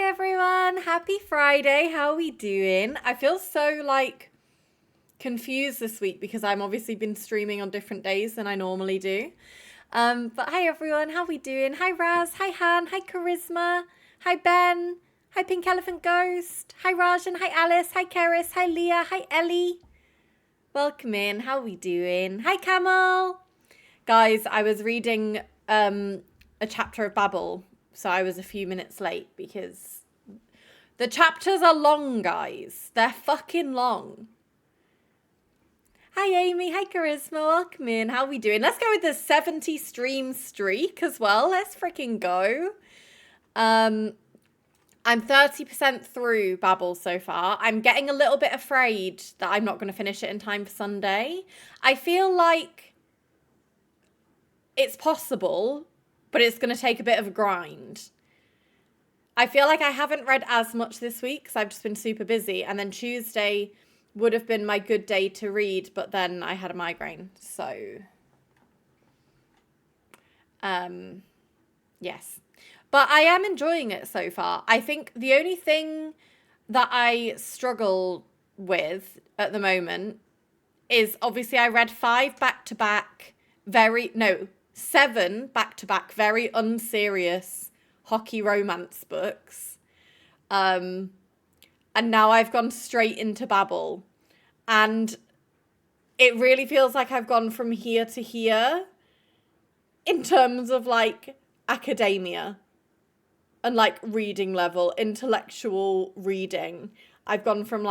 everyone. Happy Friday. How are we doing? I feel so confused this week because I'm obviously been streaming on different days than I normally do. But hi everyone. How are we doing? Hi Raz. Hi Han. Hi Charisma. Hi Ben. Hi Pink Elephant Ghost. Hi Rajan. Hi Alice. Hi Keris. Hi Leah. Hi Ellie. Welcome in. How are we doing? Hi Camel. Guys, I was reading a chapter of Babel, so I was a few minutes late because the chapters are long, guys. They're fucking long. Hi Amy, hi Charisma, welcome in. How are we doing? Let's go with the 70 stream streak as well. Let's freaking go. I'm 30% through Babel so far. I'm getting a little bit afraid that I'm not going to finish it in time for Sunday. I feel like it's possible, but it's going to take a bit of a grind. I feel like I haven't read as much this week because I've just been super busy. And then Tuesday would have been my good day to read, but then I had a migraine. So, yes. But I am enjoying it so far. I think the only thing that I struggle with at the moment is obviously I read 5 back-to-back, 7 back-to-back, very unserious hockey romance books. And now I've gone straight into Babel. And it really feels like I've gone from here to here in terms of academia and reading level, intellectual reading. I've gone from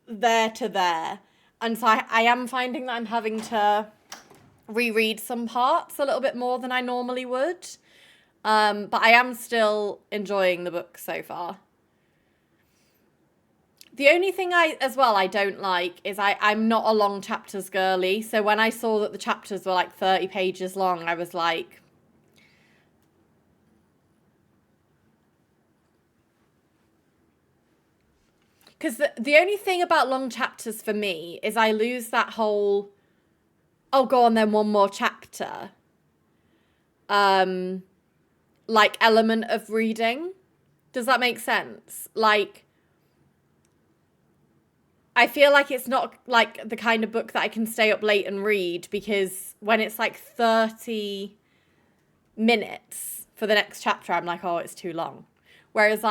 there to there. And so I am finding that I'm having to reread some parts a little bit more than I normally would. But I am still enjoying the book so far. The only thing I don't like is I'm not a long chapters girly. So when I saw that the chapters were 30 pages long, I was like, because the only thing about long chapters for me is I lose that whole, oh, go on then one more chapter, element of reading. Does that make sense? I feel like it's not the kind of book that I can stay up late and read, because when it's 30 minutes for the next chapter, I'm like, oh, it's too long. Whereas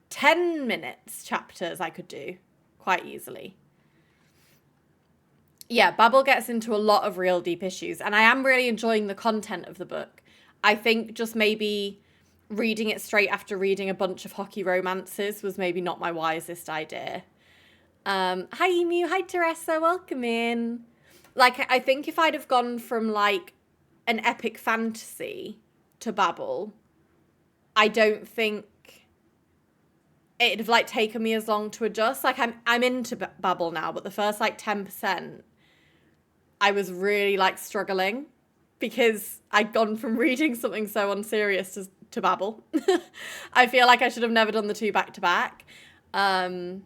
10 minutes chapters I could do quite easily. Yeah, Babel gets into a lot of real deep issues, and I am really enjoying the content of the book. I think just maybe reading it straight after reading a bunch of hockey romances was maybe not my wisest idea. Hi Emu, hi Teresa, welcome in. I think if I'd have gone from an epic fantasy to Babel, I don't think it'd have taken me as long to adjust. I'm into Babel now, but the first 10% I was really struggling because I'd gone from reading something so unserious to Babel. I feel like I should have never done the 2 back-to-back. Yeah,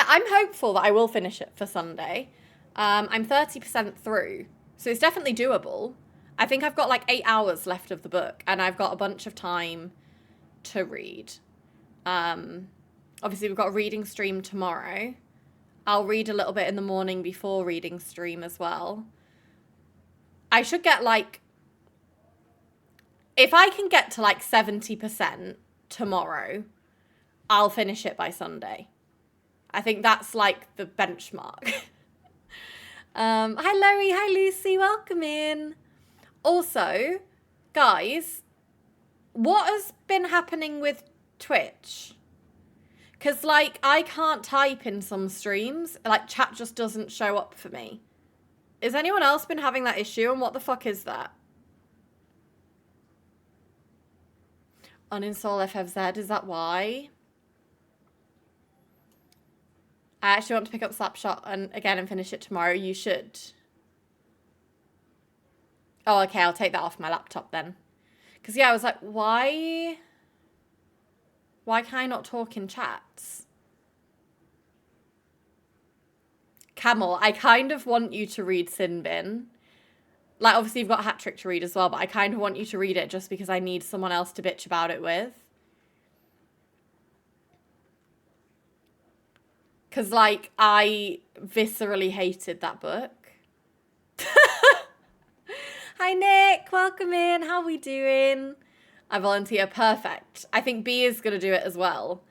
I'm hopeful that I will finish it for Sunday. I'm 30% through, so it's definitely doable. I think I've got 8 hours left of the book, and I've got a bunch of time to read. Obviously we've got a reading stream tomorrow. I'll read a little bit in the morning before reading stream as well. I should get if I can get to 70% tomorrow, I'll finish it by Sunday. I think that's the benchmark. Hi Larry, hi Lucy, welcome in. Also, guys, what has been happening with Twitch? Because I can't type in some streams, chat just doesn't show up for me. Has anyone else been having that issue, and what the fuck is that? Uninstall FFZ, is that why? I actually want to pick up Slapshot and finish it tomorrow. You should. Oh, okay, I'll take that off my laptop then. Because, yeah, I was like, why can I not talk in chats? Camel, I kind of want you to read Sin Bin. Like, obviously, you've got Hat Trick to read as well, but I kind of want you to read it just because I need someone else to bitch about it with. Because, like, I viscerally hated that book. Hi, Nick. Welcome in. How are we doing? I volunteer. Perfect. I think B is going to do it as well.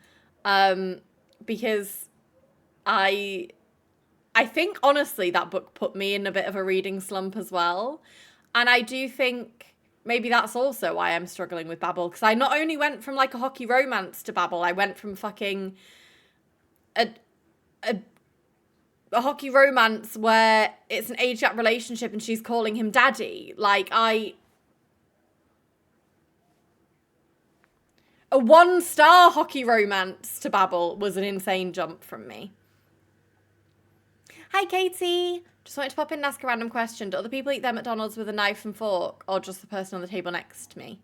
Because I think, honestly, that book put me in a bit of a reading slump as well. And I do think maybe that's also why I'm struggling with Babel. Because I not only went from, like, a hockey romance to Babel, I went from fucking a hockey romance where it's an age gap relationship and she's calling him daddy. Like, a 1-star hockey romance to Babel was an insane jump from me. Hi, Katie. Just wanted to pop in and ask a random question. Do other people eat their McDonald's with a knife and fork, or just the person on the table next to me?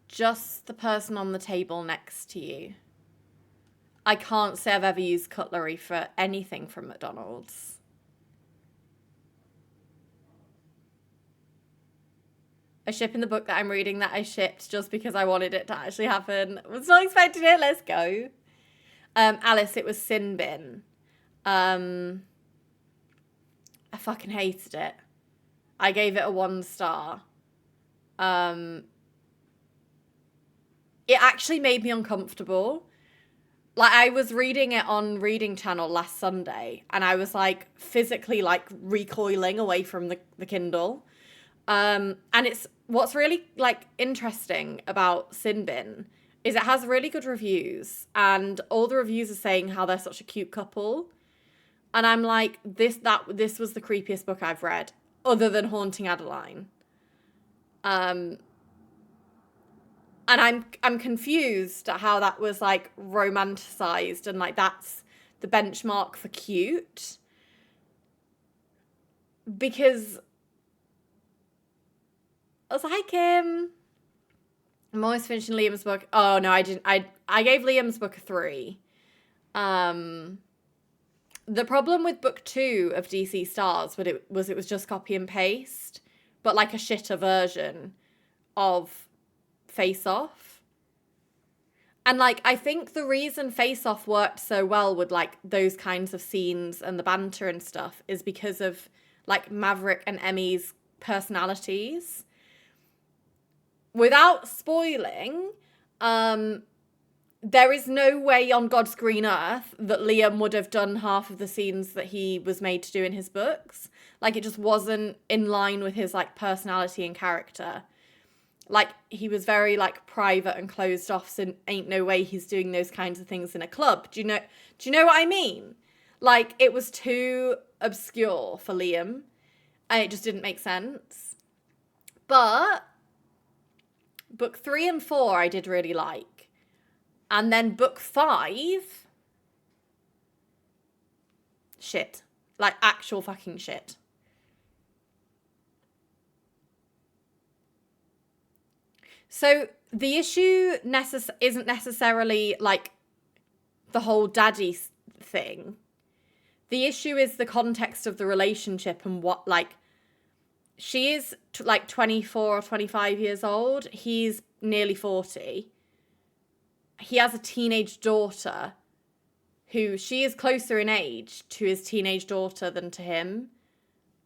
Just the person on the table next to you. I can't say I've ever used cutlery for anything from McDonald's. A ship in the book that I'm reading that I shipped just because I wanted it to actually happen. I was not expecting it. Let's go. Alice, it was Sin Bin. I fucking hated it. I gave it a 1-star. It actually made me uncomfortable. Like, I was reading it on Reading Channel last Sunday, and I was, like, physically, like, recoiling away from the Kindle. And it's, what's really, like, interesting about Sin Bin is it has really good reviews, and all the reviews are saying how they're such a cute couple. And I'm like, this was the creepiest book I've read, other than Haunting Adeline. And I'm confused at how that was, like, romanticized and, like, that's the benchmark for cute. Because I was like, hi, Kim. I'm always finishing Liam's book. Oh, no, I didn't. I gave Liam's book a 3. The problem with book 2 of DC Stars was it was just copy and paste, but, like, a shitter version of Face Off. And, like, I think the reason Face Off worked so well with, like, those kinds of scenes and the banter and stuff is because of, like, Maverick and Emmy's personalities. Without spoiling, there is no way on God's green earth that Liam would have done half of the scenes that he was made to do in his books. Like, it just wasn't in line with his, like, personality and character. Like, he was very, like, private and closed off, so ain't no way he's doing those kinds of things in a club. Do you know what I mean? Like, it was too obscure for Liam, and it just didn't make sense. But book 3 and 4 I did really like. And then book 5, shit. Like, actual fucking shit. So the issue isn't necessarily, like, the whole daddy thing. The issue is the context of the relationship and what, like, she is, like, 24 or 25 years old. He's nearly 40. He has a teenage daughter who she is closer in age to his teenage daughter than to him.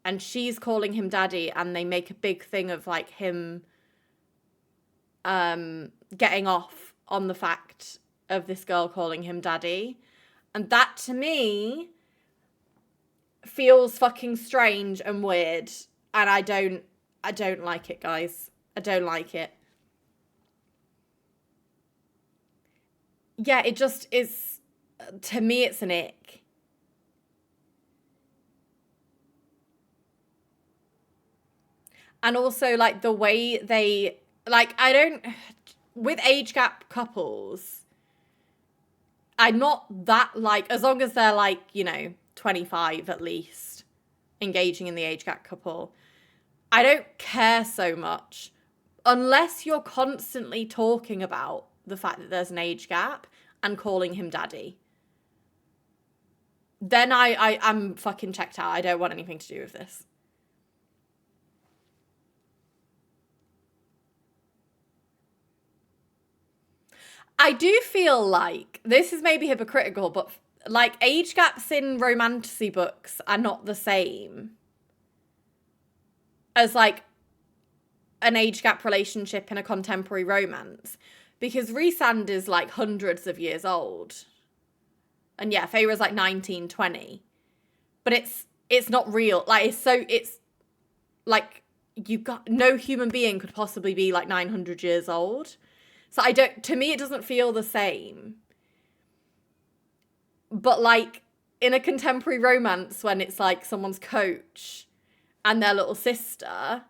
And she's calling him daddy, and they make a big thing of, like, him getting off on the fact of this girl calling him daddy. And that, to me, feels fucking strange and weird. And I don't like it, guys. I don't like it. Yeah, it just is, to me, it's an ick. And also, like, the way they, like, with age gap couples, I'm not that, like, as long as they're, like, 25 at least, engaging in the age gap couple, I don't care so much unless you're constantly talking about the fact that there's an age gap and calling him daddy. Then I'm fucking checked out. I don't want anything to do with this. I do feel like this is maybe hypocritical, but like age gaps in romantasy books are not the same as like an age gap relationship in a contemporary romance, because Rhysand is like hundreds of years old. And yeah, Feyre's like 19, 20. But it's not real. Like it's like you got no human being could possibly be like 900 years old. So to me it doesn't feel the same. But like in a contemporary romance when it's like someone's coach and their little sister,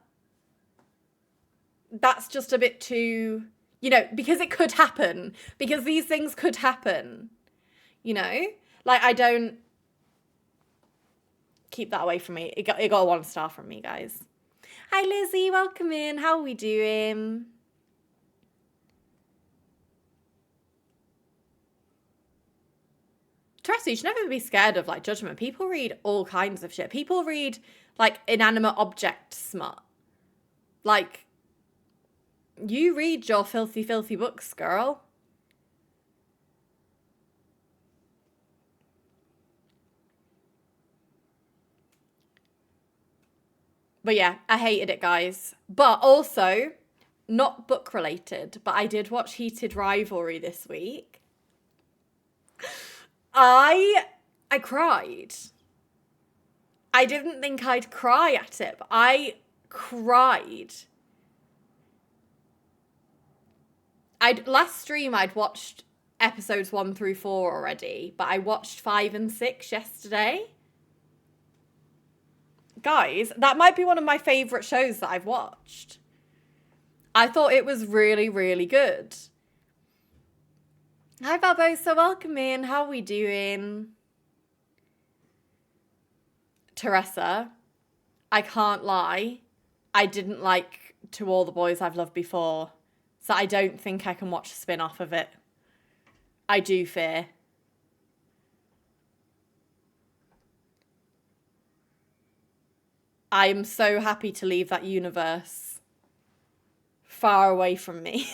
that's just a bit too, you know, because it could happen, because these things could happen, you know? Like, I don't, keep that away from me. It got a 1 star from me, guys. Hi, Lizzie, welcome in. How are we doing? Teresa, you should never be scared of, like, judgment. People read all kinds of shit. People read, like, inanimate object smut. Like, you read your filthy, filthy books, girl. But yeah, I hated it, guys. But also, not book related, but I did watch Heated Rivalry this week. I cried. I didn't think I'd cry at it, but I cried. Last stream I'd watched episodes 1 through 4 already, but I watched 5 and 6 yesterday. Guys, that might be one of my favourite shows that I've watched. I thought it was really, really good. Hi, Barbosa, welcome in. How are we doing? Teresa, I can't lie. I didn't like To All the Boys I've Loved Before, so I don't think I can watch a spin-off of it. I do fear. I'm so happy to leave that universe far away from me.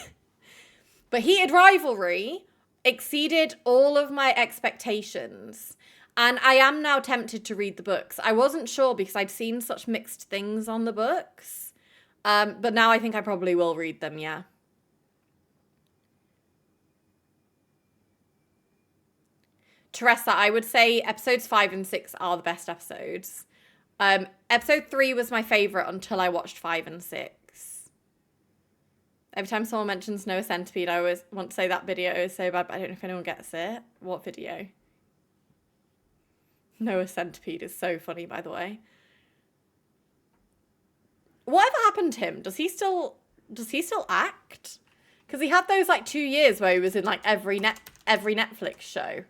But Heated Rivalry exceeded all of my expectations. And I am now tempted to read the books. I wasn't sure because I'd seen such mixed things on the books. But now I think I probably will read them, yeah. Teresa, I would say episodes 5 and 6 are the best episodes. Episode 3 was my favourite until I watched 5 and 6. Every time someone mentions Noah Centipede, I always want to say that video is so bad, but I don't know if anyone gets it. What video? Noah Centipede is so funny, by the way. Whatever happened to him? Does he still act? Because he had those like 2 years where he was in like every Netflix show.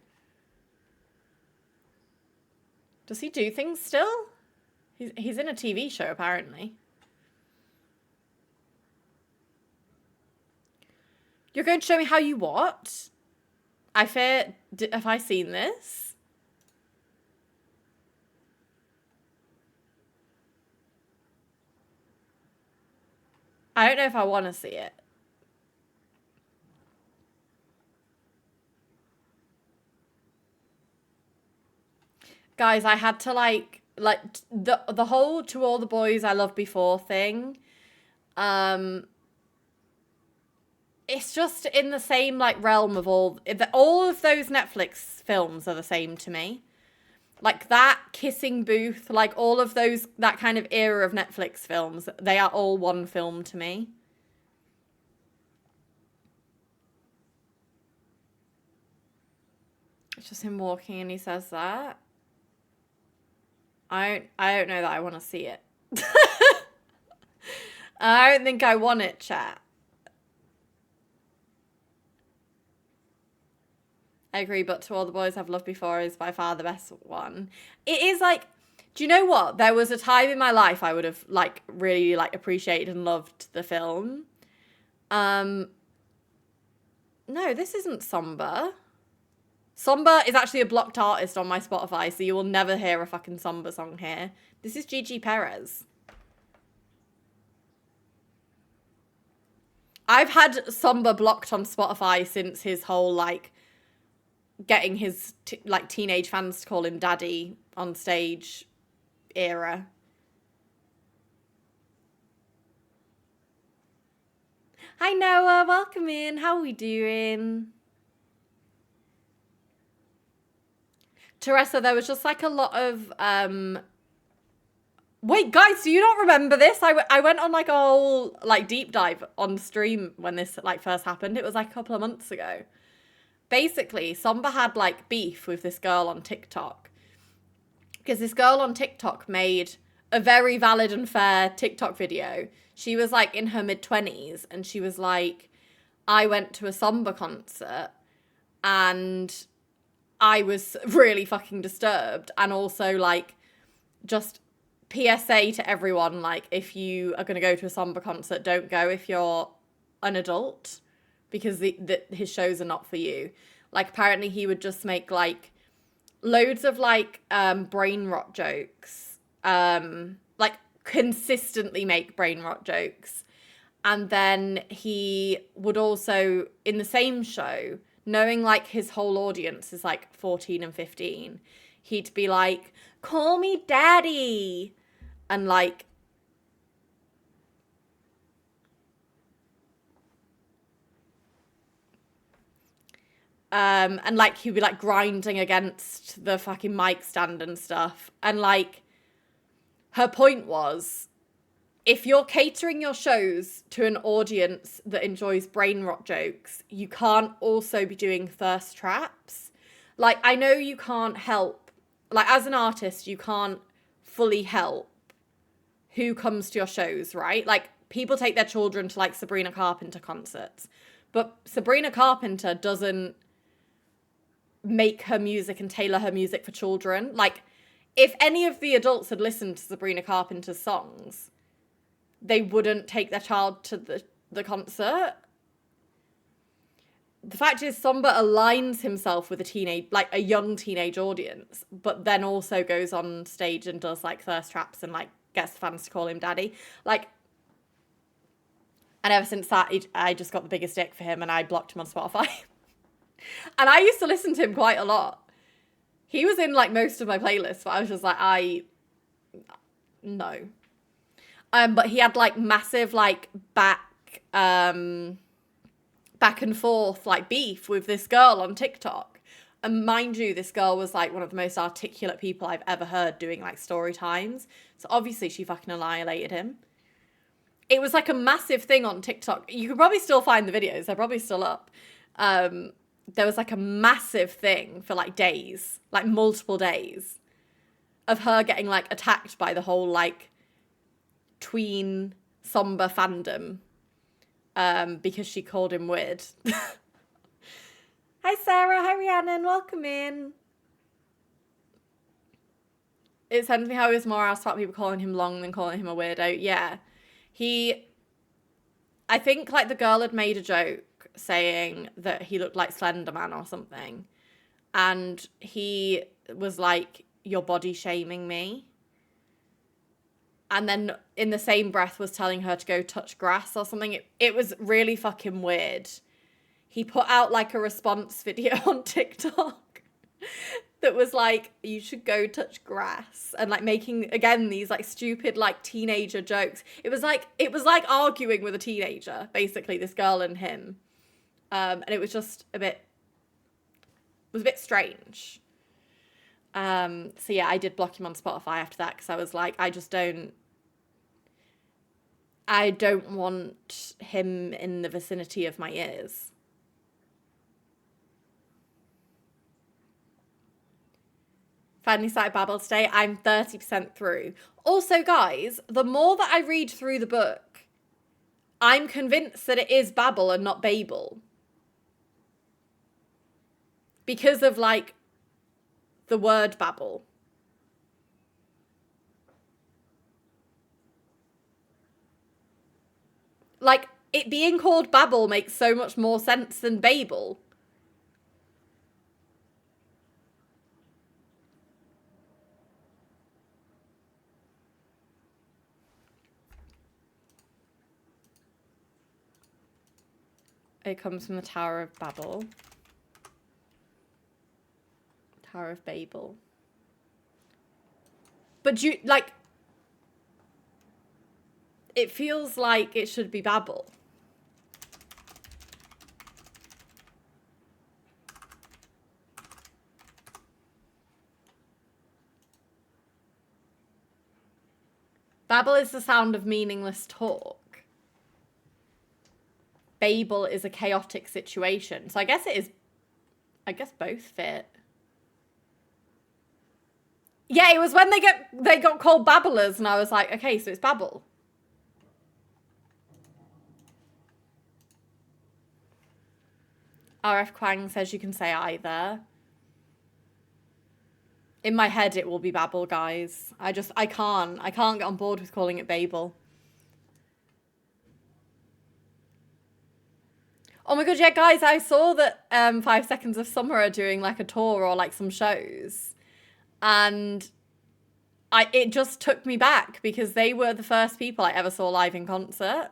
Does he do things still? He's in a TV show apparently. You're going to show me how you what? I fear, have I seen this? I don't know if I want to see it. Guys, I had to like the whole To All the Boys I Loved Before thing. It's just in the same like realm of all of those Netflix films are the same to me. Like that Kissing Booth, like all of those, that kind of era of Netflix films, they are all one film to me. It's just him walking and he says that. I don't know that I want to see it. I don't think I want it, chat. I agree, but To All the Boys I've Loved Before is by far the best one. It is like, do you know what? There was a time in my life I would have like really like appreciated and loved the film. No, this isn't Somber. Somber is actually a blocked artist on my Spotify, so you will never hear a fucking Somber song here. This is Gigi Perez. I've had Somber blocked on Spotify since his whole, like, getting his, like, teenage fans to call him daddy on stage era. Hi, Noah. Welcome in. How are we doing? Teresa, there was just, like, a lot of, Wait, guys, do you not remember this? I went on, like, a whole, like, deep dive on stream when this, like, first happened. It was, like, a couple of months ago. Basically, Somber had, like, beef with this girl on TikTok. Because this girl on TikTok made a very valid and fair TikTok video. She was, like, in her mid-20s, and she was like, I went to a Somber concert, and I was really fucking disturbed. And also, like, just PSA to everyone, like, if you are going to go to a Somber concert, don't go if you're an adult, because his shows are not for you. Like, apparently he would just make, like, loads of, like, brain rot jokes. Like, consistently make brain rot jokes. And then he would also, in the same show, knowing, like, his whole audience is, like, 14 and 15, he'd be like, call me daddy. And, like, and, like, he'd be, like, grinding against the fucking mic stand and stuff. And, like, her point was, if you're catering your shows to an audience that enjoys brain rot jokes, you can't also be doing thirst traps. Like, I know you can't help, like, as an artist, you can't fully help who comes to your shows, right? Like, people take their children to, like, Sabrina Carpenter concerts, but Sabrina Carpenter doesn't make her music and tailor her music for children. Like, if any of the adults had listened to Sabrina Carpenter's songs, they wouldn't take their child to the concert. The fact is, Somber aligns himself with a young teenage audience, but then also goes on stage and does, like, thirst traps and, like, gets fans to call him daddy. Like, and ever since that, I just got the biggest dick for him, and I blocked him on Spotify. And I used to listen to him quite a lot. He was in, like, most of my playlists, but I was just like, no. But he had, like, massive, like, back and forth, like, beef with this girl on TikTok. And mind you, this girl was, like, one of the most articulate people I've ever heard doing, like, story times. So obviously she fucking annihilated him. It was, like, a massive thing on TikTok. You could probably still find the videos. They're probably still up. There was, like, a massive thing for, like, days, like, multiple days, of her getting, like, attacked by the whole, like, tween Somber fandom, because she called him weird. Hi, Sarah. Hi, Rhiannon. Welcome in. It sends me how he was more asked about people calling him long than calling him a weirdo. Yeah. I think, like, the girl had made a joke saying that he looked like Slender Man or something. And he was like, you're body shaming me. And then in the same breath was telling her to go touch grass or something. It was really fucking weird. He put out, like, a response video on TikTok that was like, you should go touch grass, and, like, making, again, these, like, stupid, like, teenager jokes. It was like arguing with a teenager, basically, this girl and him. And it was just a bit strange. So yeah, I did block him on Spotify after that, because I was like, I don't want him in the vicinity of my ears. Finally started Babel today. I'm 30% through. Also, guys, the more that I read through the book, I'm convinced that it is Babel and not Babel. Because of, like, the word Babel. Like, it being called Babel makes so much more sense than Babel. It comes from the Tower of Babel. Tower of Babel. But you, like, it feels like it should be Babel. Babel is the sound of meaningless talk. Babel is a chaotic situation. So I guess it is, I guess both fit. Yeah, it was when they got called Babblers, and I was like, okay, so it's Babel. RF Quang says you can say either. In my head, it will be Babel, guys. I can't get on board with calling it Babel. Oh my god, yeah, guys, I saw that 5 Seconds of Summer are doing like a tour or like some shows. And it just took me back because they were the first people I ever saw live in concert.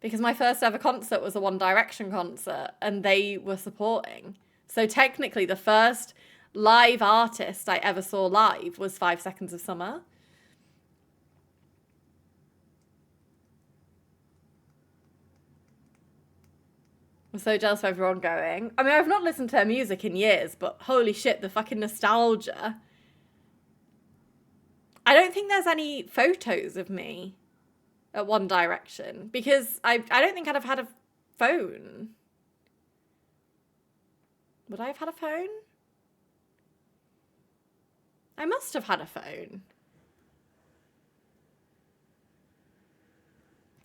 Because my first ever concert was a One Direction concert and they were supporting. So technically the first live artist I ever saw live was 5 Seconds of Summer. I'm so jealous of everyone going. I mean, I've not listened to her music in years, but holy shit, the fucking nostalgia. I don't think there's any photos of me at One Direction because I don't think I'd have had a phone. Would I have had a phone? I must have had a phone.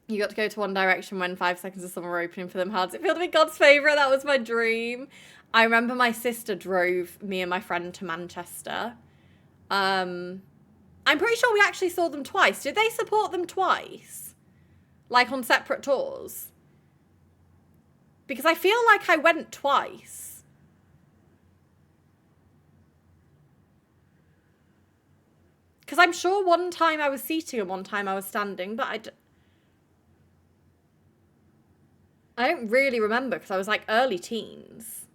You got to go to One Direction when 5 Seconds of Summer were opening for them. How does it feel to be God's favourite? That was my dream. I remember my sister drove me and my friend to Manchester. I'm pretty sure we actually saw them twice. Did they support them twice? Like on separate tours? Because I feel like I went twice. Because I'm sure one time I was seating and one time I was standing, but I don't really remember because I was like early teens.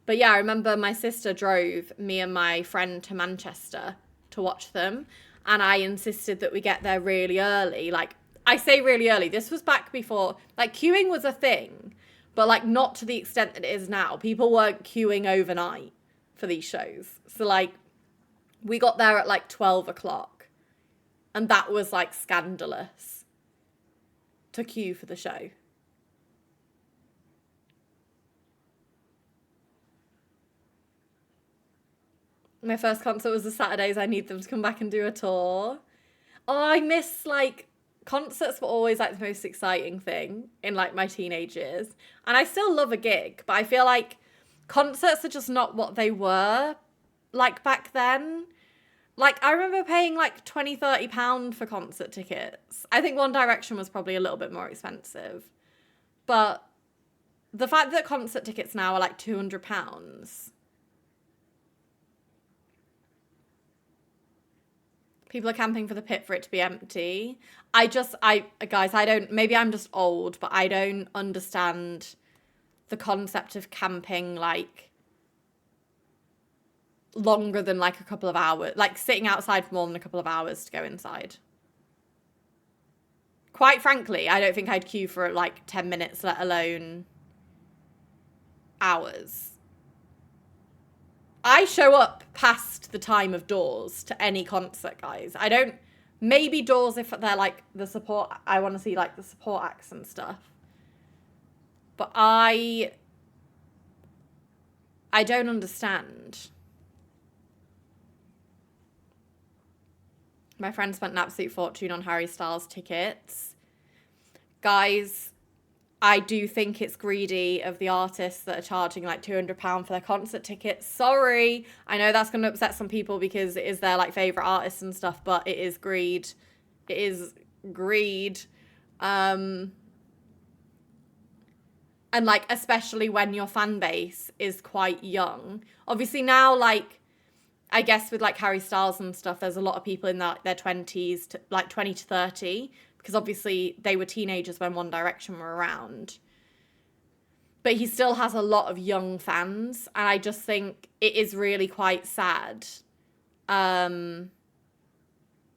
But yeah, I remember my sister drove me and my friend to Manchester to watch them. And I insisted that we get there really early. Like, I say really early. This was back before, like, queuing was a thing. But, like, not to the extent that it is now. People weren't queuing overnight for these shows. So, like, we got there at, like, 12 o'clock. And that was, like, scandalous to queue for the show. My first concert was the Saturdays. I need them to come back and do a tour. Oh, I miss, like, concerts were always, like, the most exciting thing in, like, my teenage years. And I still love a gig, but I feel like concerts are just not what they were, like, back then. Like, I remember paying, like, £20, £30 for concert tickets. I think One Direction was probably a little bit more expensive. But the fact that concert tickets now are, like, £200... People are camping for the pit for it to be empty. Guys, I don't, maybe I'm just old, but I don't understand the concept of camping, like, longer than, like, a couple of hours. Like, sitting outside for more than a couple of hours to go inside. Quite frankly, I don't think I'd queue for, like, 10 minutes, let alone hours. I show up past the time of Doors to any concert, guys. I don't... Maybe Doors if they're, like, the support... I want to see, like, the support acts and stuff. But I don't understand. My friend spent an absolute fortune on Harry Styles tickets. Guys... I do think it's greedy of the artists that are charging like £200 for their concert tickets. Sorry. I know that's going to upset some people because it is their like favourite artists and stuff, but it is greed. It is greed. And like, especially when your fan base is quite young. Obviously now, like, I guess with like Harry Styles and stuff, there's a lot of people in their 20s, to, like 20 to 30 because obviously they were teenagers when One Direction were around. But he still has a lot of young fans, and I just think it is really quite sad that,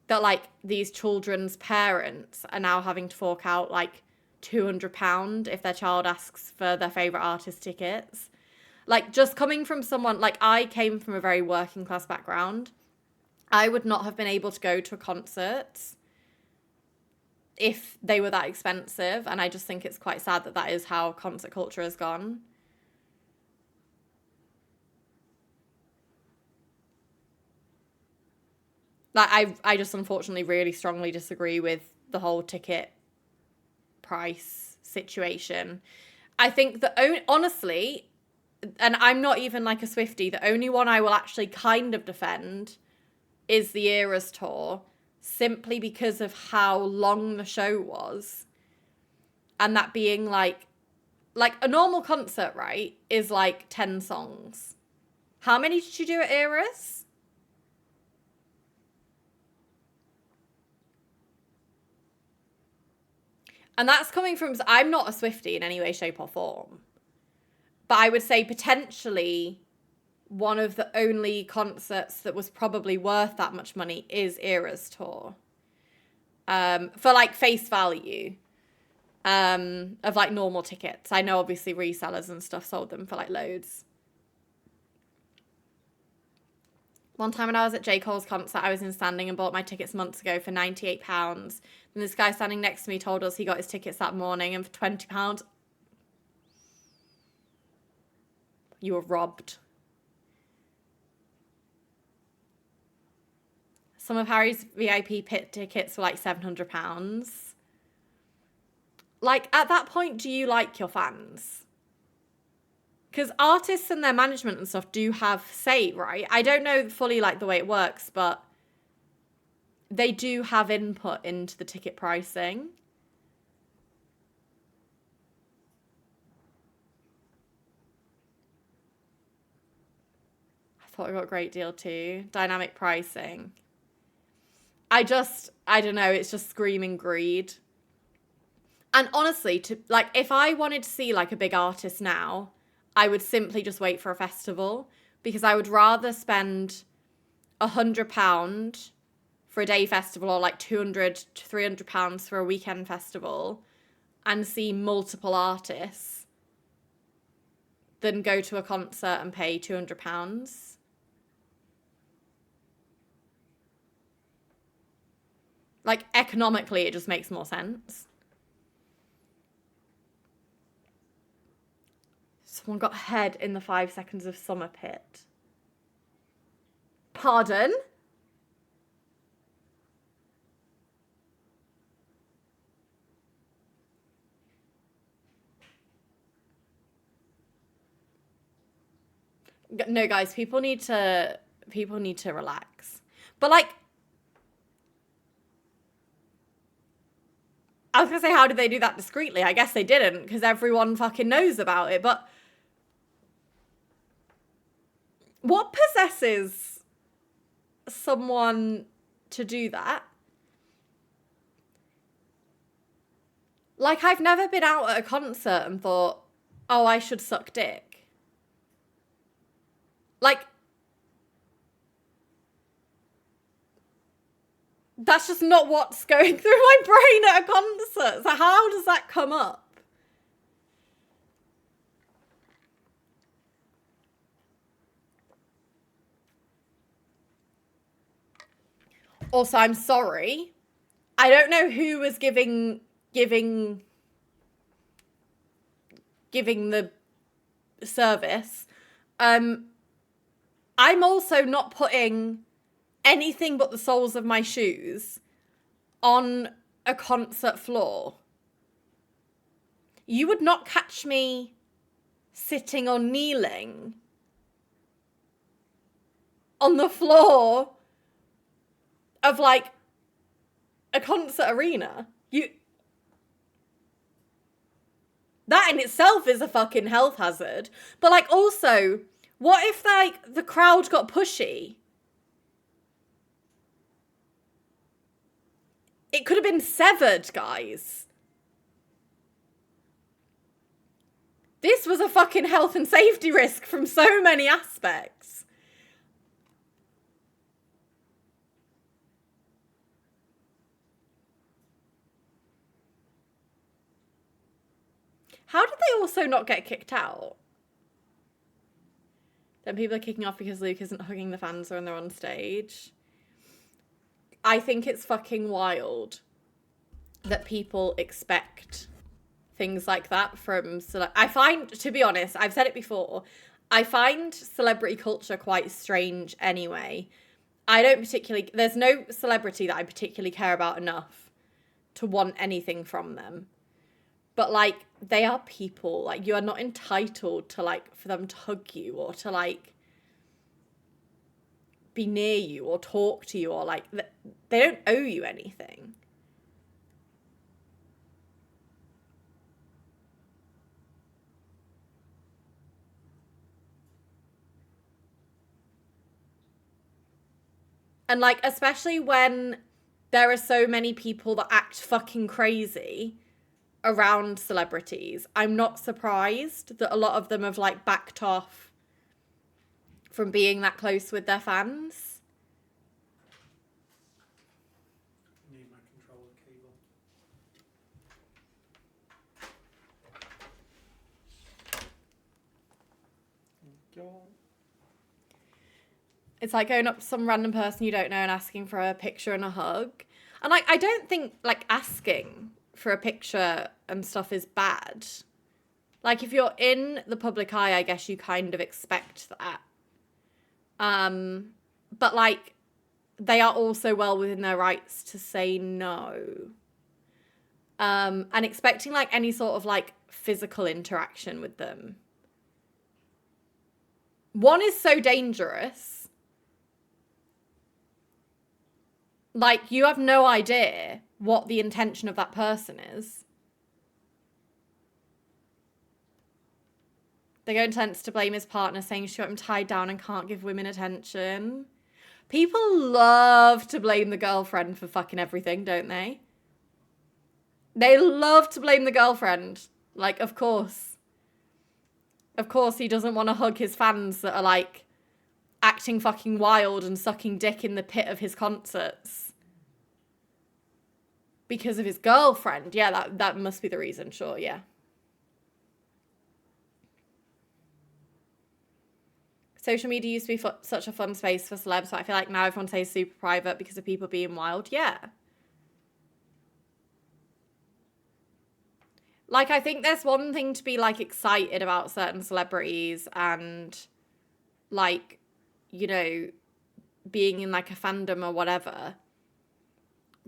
like, these children's parents are now having to fork out, like, £200 if their child asks for their favourite artist tickets. Like, just coming from someone, like, I came from a very working class background. I would not have been able to go to a concert if they were that expensive, and I just think it's quite sad that that is how concert culture has gone. Like, I just unfortunately really strongly disagree with the whole ticket price situation. I think honestly, and I'm not even like a Swiftie, the only one I will actually kind of defend is the Eras tour, simply because of how long the show was. And that being like a normal concert, right, is like 10 songs. How many did you do at Eras? And that's coming from, I'm not a Swiftie in any way, shape or form. But I would say potentially one of the only concerts that was probably worth that much money is Eras tour. For like face value of like normal tickets. I know obviously resellers and stuff sold them for like loads. One time when I was at J. Cole's concert, I was in standing and bought my tickets months ago for £98. And this guy standing next to me told us he got his tickets that morning and for £20. You were robbed. Some of Harry's VIP pit tickets were like £700. Like, at that point, do you like your fans? Because artists and their management and stuff do have say, right? I don't know fully like the way it works, but they do have input into the ticket pricing. I thought I got a great deal too. Dynamic pricing. I don't know, it's just screaming greed. And honestly, if I wanted to see like a big artist now, I would simply just wait for a festival, because I would rather spend £100 for a day festival or like £200 to £300 for a weekend festival and see multiple artists than go to a concert and pay £200. Like, economically, it just makes more sense. Someone got head in the 5 seconds of summer pit. Pardon? No, guys, people need to relax. But like, I was gonna say, how did they do that discreetly? I guess they didn't, because everyone fucking knows about it. But what possesses someone to do that? Like, I've never been out at a concert and thought, oh, I should suck dick. Like, that's just not what's going through my brain at a concert. So how does that come up? Also, I'm sorry. I don't know who was giving the service. I'm also not putting anything but the soles of my shoes on a concert floor. You would not catch me sitting or kneeling on the floor of like a concert arena. That in itself is a fucking health hazard. But like, also, what if like the crowd got pushy? It could have been severed, guys. This was a fucking health and safety risk from so many aspects. How did they also not get kicked out? Then people are kicking off because Luke isn't hugging the fans when they're on stage. I think it's fucking wild that people expect things like that from... I find, to be honest, I've said it before, I find celebrity culture quite strange anyway. I don't particularly... There's no celebrity that I particularly care about enough to want anything from them. But, like, they are people. Like, you are not entitled to, like, for them to hug you or to, like, be near you or talk to you or, like, they don't owe you anything. And, like, especially when there are so many people that act fucking crazy around celebrities, I'm not surprised that a lot of them have, like, backed off from being that close with their fans. Need my controller cable. It's like going up to some random person you don't know and asking for a picture and a hug. And, like, I don't think, like, asking for a picture and stuff is bad. Like, if you're in the public eye, I guess you kind of expect that. But, like, they are also well within their rights to say no. And expecting, like, any sort of, like, physical interaction with them. One is so dangerous. Like, you have no idea what the intention of that person is. They go intense to blame his partner, saying she got him tied down and can't give women attention. People love to blame the girlfriend for fucking everything, don't they? They love to blame the girlfriend. Like, of course. Of course he doesn't want to hug his fans that are, like, acting fucking wild and sucking dick in the pit of his concerts. Because of his girlfriend. Yeah, that must be the reason, sure, yeah. Social media used to be such a fun space for celebs, but I feel like now everyone says super private because of people being wild. Yeah. Like, I think there's one thing to be, like, excited about certain celebrities and, like, you know, being in, like, a fandom or whatever.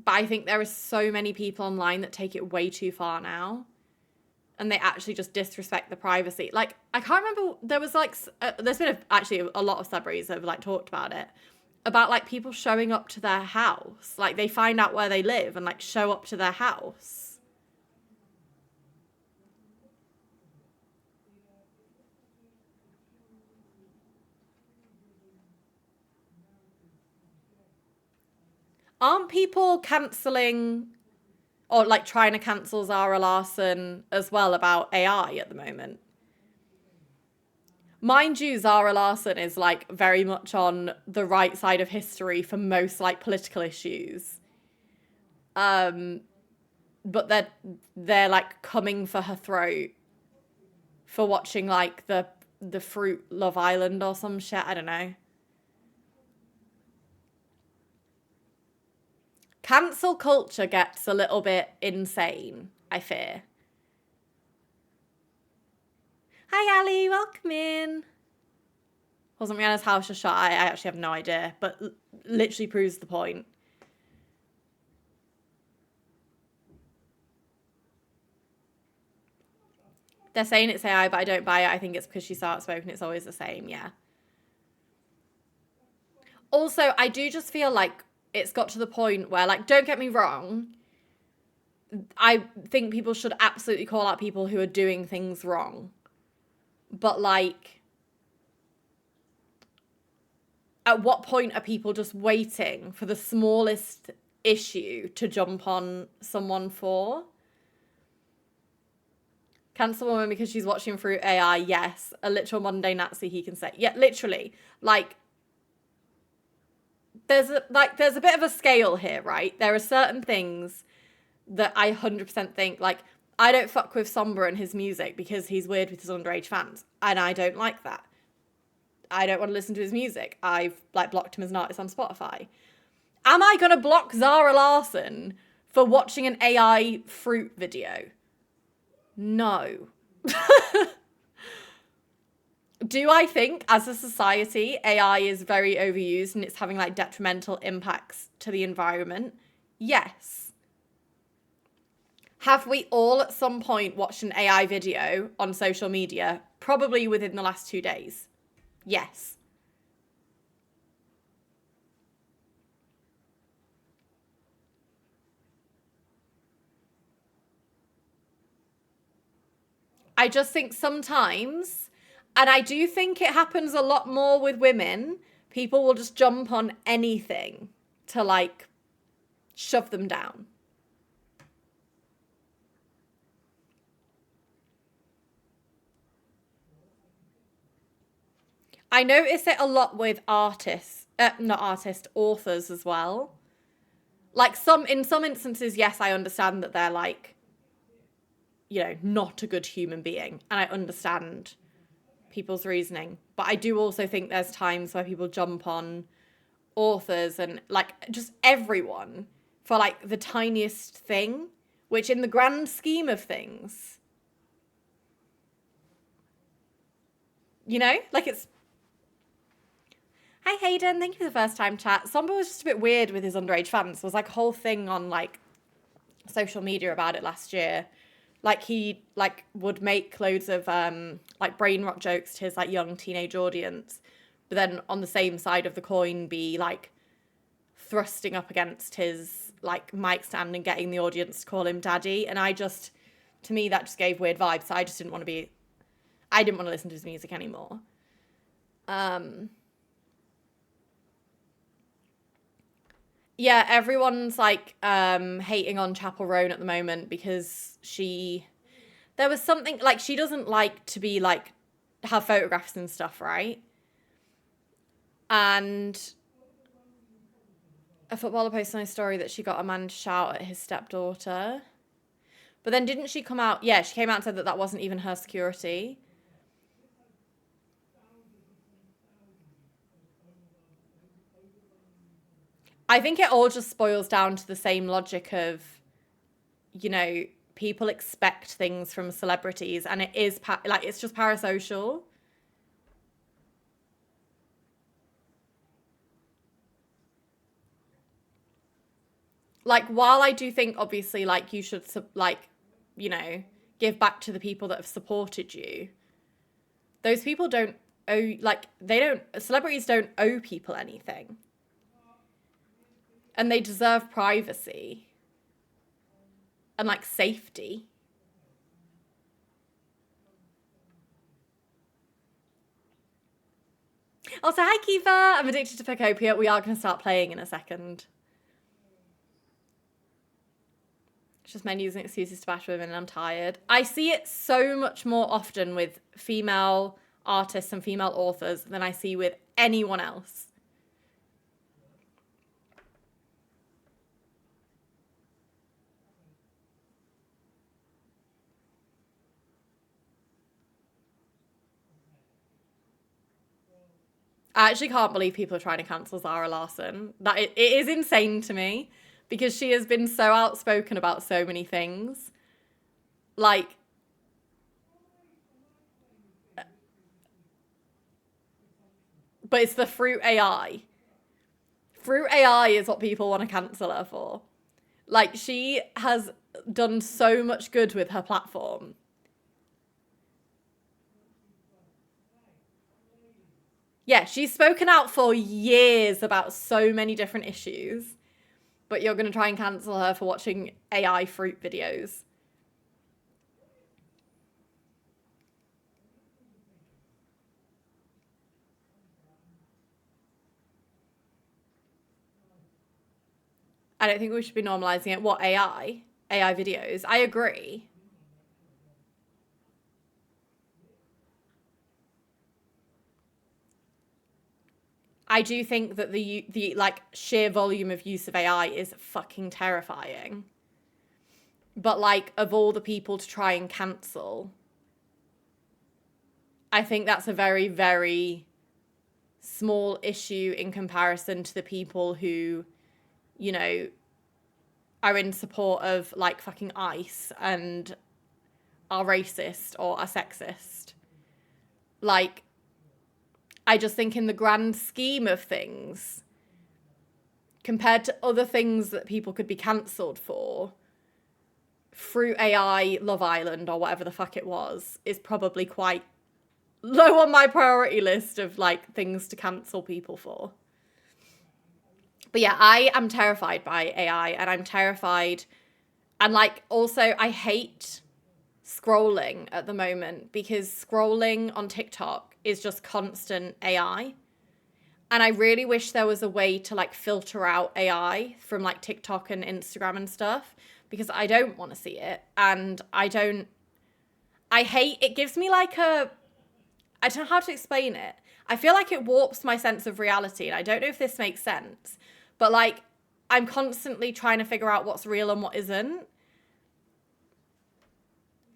But I think there are so many people online that take it way too far now. And they actually just disrespect the privacy. Like, I can't remember, there was, like, there's been actually a lot of celebrities that have, like, talked about it. About, like, people showing up to their house. Like, they find out where they live and, like, show up to their house. Aren't people cancelling or, like, trying to cancel Zara Larsson as well about AI at the moment? Mind you, Zara Larsson is, like, very much on the right side of history for most, like, political issues. But they're like coming for her throat for watching, like, the Fruit Love Island or some shit. I don't know. Cancel culture gets a little bit insane, I fear. Hi, Ali. Welcome in. Wasn't Rihanna's house a shot? I actually have no idea, but literally proves the point. They're saying it's AI, but I don't buy it. I think it's because she's so outspoken. It's always the same, yeah. Also, I do just feel like it's got to the point where, like, don't get me wrong, I think people should absolutely call out people who are doing things wrong. But, like, at what point are people just waiting for the smallest issue to jump on someone for. Cancel a woman because she's watching through AI, yes. A literal mundane Nazi, he can say. Yeah, literally. Like, there's a bit of a scale here, right? There are certain things that I 100% think, like, I don't fuck with Somber and his music because he's weird with his underage fans, and I don't like that. I don't want to listen to his music. I've, like, blocked him as an artist on Spotify. Am I gonna block Zara Larsson for watching an AI fruit video? No. Do I think, as a society, AI is very overused and it's having, like, detrimental impacts to the environment? Yes. Have we all at some point watched an AI video on social media? Probably within the last 2 days. Yes. I just think sometimes, and I do think it happens a lot more with women, people will just jump on anything to, like, shove them down. I notice it a lot with authors as well. Like, in some instances, yes, I understand that they're, like, you know, not a good human being. And I understand people's reasoning. But I do also think there's times where people jump on authors and, like, just everyone for, like, the tiniest thing, which in the grand scheme of things, you know, like, it's... Hi, Hayden. Thank you for the first time chat. Somber was just a bit weird with his underage fans. There was, like, a whole thing on, like, social media about it last year. Like, he, like, would make loads of, like, brain rot jokes to his, like, young teenage audience. But then on the same side of the coin be, like, thrusting up against his, like, mic stand and getting the audience to call him daddy. And to me, that just gave weird vibes. So I just didn't want to listen to his music anymore. Yeah, everyone's, like, hating on Chapel Roan at the moment because there was something, like, she doesn't like to be, like, have photographs and stuff, right? And a footballer posted on his story that she got a man to shout at his stepdaughter. But then didn't she come out? Yeah, she came out and said that that wasn't even her security. I think it all just boils down to the same logic of, you know, people expect things from celebrities, and it is, like, it's just parasocial. Like, while I do think, obviously, like, you should, like, you know, give back to the people that have supported you, those people don't owe, like, celebrities don't owe people anything. And they deserve privacy and, like, safety. Also, hi, Kiva. I'm addicted to Pokopia. We are going to start playing in a second. It's just men using excuses to bash women and I'm tired. I see it so much more often with female artists and female authors than I see with anyone else. I actually can't believe people are trying to cancel Zara Larsson. It is insane to me because she has been so outspoken about so many things. Like, but it's the fruit AI. Fruit AI is what people want to cancel her for. Like, she has done so much good with her platform. Yeah, she's spoken out for years about so many different issues, but you're going to try and cancel her for watching AI fruit videos. I don't think we should be normalizing it. What, AI? AI videos? I agree. I do think that the like sheer volume of use of AI is fucking terrifying. But like, of all the people to try and cancel, I think that's a very, very small issue in comparison to the people who, you know, are in support of like fucking ICE and are racist or are sexist. Like, I just think in the grand scheme of things, compared to other things that people could be cancelled for, through AI Love Island or whatever the fuck it was, is probably quite low on my priority list of like things to cancel people for. But yeah, I am terrified by AI, and I'm terrified, and like also I hate scrolling at the moment, because scrolling on TikTok is just constant AI. And I really wish there was a way to like filter out AI from like TikTok and Instagram and stuff, because I don't want to see it. And I hate, it gives me like I don't know how to explain it. I feel like it warps my sense of reality. And I don't know if this makes sense, but like I'm constantly trying to figure out what's real and what isn't.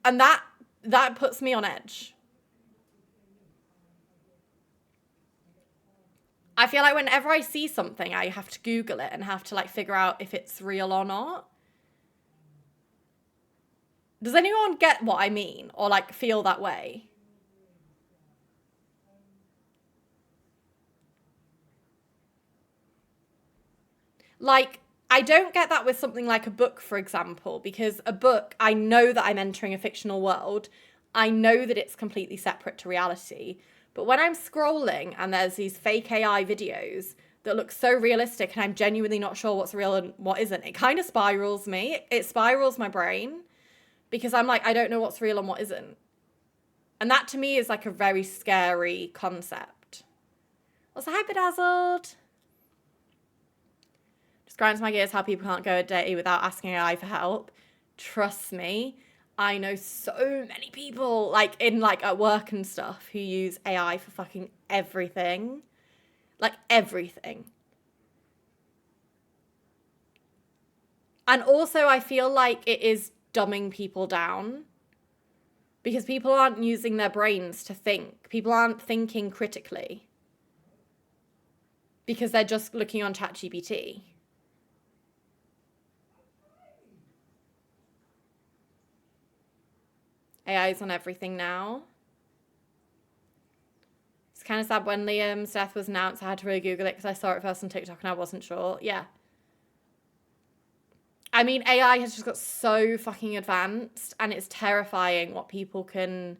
And that puts me on edge. I feel like whenever I see something, I have to Google it and have to like figure out if it's real or not. Does anyone get what I mean, or like feel that way? Like, I don't get that with something like a book, for example, because a book, I know that I'm entering a fictional world. I know that it's completely separate to reality. But when I'm scrolling and there's these fake AI videos that look so realistic and I'm genuinely not sure what's real and what isn't, it kind of spirals me. It spirals my brain, because I'm like, I don't know what's real and what isn't. And that to me is like a very scary concept. Also, hi, Bedazzled. Just grinds my gears how people can't go a day without asking AI for help. Trust me, I know so many people like in like at work and stuff who use AI for fucking everything. Like everything. And also I feel like it is dumbing people down, because people aren't using their brains to think. People aren't thinking critically, because they're just looking on ChatGPT. AI is on everything now. It's kind of sad when Liam's death was announced, I had to really Google it because I saw it first on TikTok and I wasn't sure. Yeah. I mean, AI has just got so fucking advanced, and it's terrifying what people can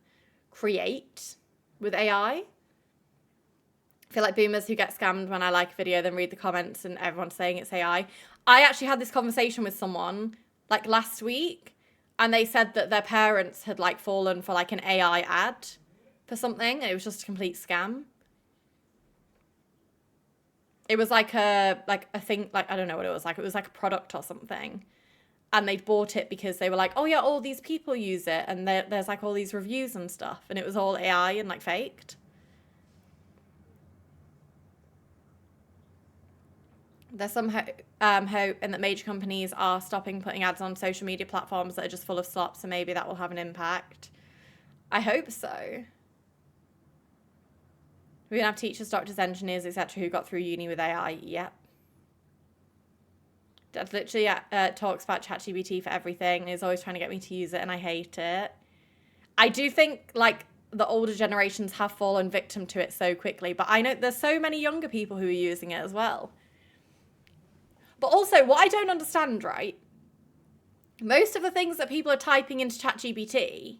create with AI. I feel like boomers who get scammed when I like a video, then read the comments and everyone's saying it's AI. I actually had this conversation with someone like last week, and they said that their parents had like fallen for like an AI ad for something, and it was just a complete scam. It was like a thing, like I don't know what it was like. It was like a product or something. And they'd bought it because they were like, oh yeah, all these people use it, and there's like all these reviews and stuff, and it was all AI and like faked. There's some hope in that major companies are stopping putting ads on social media platforms that are just full of slops, so maybe that will have an impact. I hope so. We're going to have teachers, doctors, engineers, etc. who got through uni with AI. Yep. Dad literally talks about ChatGPT for everything. He's always trying to get me to use it, and I hate it. I do think like the older generations have fallen victim to it so quickly, but I know there's so many younger people who are using it as well. But also, what I don't understand, right? Most of the things that people are typing into ChatGPT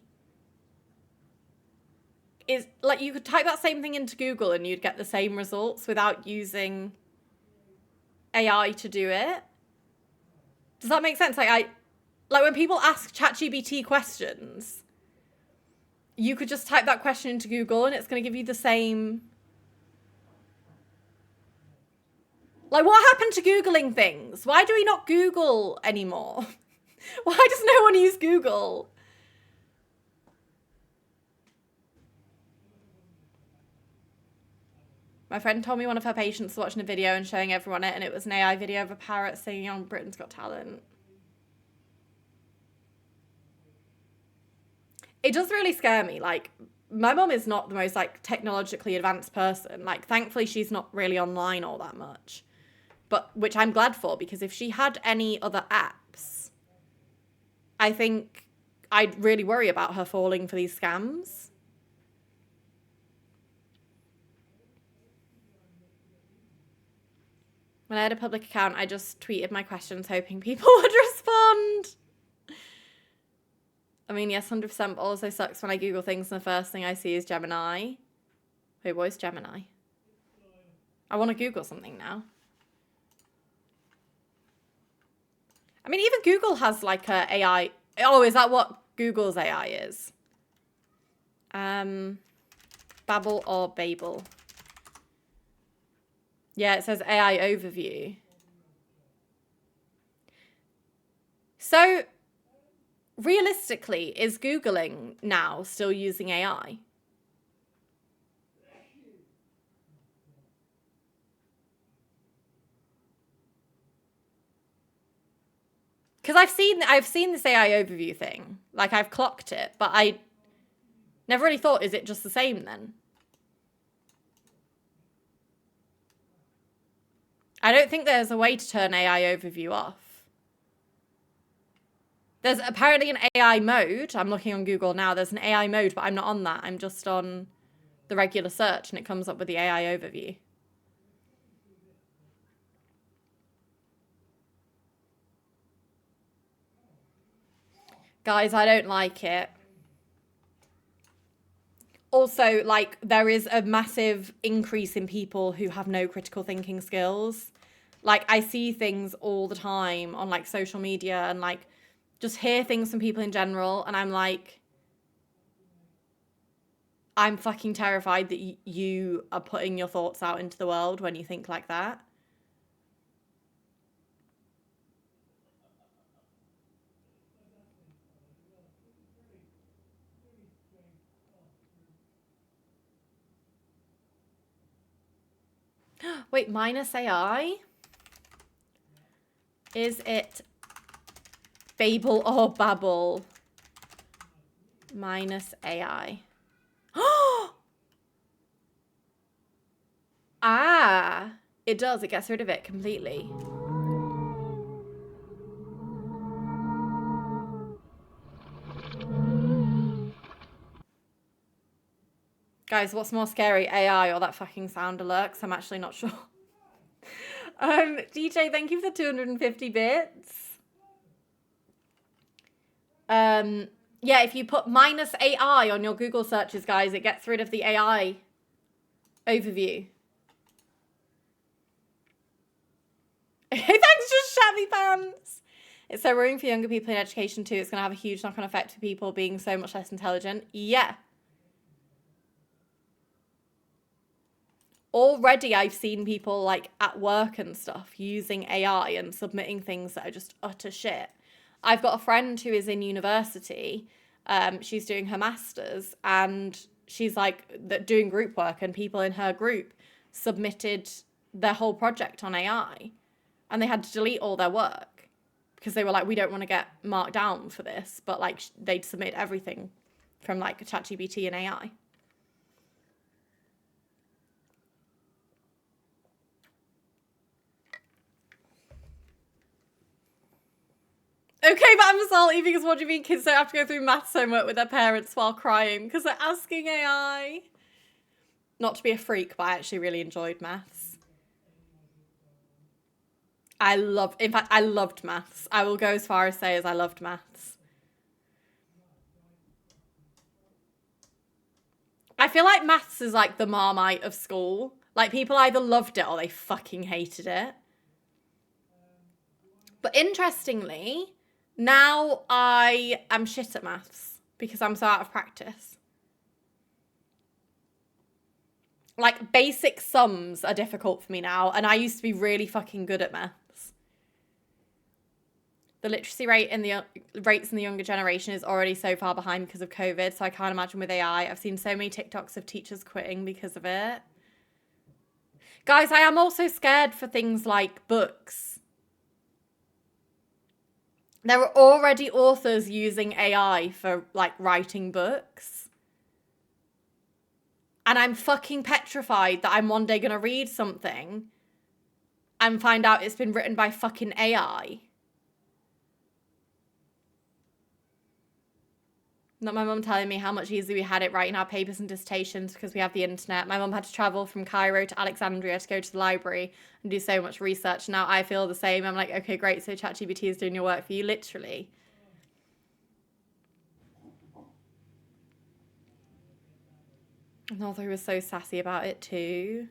is like, you could type that same thing into Google and you'd get the same results without using AI to do it. Does that make sense? Like when people ask ChatGPT questions, you could just type that question into Google and it's going to give you the same. Like, what happened to Googling things? Why do we not Google anymore? Why does no one use Google? My friend told me one of her patients was watching a video and showing everyone it, and it was an AI video of a parrot singing on Britain's Got Talent. It does really scare me. Like, my mum is not the most, like, technologically advanced person. Like, thankfully, she's not really online all that much. But, which I'm glad for, because if she had any other apps, I think I'd really worry about her falling for these scams. When I had a public account, I just tweeted my questions hoping people would respond. I mean, yes, 100%, but also sucks when I Google things and the first thing I see is Gemini. Wait, what is Gemini? I want to Google something now. I mean, even Google has like a AI. Oh, is that what Google's AI is? Babel or Babel? Yeah, it says AI overview. So, realistically, is Googling now still using AI? Because I've seen this AI overview thing. Like, I've clocked it, but I never really thought, is it just the same then? I don't think there's a way to turn AI overview off. There's apparently an AI mode. I'm looking on Google now. There's an AI mode, but I'm not on that. I'm just on the regular search, and it comes up with the AI overview. Guys, I don't like it. Also, like, there is a massive increase in people who have no critical thinking skills. Like, I see things all the time on, like, social media and, like, just hear things from people in general, and I'm like, I'm fucking terrified that you are putting your thoughts out into the world when you think like that. Wait, minus AI? Is it Babel or Babel? Minus AI. Ah, it does. It gets rid of it completely. Guys, what's more scary, AI or that fucking sound alert? 'Cause I'm actually not sure. DJ, thank you for 250 bits. Yeah, if you put minus AI on your Google searches, guys, it gets rid of the AI overview. Thanks, just shabby pants. It's so worrying for younger people in education too. It's going to have a huge knock-on effect for people being so much less intelligent. Yeah. Already I've seen people like at work and stuff using AI and submitting things that are just utter shit. I've got a friend who is in university. She's doing her master's and she's like doing group work, and people in her group submitted their whole project on AI and they had to delete all their work because they were like, we don't want to get marked down for this. But like they'd submit everything from like ChatGPT and AI. Okay, but I'm salty because what do you mean kids don't have to go through maths homework with their parents while crying because they're asking AI? Not to be a freak, but I actually really enjoyed maths. In fact, I loved maths. I will go as far as say as I loved maths. I feel like maths is like the Marmite of school. Like people either loved it or they fucking hated it. But interestingly, now I am shit at maths because I'm so out of practice. Like, basic sums are difficult for me now, and I used to be really fucking good at maths. The literacy rate in the rates in the younger generation is already so far behind because of COVID, so I can't imagine with AI. I've seen so many TikToks of teachers quitting because of it. Guys, I am also scared for things like books. There are already authors using AI for, like, writing books. And I'm fucking petrified that I'm one day gonna read something and find out it's been written by fucking AI. Not my mum telling me how much easier we had it writing our papers and dissertations because we have the internet. My mum had to travel from Cairo to Alexandria to go to the library and do so much research. Now I feel the same. I'm like, okay, great. So ChatGPT is doing your work for you, literally. And although he was so sassy about it too.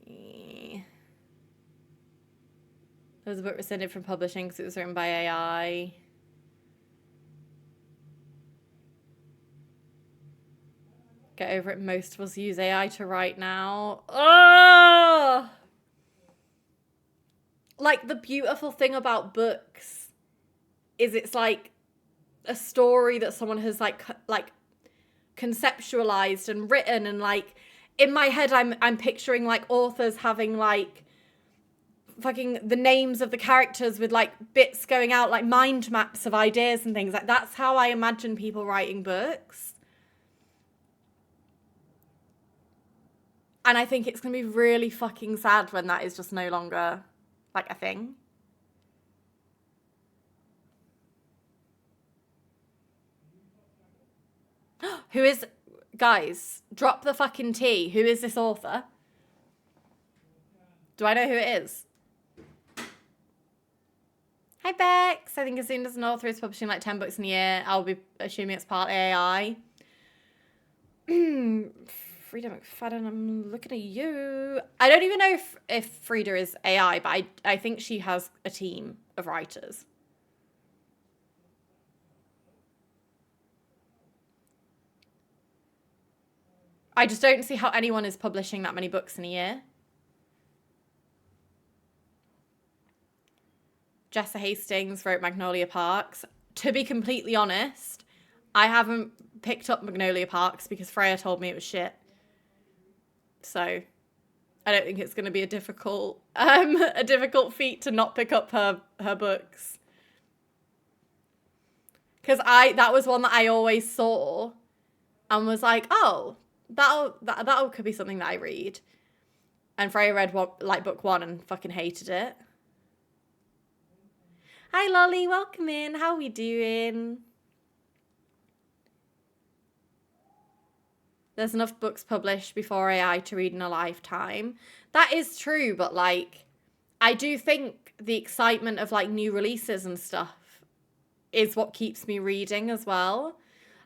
There was a book rescinded from publishing because it was written by AI. Get over it. Most of us use AI to write now. Oh! Like, the beautiful thing about books is it's like a story that someone has like conceptualized and written, and like in my head I'm picturing like authors having like fucking the names of the characters with like bits going out, like mind maps of ideas and things. Like, that's how I imagine people writing books. And I think it's going to be really fucking sad when that is just no longer, like, a thing. Who is... Guys, drop the fucking tea. Who is this author? Do I know who it is? Hi, Bex. I think as soon as an author is publishing, like, 10 books in a year, I'll be assuming it's part AI. Frida McFadden, I'm looking at you. I don't even know if Frida is AI, but I think she has a team of writers. I just don't see how anyone is publishing that many books in a year. Jessa Hastings wrote Magnolia Parks. To be completely honest, I haven't picked up Magnolia Parks because Freya told me it was shit. So I don't think it's going to be a difficult feat to not pick up her books. Because that was one that I always saw and was like, oh, that could be something that I read. And Freya read book 1 and fucking hated it. Hi Lolly, welcome in. How are we doing? There's enough books published before AI to read in a lifetime. That is true, but like, I do think the excitement of like new releases and stuff is what keeps me reading as well.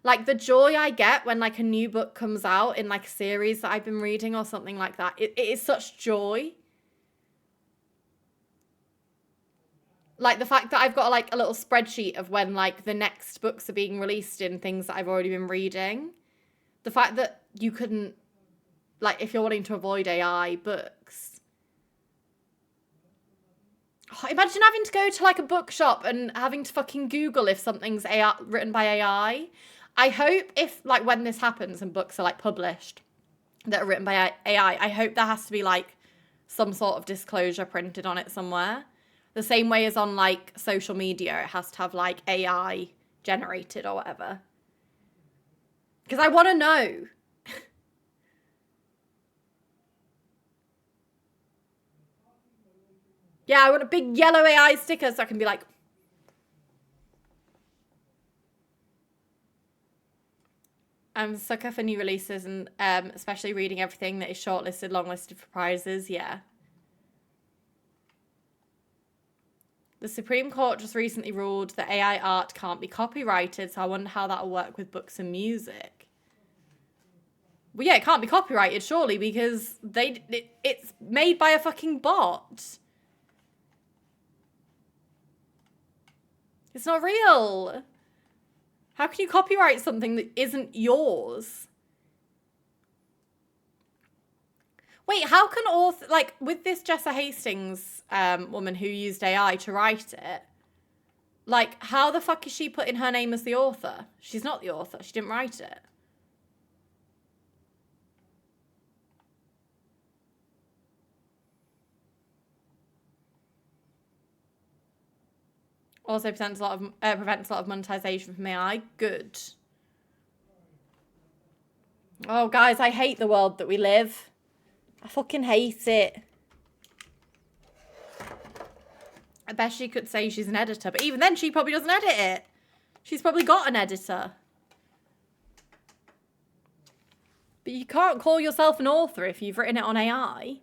Like, the joy I get when like a new book comes out in like a series that I've been reading or something like that, it is such joy. Like, the fact that I've got like a little spreadsheet of when like the next books are being released in things that I've already been reading. The fact that you couldn't, like, if you're wanting to avoid AI books. Oh, imagine having to go to like a bookshop and having to fucking Google if something's AI, written by AI. I hope if like when this happens and books are like published that are written by AI, I hope there has to be like some sort of disclosure printed on it somewhere. The same way as on like social media, it has to have like AI generated or whatever. Because I want to know. Yeah, I want a big yellow AI sticker so I can be like... I'm a sucker for new releases and especially reading everything that is shortlisted, longlisted for prizes. Yeah. The Supreme Court just recently ruled that AI art can't be copyrighted, so I wonder how that will work with books and music. Well, yeah, it can't be copyrighted, surely, because it's made by a fucking bot. It's not real. How can you copyright something that isn't yours? Wait, how can author, like, with this Jessa Hastings woman who used AI to write it, like, how the fuck is she putting her name as the author? She's not the author. She didn't write it. Also prevents a lot of monetization from AI. Good. Oh, guys, I hate the world that we live. I fucking hate it. I bet she could say she's an editor, but even then she probably doesn't edit it. She's probably got an editor. But you can't call yourself an author if you've written it on AI.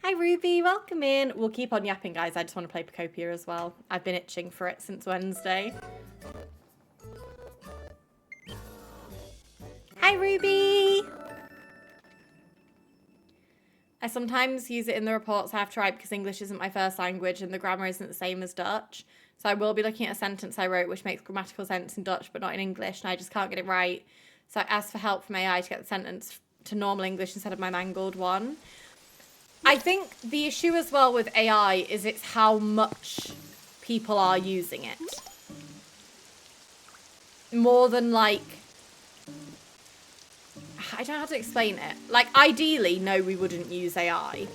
Hi Ruby, welcome in. We'll keep on yapping, guys. I just want to play Pokopia as well. I've been itching for it since Wednesday. Hi Ruby! I sometimes use it in the reports I have to write because English isn't my first language and the grammar isn't the same as Dutch. So I will be looking at a sentence I wrote which makes grammatical sense in Dutch but not in English, and I just can't get it right. So I asked for help from AI to get the sentence to normal English instead of my mangled one. I think the issue as well with AI is it's how much people are using it. More than, like, I don't know how to explain it. Like, ideally, no, we wouldn't use AI.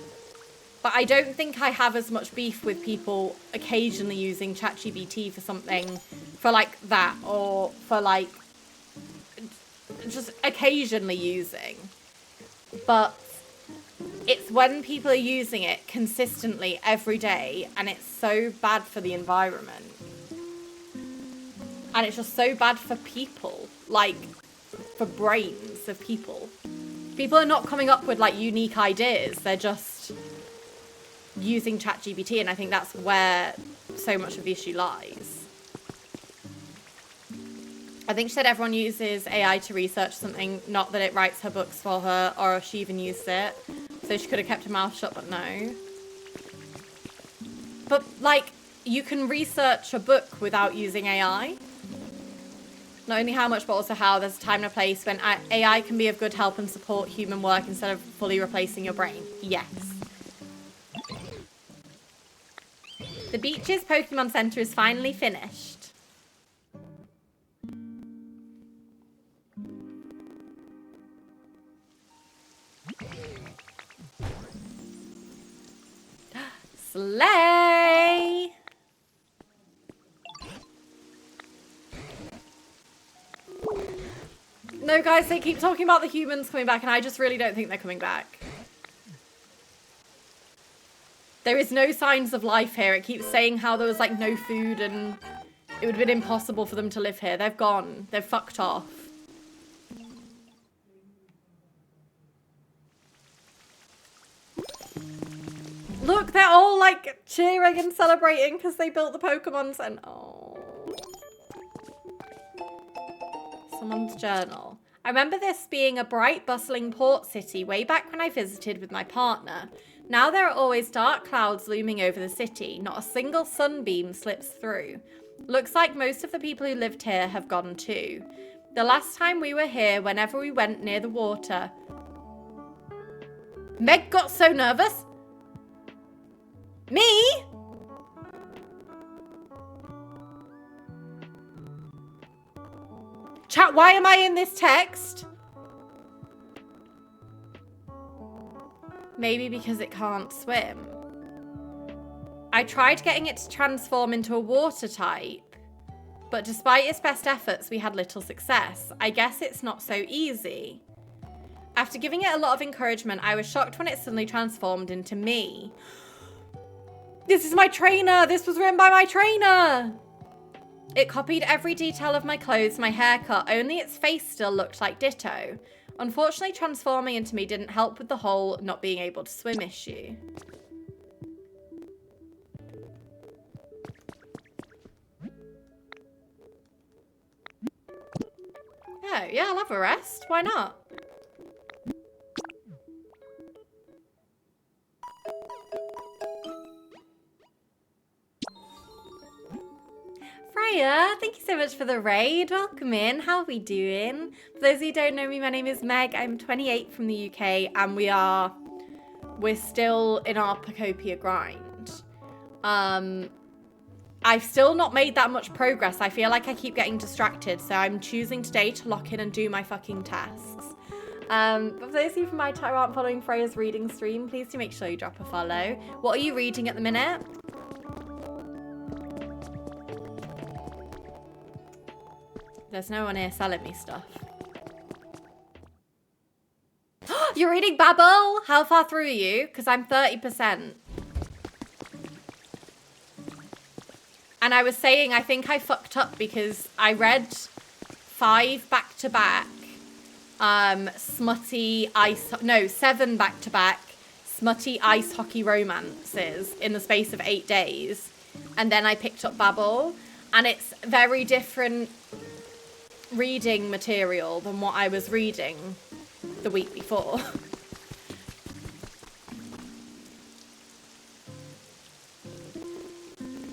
But I don't think I have as much beef with people occasionally using ChatGPT for something, for, like, that, or for, like, just occasionally using. But it's when people are using it consistently every day, and it's so bad for the environment. And it's just so bad for people, like, for brains of people. People are not coming up with, like, unique ideas. They're just using ChatGPT, and I think that's where so much of the issue lies. I think she said everyone uses AI to research something, not that it writes her books for her, or if she even used it. So she could have kept her mouth shut, but no. But, like, you can research a book without using AI. Not only how much, but also how. There's a time and a place when AI can be of good help and support human work instead of fully replacing your brain. Yes. The Beaches Pokemon Center is finally finished. Slay! No, guys, they keep talking about the humans coming back, and I just really don't think they're coming back. There is no signs of life here. It keeps saying how there was, like, no food and it would have been impossible for them to live here. They've gone. They've fucked off. Look, they're all, like, cheering and celebrating because they built the Pokemons, and oh. Someone's journal. I remember this being a bright, bustling port city way back when I visited with my partner. Now there are always dark clouds looming over the city. Not a single sunbeam slips through. Looks like most of the people who lived here have gone too. The last time we were here, whenever we went near the water, Meg got so nervous. Me? Chat, why am I in this text? Maybe because it can't swim. I tried getting it to transform into a water type, but despite its best efforts, we had little success. I guess it's not so easy. After giving it a lot of encouragement, I was shocked when it suddenly transformed into me. This is my trainer! This was written by my trainer! It copied every detail of my clothes, my haircut, only its face still looked like ditto. Unfortunately, transforming into me didn't help with the whole not being able to swim issue. Oh, yeah, I'll have a rest. Why not? Hiya, thank you so much for the raid. Welcome in. How are we doing? For those of you who don't know me, my name is Meg. I'm 28 from the UK and we're still in our pokopia grind. I've still not made that much progress. I feel like I keep getting distracted, so I'm choosing today to lock in and do my fucking tasks. But for those of you from my time aren't following Freya's reading stream, please do make sure you drop a follow. What are you reading at the minute? There's no one here selling me stuff. You're reading Babel? How far through are you? Because I'm 30%. And I was saying, I think I fucked up because I read 5 back-to-back, seven back-to-back smutty ice hockey romances in the space of 8 days. And then I picked up Babel. And it's very different reading material than what I was reading the week before.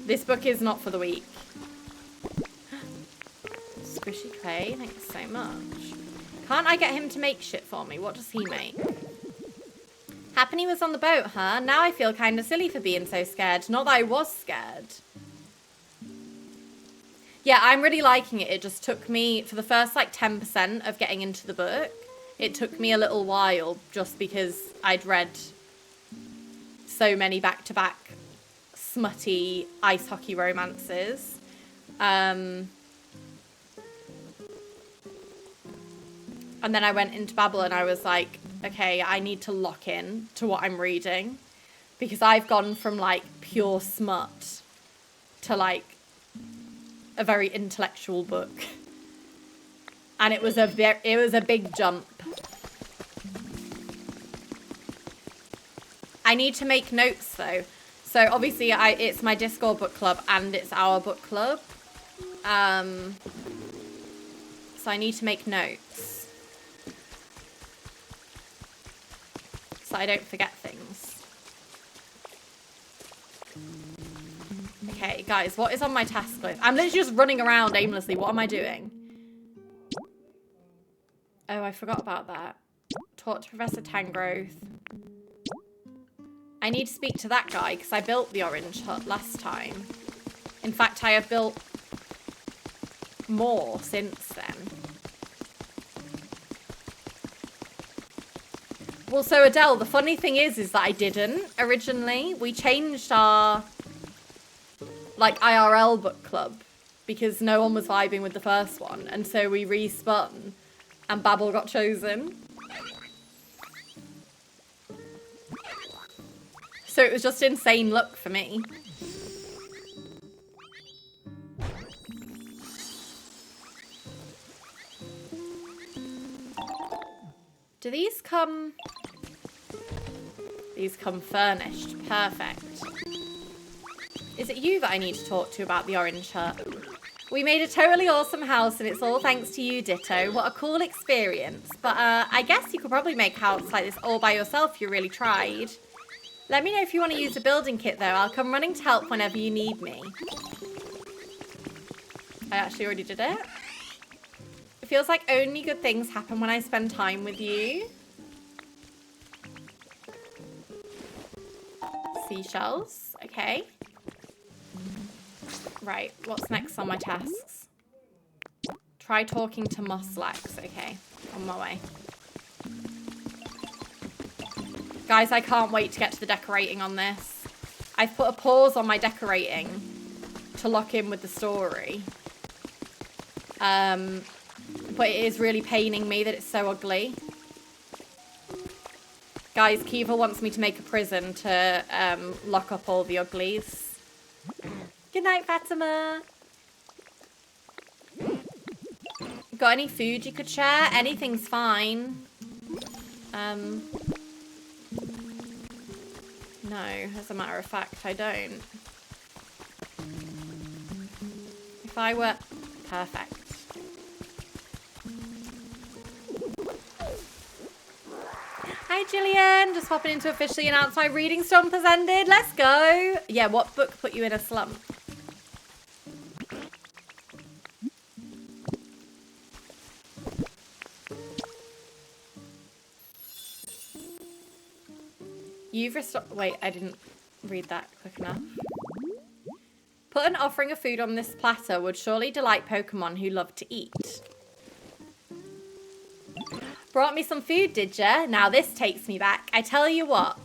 This book is not for the week. Squishy Clay, thanks so much. Can't I get him to make shit for me? What does he make? Happily was on the boat, huh? Now I feel kind of silly for being so scared. Not that I was scared. Yeah, I'm really liking it. It just took me, for the first like 10% of getting into the book, it took me a little while just because I'd read so many back-to-back smutty ice hockey romances. And then I went into Babel and I was like, okay, I need to lock in to what I'm reading because I've gone from like pure smut to like a very intellectual book. And it was a big jump. I need to make notes though. So obviously it's my Discord book club and it's our book club. So I need to make notes. So I don't forget things. Okay, guys, what is on my task list? I'm literally just running around aimlessly. What am I doing? Oh, I forgot about that. Talk to Professor Tangrowth. I need to speak to that guy because I built the orange hut last time. In fact, I have built more since then. Well, so Adele, the funny thing is that I didn't originally. We changed our like IRL book club because no one was vibing with the first one. And so we respun and Babel got chosen. So it was just insane luck for me. Do these come... These come furnished. Perfect. Is it you that I need to talk to about the orange hut? We made a totally awesome house and it's all thanks to you, Ditto. What a cool experience. But I guess you could probably make a house like this all by yourself if you really tried. Let me know if you want to use a building kit though. I'll come running to help whenever you need me. I actually already did it. It feels like only good things happen when I spend time with you. Seashells. Okay. Right, what's next on my tasks? Try talking to Moslax. Okay, on my way. Guys, I can't wait to get to the decorating on this. I've put a pause on my decorating to lock in with the story. But it is really paining me that it's so ugly. Guys, Kiva wants me to make a prison to lock up all the uglies. Good night, Fatima. Got any food you could share? Anything's fine. No, as a matter of fact, I don't. If I were... Perfect. Hi, Gillian. Just popping in to officially announce my reading slump has ended. Let's go. Yeah, what book put you in a slump? You've restored... Wait, I didn't read that quick enough. Put an offering of food on this platter would surely delight Pokemon who love to eat. Brought me some food, did ya? Now this takes me back. I tell you what.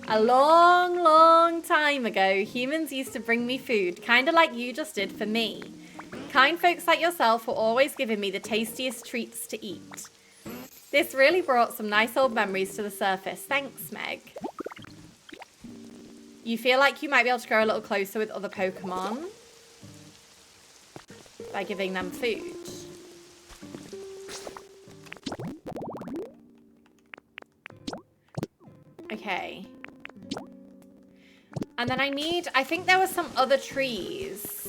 A long, long time ago, humans used to bring me food, kind of like you just did for me. Kind folks like yourself were always giving me the tastiest treats to eat. This really brought some nice old memories to the surface. Thanks, Meg. You feel like you might be able to grow a little closer with other Pokemon by giving them food. Okay. And then I think there were some other trees.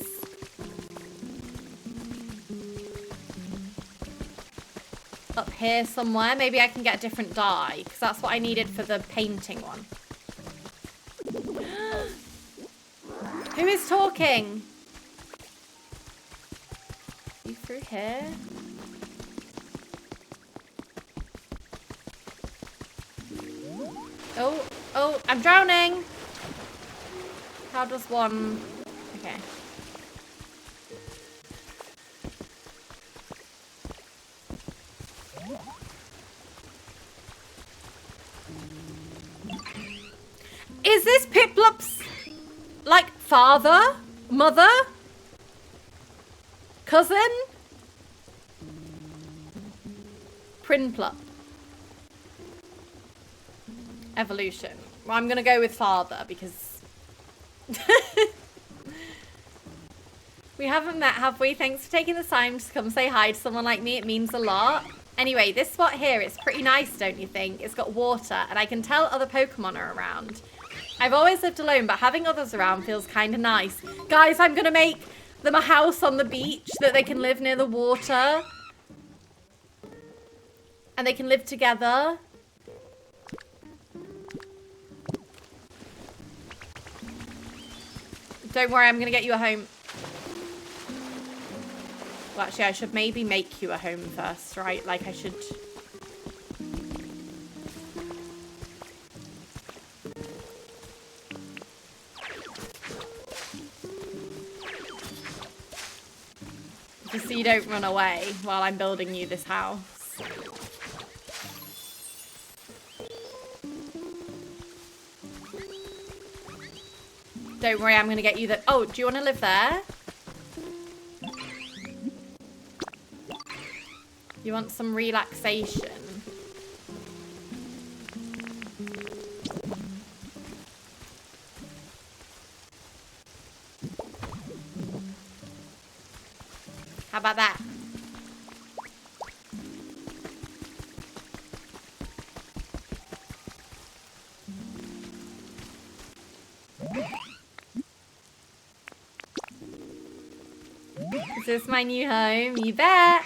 Up here somewhere. Maybe I can get a different dye, because that's what I needed for the painting one. Who is talking? You through here? Oh, I'm drowning. How does one... Okay. Is this Piplup's, like, father? Mother? Cousin? Prinplup. Evolution. Well, I'm gonna go with father because... We haven't met, have we? Thanks for taking the time to come say hi to someone like me. It means a lot. Anyway, this spot here, it's pretty nice, don't you think? It's got water, and I can tell other Pokemon are around. I've always lived alone, but having others around feels kind of nice. Guys, I'm gonna make them a house on the beach so that they can live near the water. And they can live together. Don't worry, I'm gonna get you a home. Well, actually, I should maybe make you a home first, right? Like, I should... Just so you don't run away while I'm building you this house. Don't worry, I'm going to get you the... Oh, do you want to live there? You want some relaxation? How about that? Is this my new home? You bet!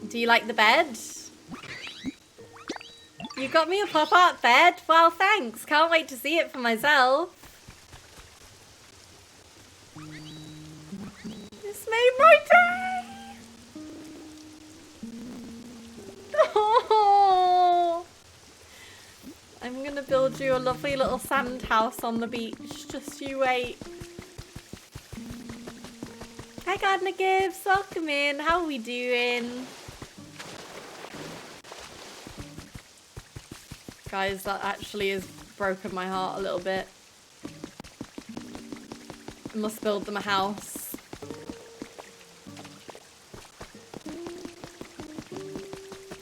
Do you like the bed? You got me a pop-up bed? Well, thanks. Can't wait to see it for myself. This made my day! Oh! I'm gonna build you a lovely little sand house on the beach. Just you wait. Hi, Gardener Gibbs. Welcome in. How are we doing? Guys, that actually has broken my heart a little bit. I must build them a house.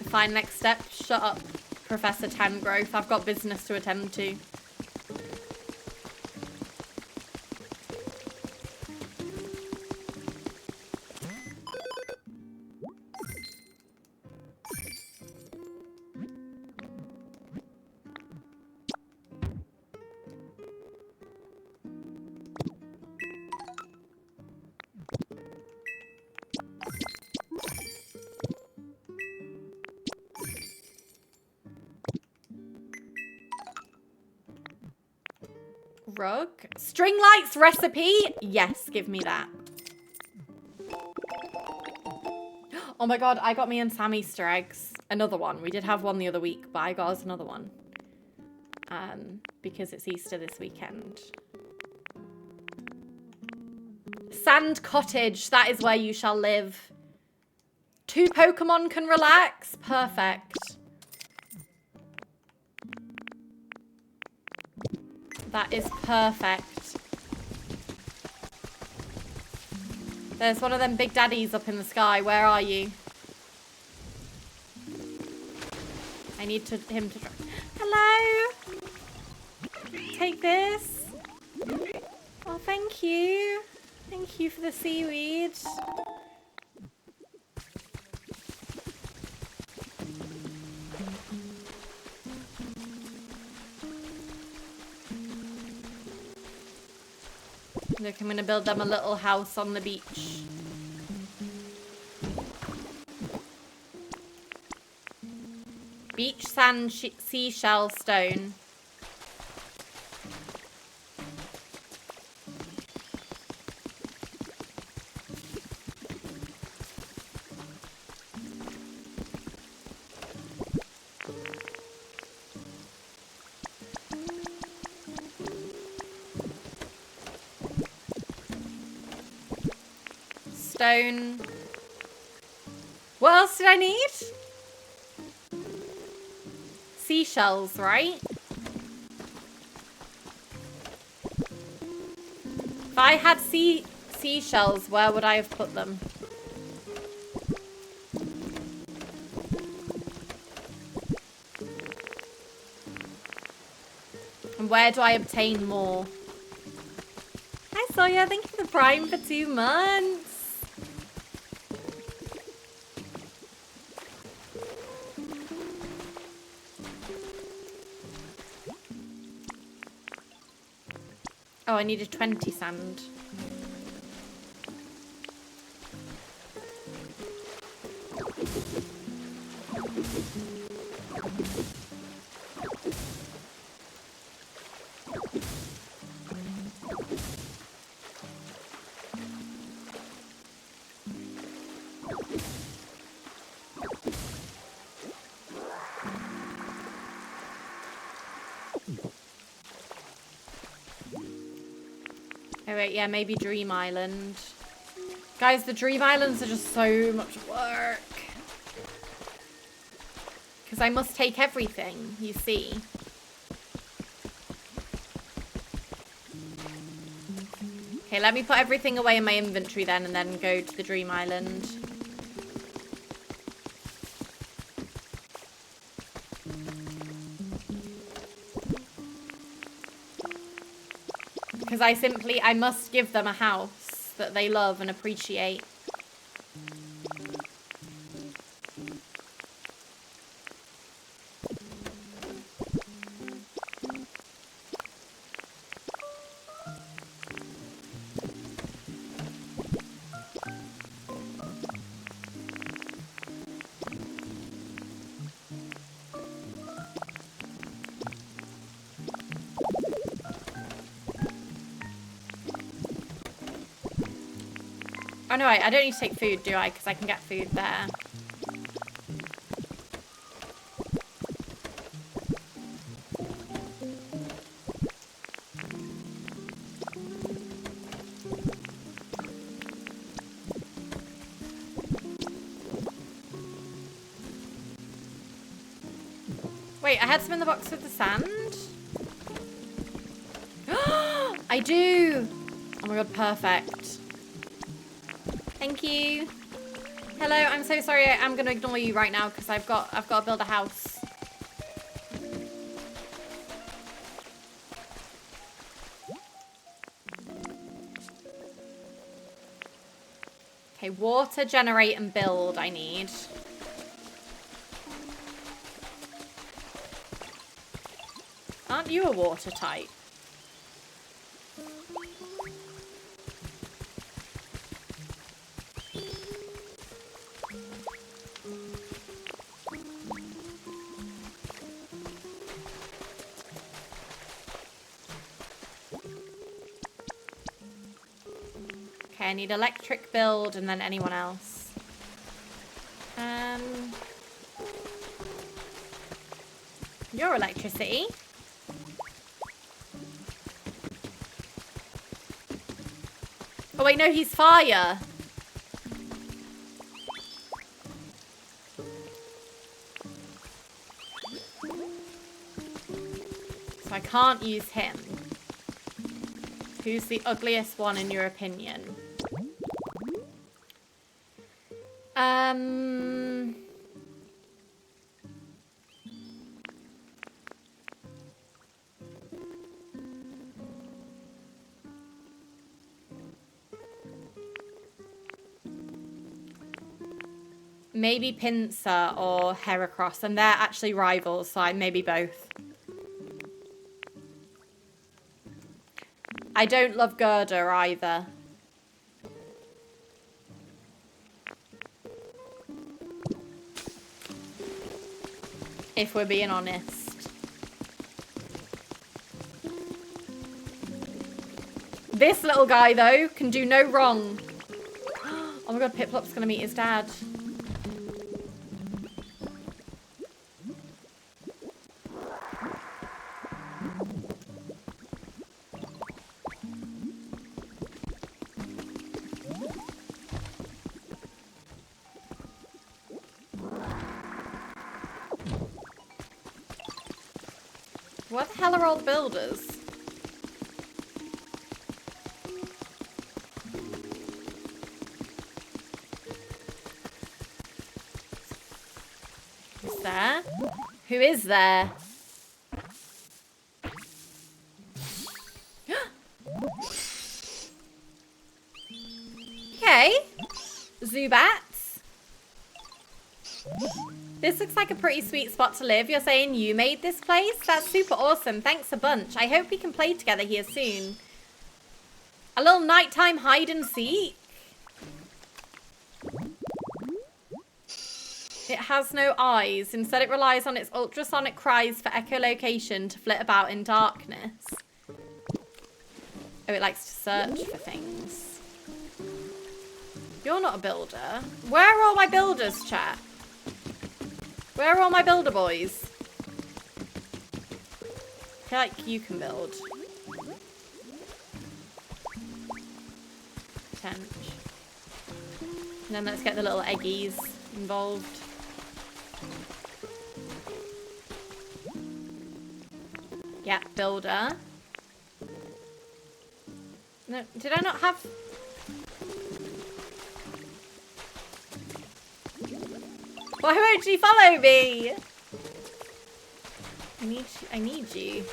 Fine, next step. Shut up, Professor Tangrowth. I've got business to attend to. Rug? String lights recipe? Yes, give me that. Oh my god, I got me and Sam Easter eggs. Another one. We did have one the other week, but I got us another one. Because it's Easter this weekend. Sand Cottage. That is where you shall live. 2 Pokemon can relax. Perfect. That is perfect. There's one of them big daddies up in the sky. Where are you? I need him to... Hello? Take this. Oh, thank you. Thank you for the seaweed. Look, I'm going to build them a little house on the beach. Beach, sand, seashell, stone. Stone. What else did I need? Seashells, right? If I had seashells, where would I have put them? And where do I obtain more? Hi Sawyer, thank you for the Prime for 2 months. Oh, I needed 20 sand. Oh wait, yeah, maybe Dream Island. Guys, the Dream Islands are just so much work. Because I must take everything, you see. Okay, let me put everything away in my inventory then and then go to the Dream Island. Because I must give them a house that they love and appreciate. Oh no, I don't need to take food, do I? Because I can get food there. Wait, I had some in the box with the sand? I do! Oh my god, perfect. Thank you. Hello, I'm so sorry. I'm going to ignore you right now because I've got to build a house. Okay, water, generate, and build I need. Aren't you a water type? Okay, I need electric build and then anyone else. Your electricity. Oh wait, no, he's fire. So I can't use him. Who's the ugliest one in your opinion? Maybe Pinsir or Heracross, and they're actually rivals, so maybe both. I don't love Gerda either. If we're being honest. This little guy, though, can do no wrong. Oh my god, Piplop's gonna meet his dad. What the hell are all the builders? Who's there? Who is there? Okay. Zubats. This looks like a pretty sweet spot to live. You're saying you made this place? That's super awesome. Thanks a bunch. I hope we can play together here soon. A little nighttime hide and seek. It has no eyes. Instead, it relies on its ultrasonic cries for echolocation to flit about in darkness. Oh, it likes to search for things. You're not a builder. Where are all my builders, chat? Where are all my builder boys? I feel like you can build. Tench. And then let's get the little eggies involved. Yeah, builder. No, did I not have... Why won't you follow me? I need you.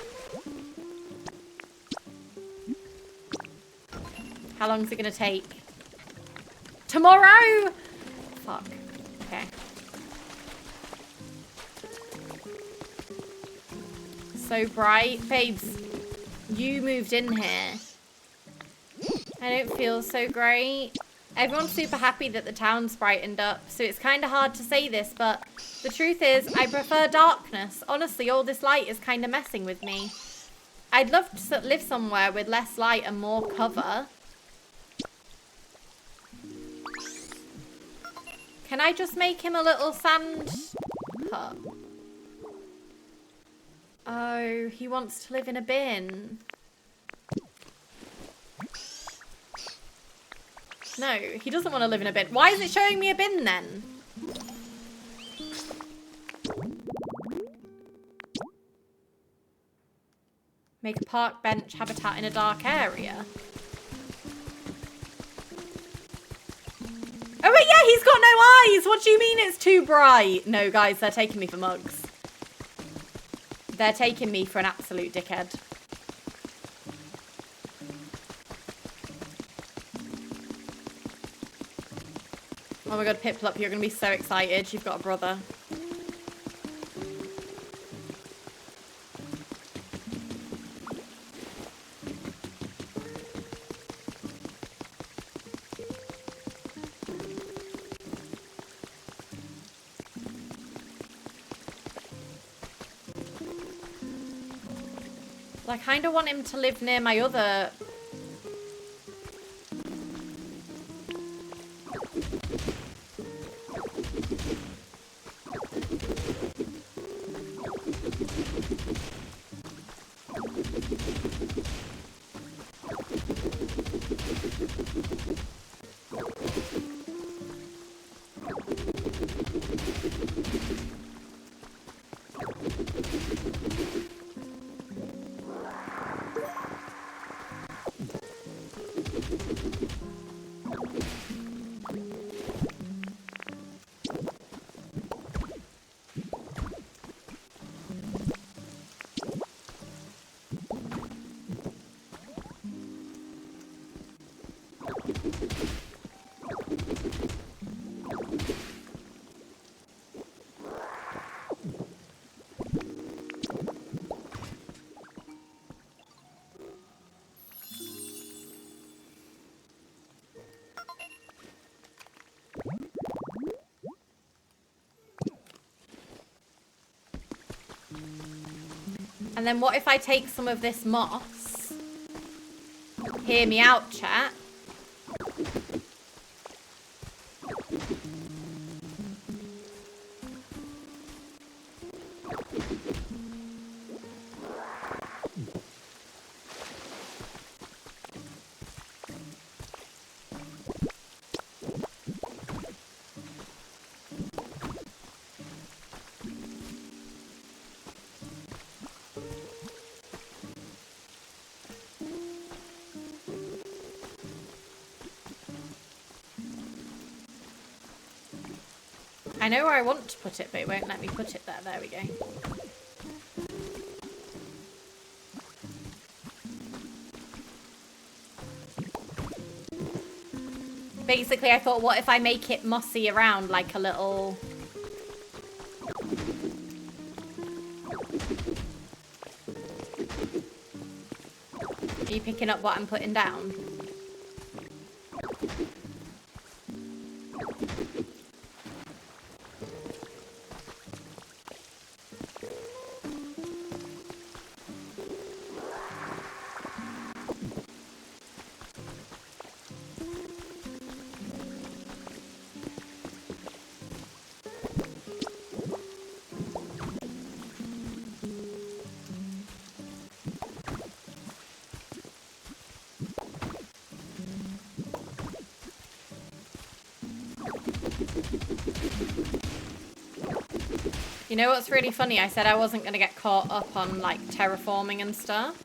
How long is it gonna take? Tomorrow? Fuck. Okay. So bright. Babes, you moved in here. I don't feel so great. Everyone's super happy that the town's brightened up, so it's kind of hard to say this, but the truth is, I prefer darkness. Honestly, all this light is kind of messing with me. I'd love to live somewhere with less light and more cover. Can I just make him a little sand hut? Oh, he wants to live in a bin. No, he doesn't want to live in a bin. Why is it showing me a bin then? Make a park bench habitat in a dark area. Oh wait, yeah, he's got no eyes. What do you mean it's too bright? No, guys, they're taking me for mugs. They're taking me for an absolute dickhead. Oh my god, Piplup, you're going to be so excited. You've got a brother. I kind of want him to live near my other... And then what if I take some of this moss? Hear me out, chat. I know where I want to put it, but it won't let me put it there. There we go. Basically, I thought, what if I make it mossy around like a little... Are you picking up what I'm putting down? You know what's really funny? I said I wasn't going to get caught up on, like, terraforming and stuff.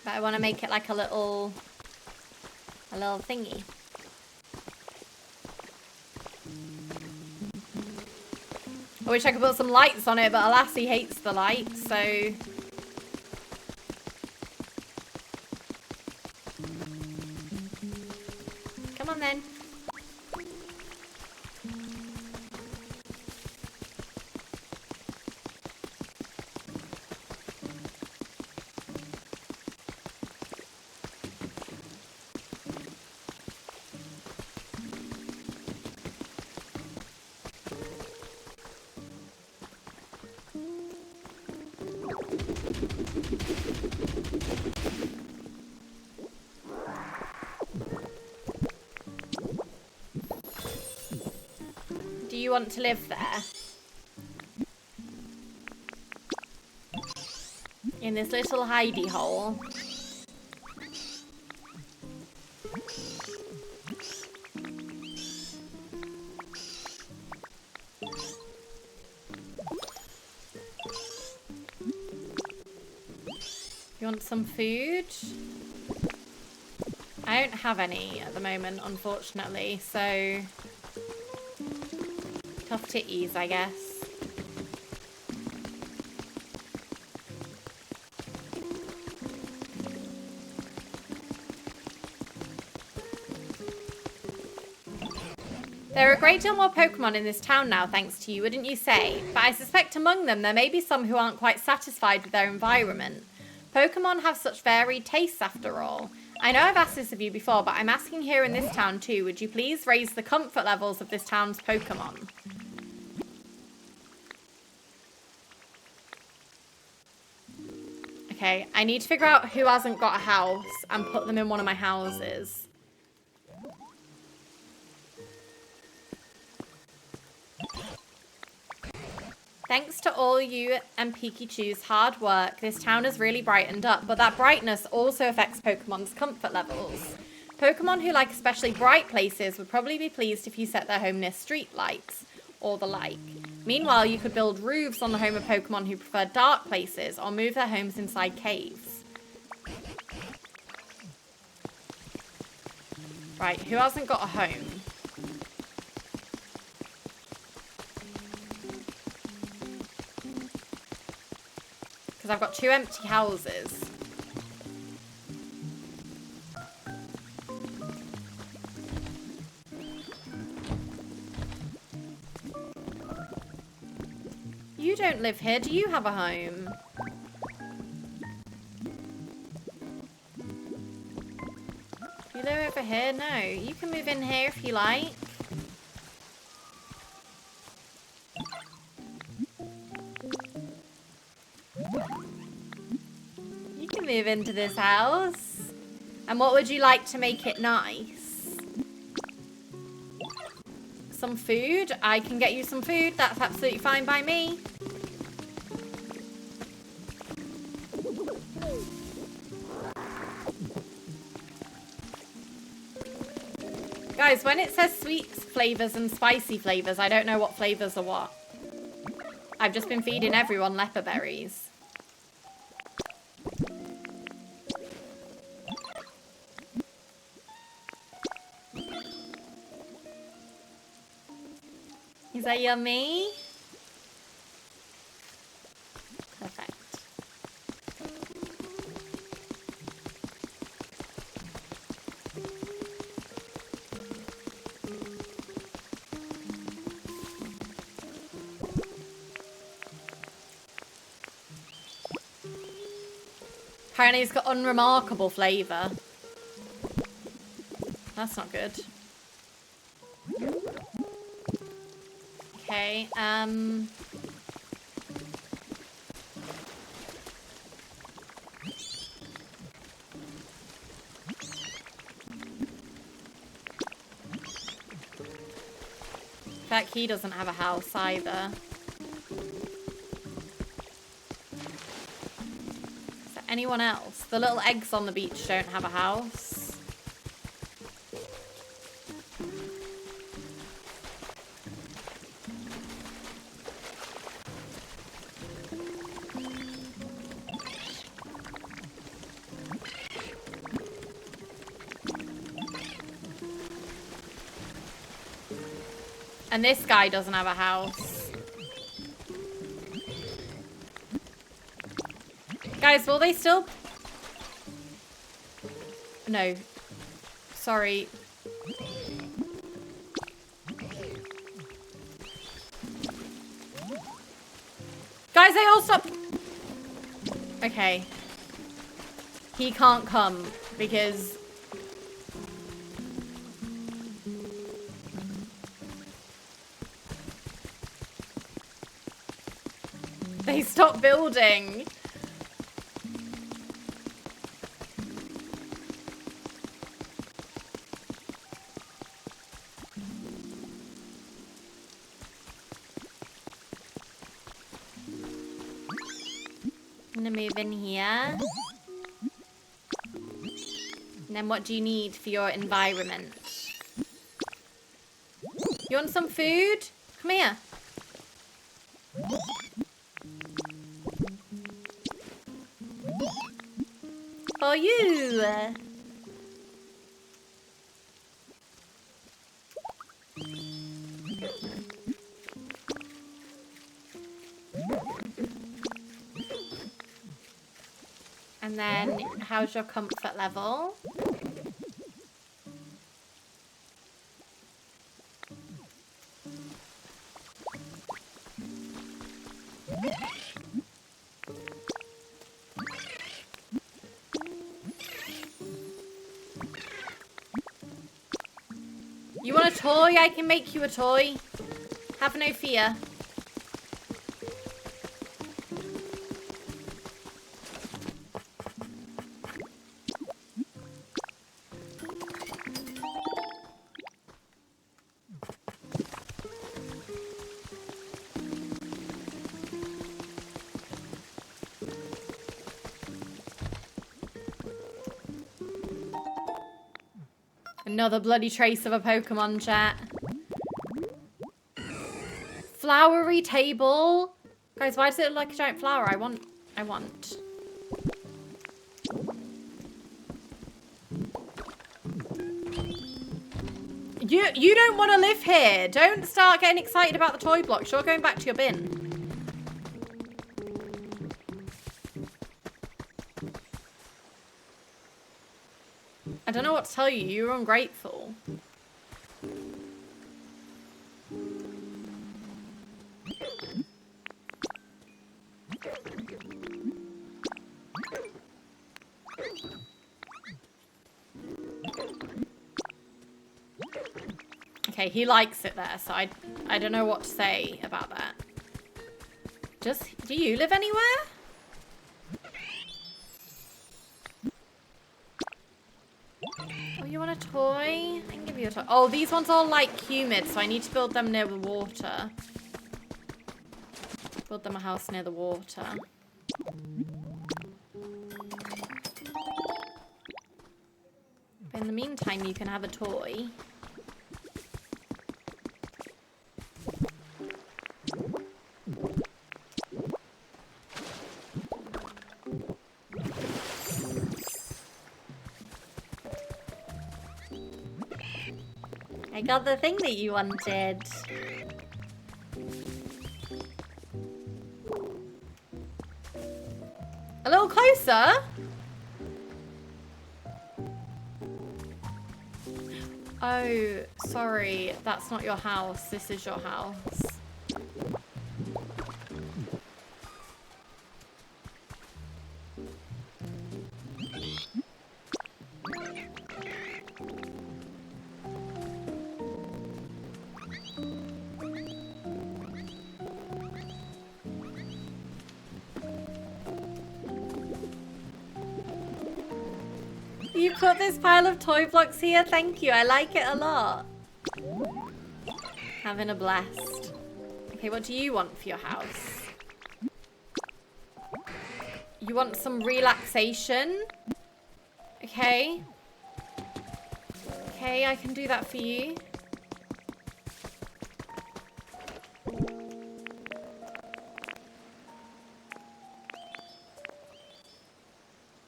But I want to make it like a little thingy. I wish I could put some lights on it, but alas, he hates the lights, so... Come on then. Do you want to live there? In this little hidey hole? You want some food? I don't have any at the moment, unfortunately, so... Tough titties, I guess. There are a great deal more Pokemon in this town now, thanks to you, wouldn't you say? But I suspect among them there may be some who aren't quite satisfied with their environment. Pokemon have such varied tastes after all. I know I've asked this of you before, but I'm asking here in this town too. Would you please raise the comfort levels of this town's Pokemon? Okay, I need to figure out who hasn't got a house and put them in one of my houses. Thanks to all you and Pikachu's hard work, this town has really brightened up, but that brightness also affects Pokemon's comfort levels. Pokemon who like especially bright places would probably be pleased if you set their home near street lights or the like. Meanwhile, you could build roofs on the home of Pokemon who prefer dark places or move their homes inside caves. Right, who hasn't got a home? Because I've got 2 empty houses. You don't live here. Do you have a home? You live over here? No. You can move in here if you like. You can move into this house. And what would you like to make it nice? Some food? I can get you some food. That's absolutely fine by me. Guys, when it says sweet flavors and spicy flavors, I don't know what flavors are what. I've just been feeding everyone leper berries. Is that yummy? Perfect. Apparently it's got unremarkable flavour. That's not good. Okay, In fact, he doesn't have a house either. Is there anyone else? The little eggs on the beach don't have a house. And this guy doesn't have a house. Guys, will they still... No. Sorry. Guys, they all stopped. Okay. He can't come because... They stopped building. I'm gonna move in here. And then what do you need for your environment? You want some food? Come here. For you. And then, how's your comfort level? You want a toy? I can make you a toy. Have no fear. Another bloody trace of a Pokemon, chat. Flowery table. Guys, why does it look like a giant flower? I want. You don't want to live here. Don't start getting excited about the toy blocks. You're going back to your bin. I don't know what to tell you. You're ungrateful. Okay, he likes it there, so I don't know what to say about that. Do you live anywhere? Oh, you want a toy? I can give you a toy. Oh, these ones are like humid, so I need to build them near the water. Build them a house near the water. But in the meantime, you can have a toy. I got the thing that you wanted. A little closer? Oh, sorry. That's not your house. This is your house. You put this pile of toy blocks here? Thank you. I like it a lot. Having a blast. Okay, what do you want for your house? You want some relaxation? Okay. Okay, I can do that for you.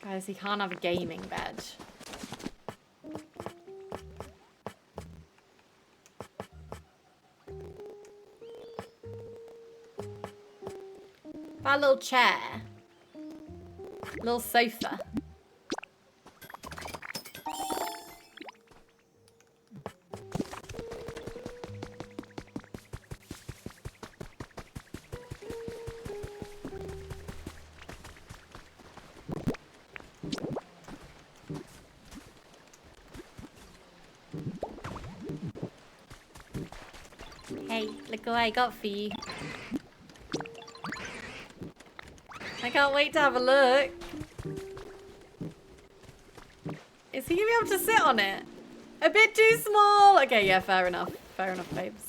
Guys, he can't have a gaming bed. That little chair. Little sofa. Hey, look what I got for you. I can't wait to have a look. Is he gonna be able to sit on it? A bit too small. Okay, yeah, fair enough. Fair enough, babes.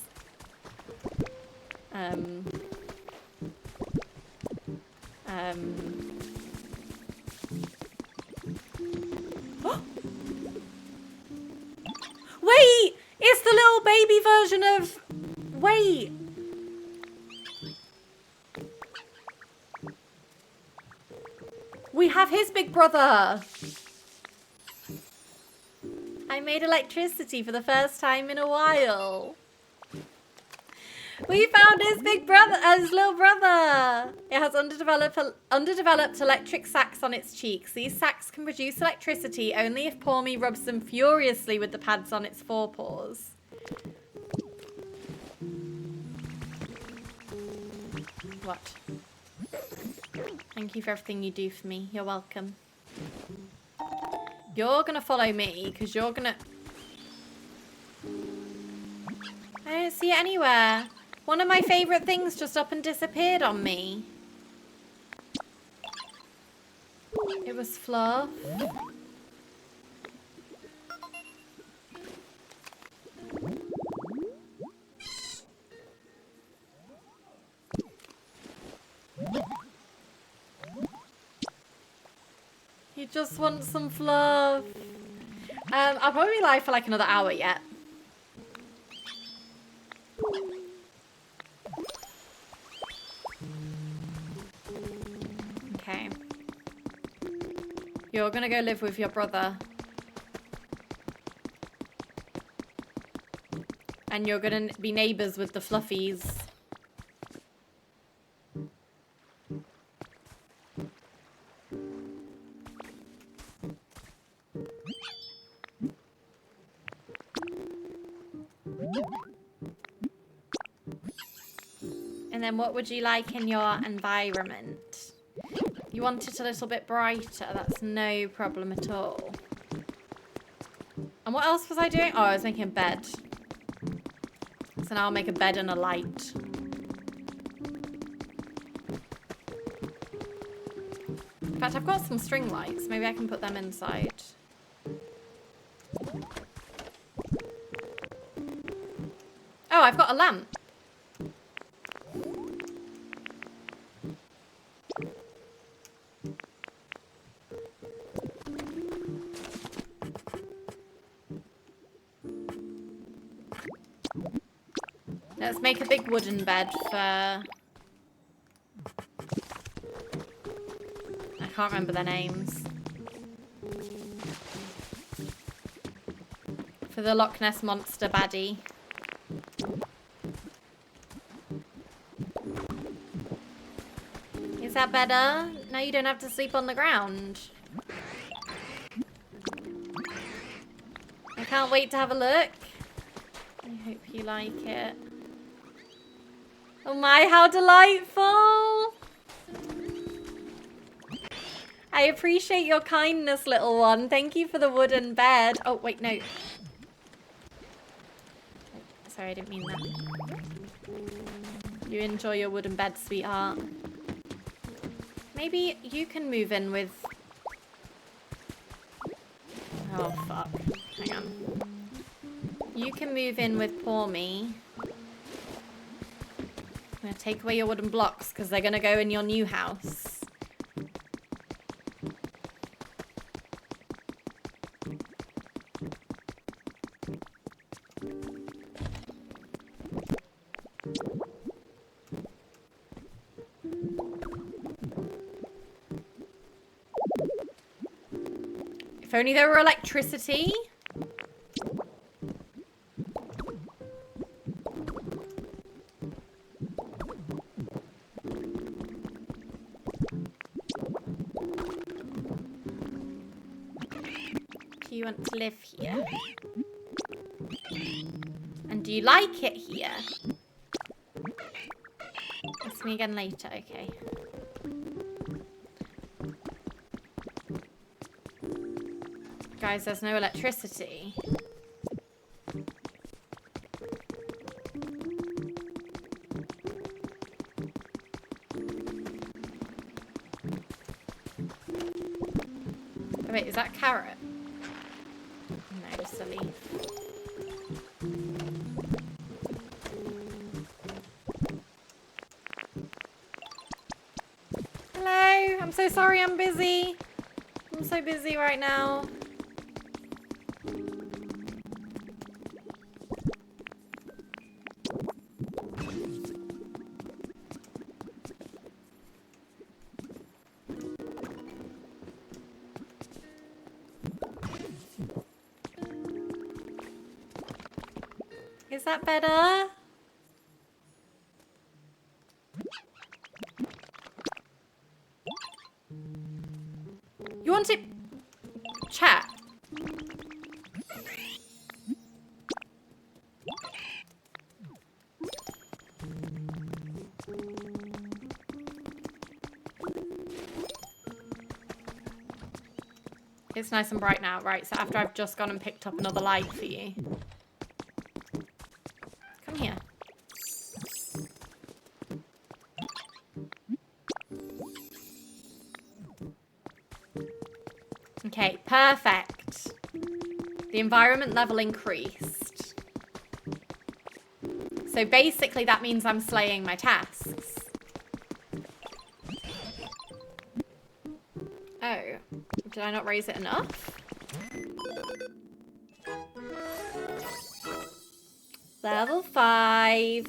Wait! It's the little baby version of... Wait! We have his big brother! I made electricity for the first time in a while. We found his big brother, his little brother. It has underdeveloped electric sacs on its cheeks. These sacs can produce electricity only if Paw Me rubs them furiously with the pads on its forepaws. What? Thank you for everything you do for me. You're welcome. You're gonna follow me because you're gonna... I don't see it anywhere. One of my favorite things just up and disappeared on me. It was Fluff. You just want some fluff. I'll probably be live for like another hour yet. Okay. You're gonna go live with your brother. And you're gonna be neighbors with the Fluffies. And then what would you like in your environment? You want it a little bit brighter. That's no problem at all. And what else was I doing? Oh, I was making a bed. So now I'll make a bed and a light. In fact, I've got some string lights. Maybe I can put them inside. Oh, I've got a lamp. Let's make a big wooden bed for... I can't remember their names. For the Loch Ness Monster baddie. Is that better? Now you don't have to sleep on the ground. I can't wait to have a look. I hope you like it. Oh my, how delightful! I appreciate your kindness, little one. Thank you for the wooden bed. Oh, wait, no. Sorry, I didn't mean that. You enjoy your wooden bed, sweetheart. Maybe you can move in with... Oh, fuck. Hang on. You can move in with poor me. I'm going to take away your wooden blocks because they're going to go in your new house. If only there were electricity. Do you want to live here? And do you like it here? Ask me again later, okay. Guys, there's no electricity. Oh, wait, is that a carrot? No, just a leaf. Hello, I'm so sorry I'm busy. I'm so busy right now. Is that better? You want it? Chat. It's nice and bright now, right? So after I've just gone and picked up another light for you. Come here. Okay, perfect. The environment level increased. So basically that means I'm slaying my tasks. Oh, did I not raise it enough? Level 5.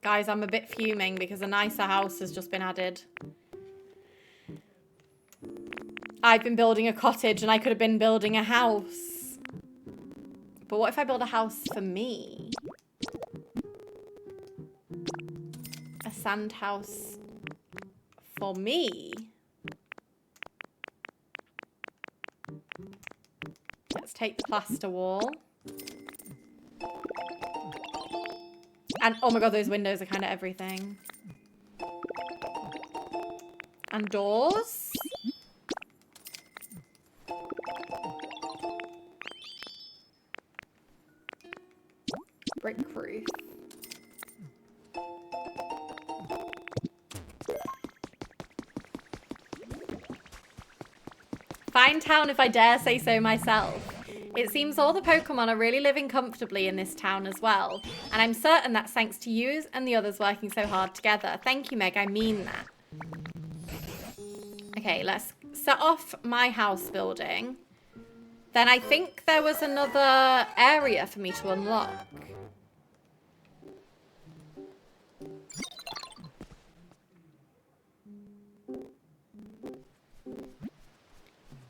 Guys, I'm a bit fuming because a nicer house has just been added. I've been building a cottage and I could have been building a house. But what if I build a house for me? A sand house for me? Let's take the plaster wall. And oh my god, those windows are kind of everything. And doors. Brick roof. Fine town if I dare say so myself. It seems all the Pokemon are really living comfortably in this town as well. And I'm certain that's thanks to you and the others working so hard together. Thank you, Meg. I mean that. Okay, let's set off my house building. Then I think there was another area for me to unlock.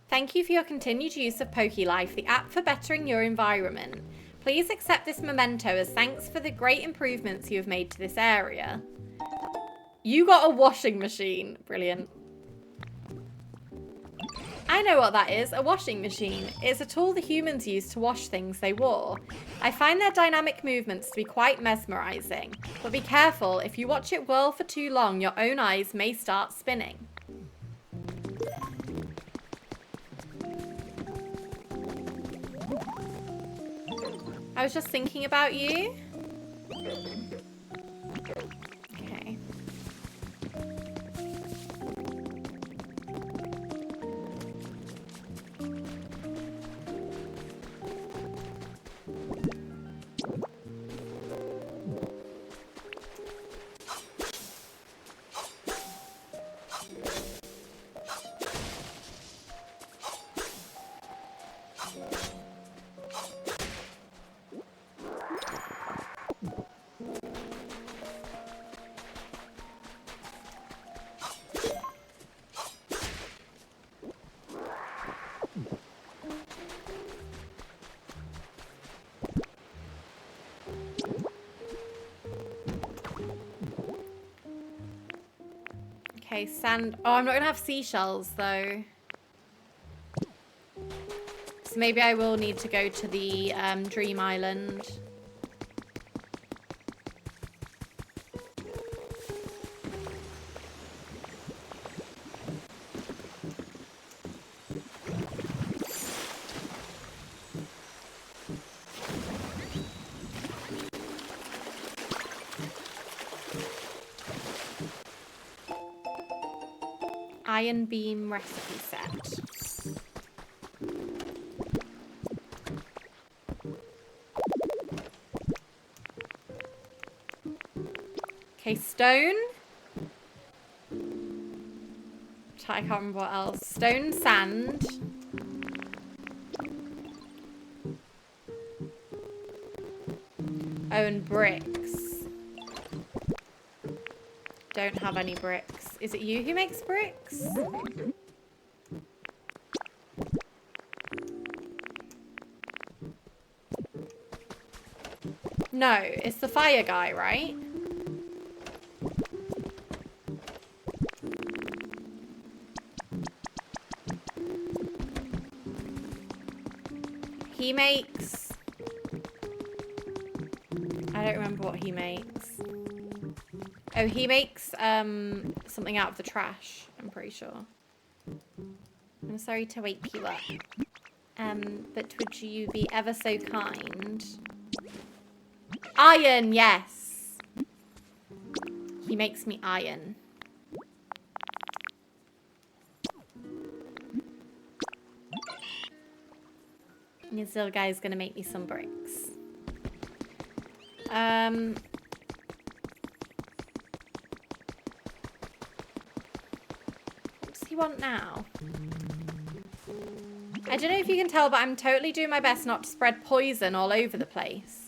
Thank you for your continued use of PokeLife, the app for bettering your environment. Please accept this memento as thanks for the great improvements you have made to this area. You got a washing machine. Brilliant. I know what that is, a washing machine. It's a tool the humans use to wash things they wore. I find their dynamic movements to be quite mesmerizing. But be careful, if you watch it whirl for too long, your own eyes may start spinning. I was just thinking about you. Okay. Okay, sand. Oh, I'm not gonna have seashells though. So maybe I will need to go to the Dream Island. Iron beam recipe set. Okay, stone. I can't remember what else. Stone, sand. Oh, and bricks. Don't have any bricks. Is it you who makes bricks? No, it's the fire guy, right? He makes... I don't remember what he makes. Oh, he makes something out of the trash, I'm pretty sure. I'm sorry to wake you up. But would you be ever so kind? Iron, yes. He makes me iron. And this little guy's gonna make me some bricks. What does he want now? I don't know if you can tell, but I'm totally doing my best not to spread poison all over the place.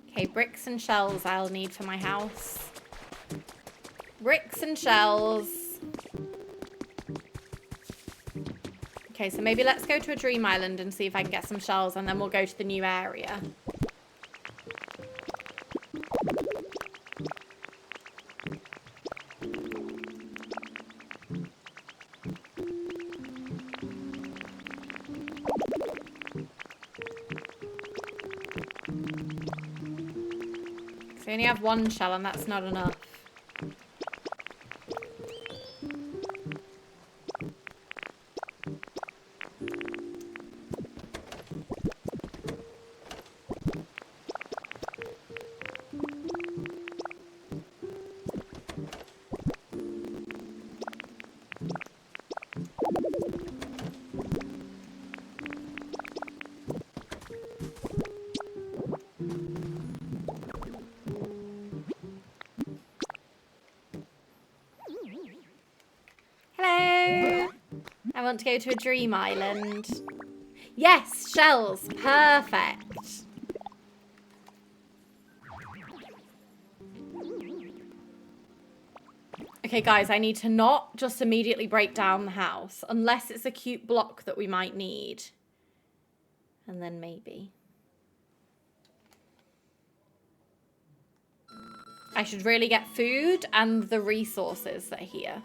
Okay, bricks and shells I'll need for my house. Bricks and shells. Okay, so maybe let's go to a dream island and see if I can get some shells, and then we'll go to the new area. So we only have one shell, and that's not enough. I want to go to a dream island. Yes, shells. Perfect. Okay, guys, I need to not just immediately break down the house, unless it's a cute block that we might need. And then maybe. I should really get food and the resources that are here.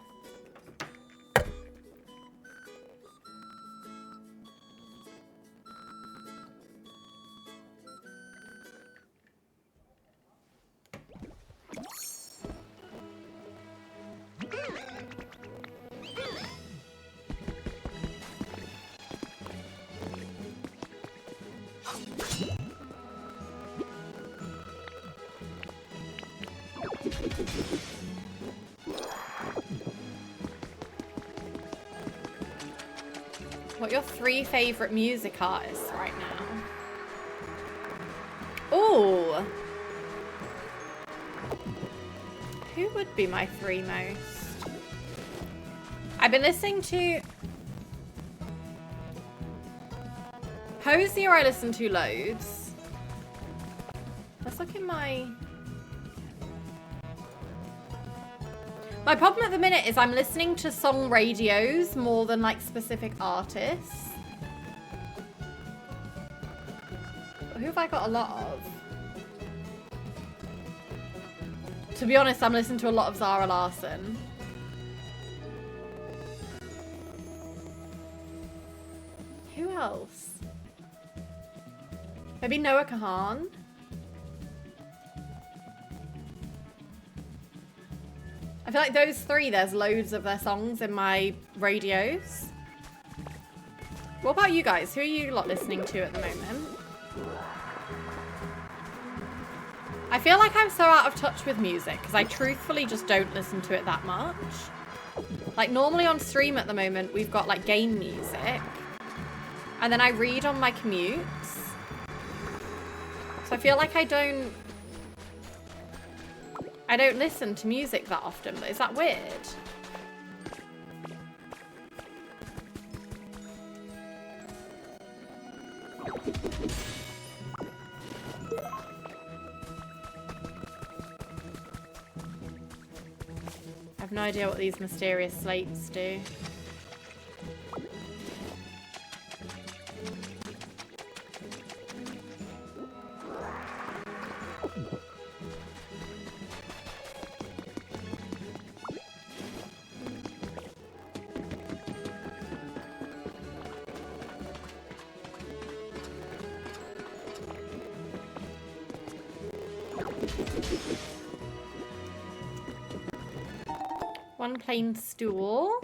What are your 3 favourite music artists right now? Ooh. Who would be my 3 most? I've been listening to... Hosier I listen to loads. Let's look in my... My problem at the minute is I'm listening to song radios more than like specific artists. But who have I got a lot of? To be honest, I'm listening to a lot of Zara Larsson. Who else? Maybe Noah Kahan? I feel like those 3, there's loads of their songs in my radios. What about you guys? Who are you lot listening to at the moment? I feel like I'm so out of touch with music because I truthfully just don't listen to it that much. Like normally on stream at the moment, we've got like game music. And then I read on my commutes. So I feel like I don't listen to music that often, but is that weird? I have no idea what these mysterious slates do. One plain stool.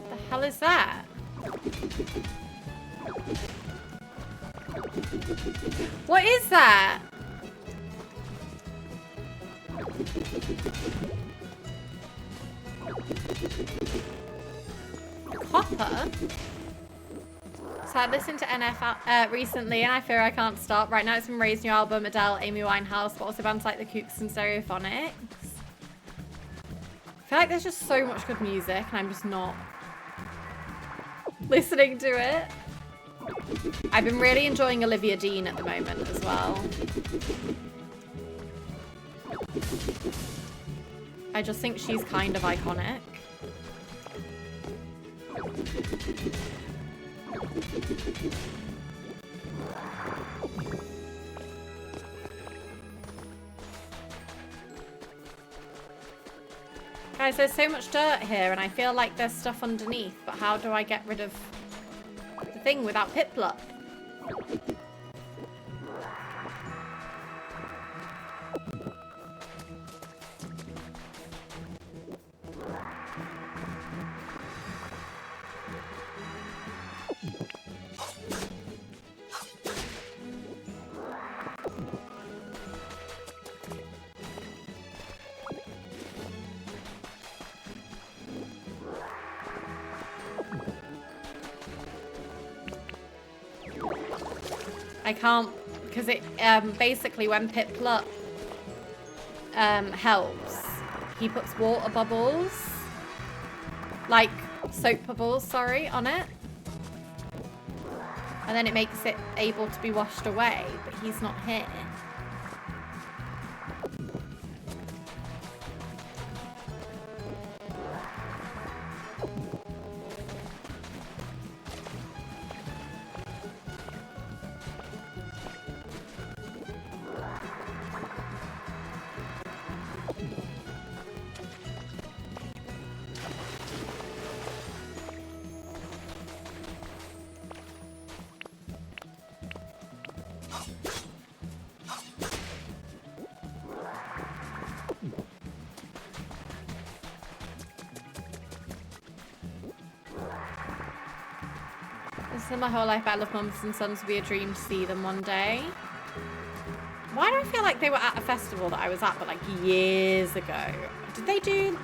The hell is that? What is that? Copper? So I listened to NF recently and I fear I can't stop. Right now it's been Ray's new album, Adele, Amy Winehouse, but also bands like the Kooks and Stereophonics. feel like there's just so much good music and I'm just not listening to it. I've been really enjoying Olivia Dean at the moment as well. I just think she's kind of iconic. Guys, there's so much dirt here and I feel like there's stuff underneath, but how do I get rid of the thing without Piplup? I can't, because it basically when Piplup helps, he puts water bubbles, like soap bubbles, sorry, on it. And then it makes it able to be washed away, but he's not here. My whole life I love mums and sons would be a dream to see them one day. Why do I feel like they were at a festival that I was at but like years ago? Did they do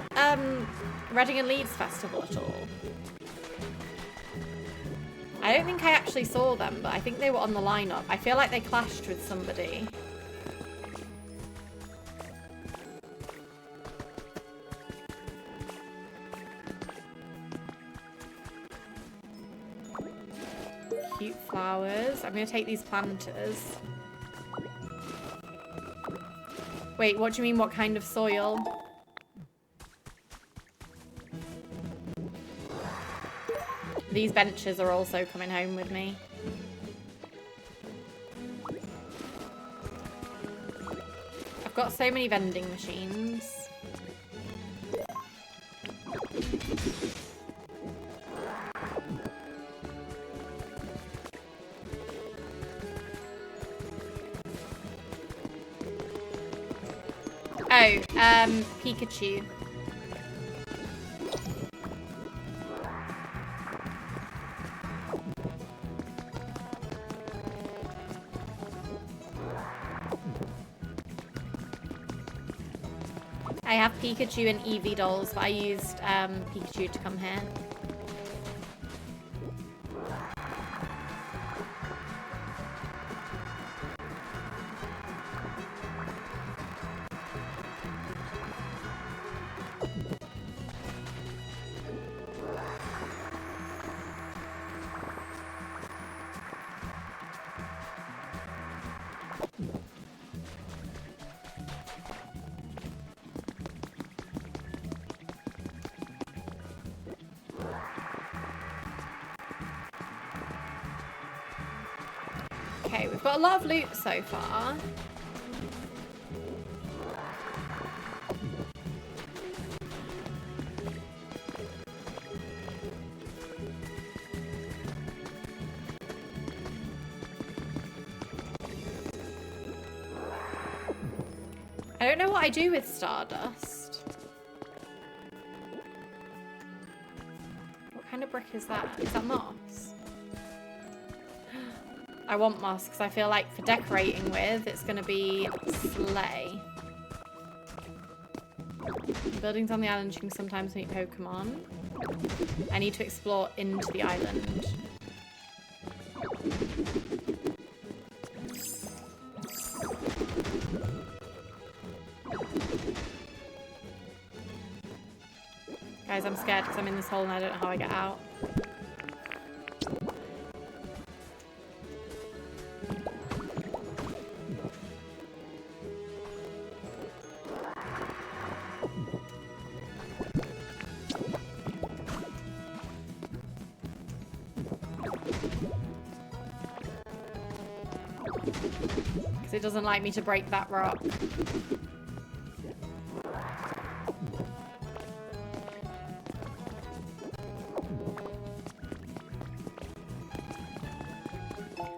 Reading and Leeds Festival at all? I don't think I actually saw them, but I think they were on the lineup. I feel like they clashed with somebody. Cute flowers. I'm going to take these planters. Wait, what do you mean, what kind of soil? These benches are also coming home with me. I've got so many vending machines. Oh, Pikachu. I have Pikachu and Eevee dolls, but I used Pikachu to come here. Okay, we've got a lot of loot so far. I don't know what I do with Stardust. What kind of brick is that? Is that moss? I want moss because I feel like for decorating with, it's going to be slay. Buildings on the island, you can sometimes meet Pokemon. I need to explore into the island. Guys, I'm scared because I'm in this hole and I don't know how I get out. Because it doesn't like me to break that rock.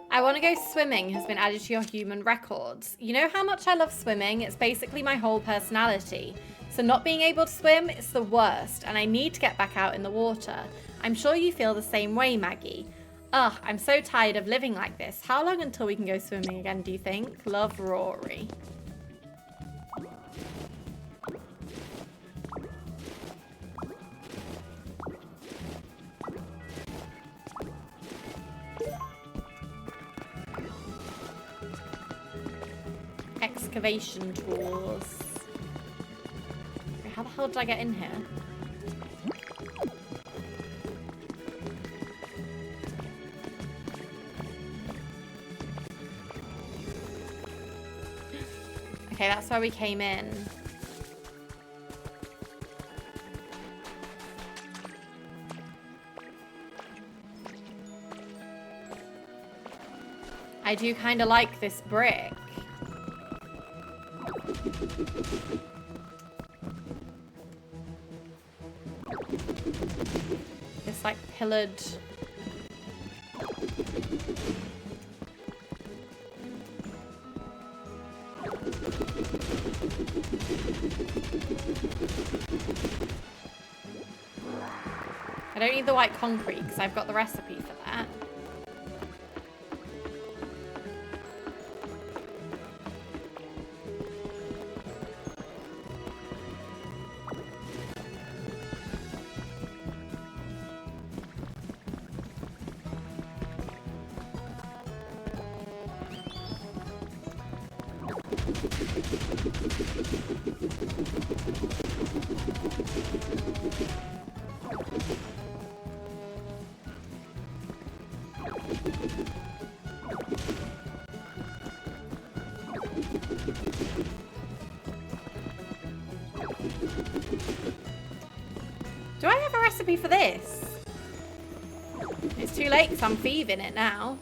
I want to go swimming has been added to your human records. You know how much I love swimming? It's basically my whole personality. So not being able to swim is the worst, and I need to get back out in the water. I'm sure you feel the same way, Maggie. Ugh, I'm so tired of living like this. How long until we can go swimming again, do you think? Love, Rory. Excavation tools. Wait, how the hell did I get in here? Okay, that's where we came in. I do kind of like this brick. This like pillared. I don't need the white concrete because I've got the recipe for that. Do I have a recipe for this? It's too late because I'm thieving it now.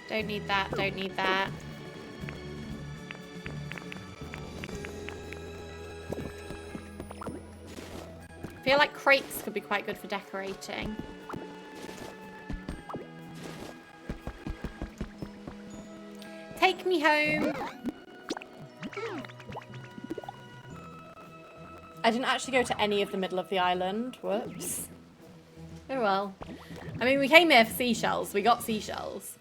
Don't need that, don't need that. I feel like crates could be quite good for decorating. Take me home. I didn't actually go to any of the middle of the island. Whoops. Oh well. I mean, we came here for seashells. We got seashells.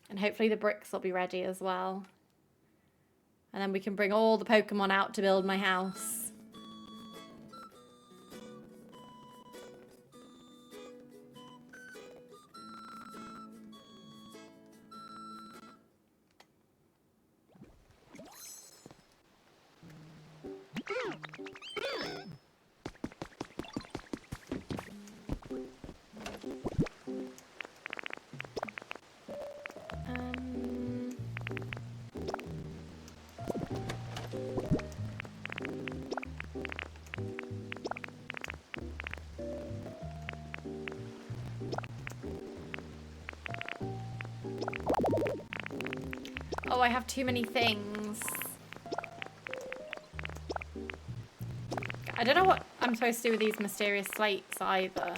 And hopefully the bricks will be ready as well. And then we can bring all the Pokemon out to build my house. Oh, I have too many things. I don't know what I'm supposed to do with these mysterious slates either.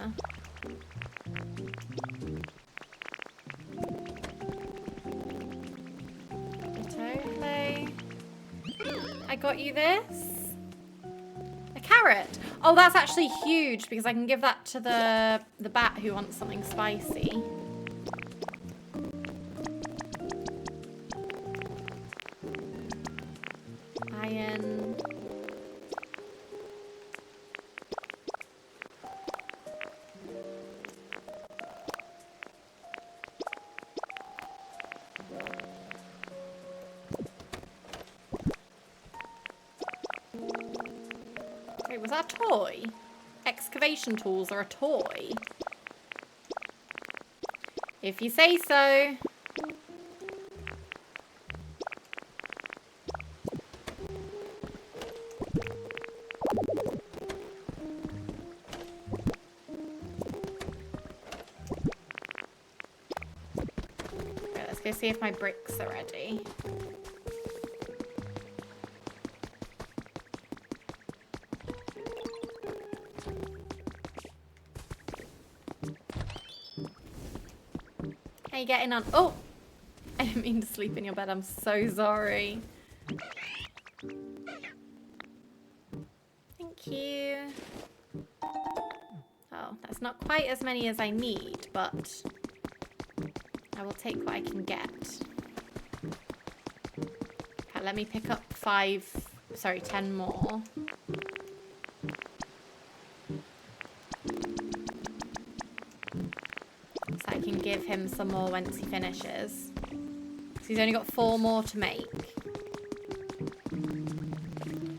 Totally. I got you this. A carrot. Oh, that's actually huge because I can give that to the bat who wants something spicy. Iron. Wait, was that a toy? Excavation tools are a toy. If you say so. Right, let's go see if my bricks are ready. How you getting on? Oh! I didn't mean to sleep in your bed. I'm so sorry. Thank you. Oh, that's not quite as many as I need, but I will take what I can get. Okay, let me pick up 10 more. So I can give him some more once he finishes. So he's only got 4 more to make.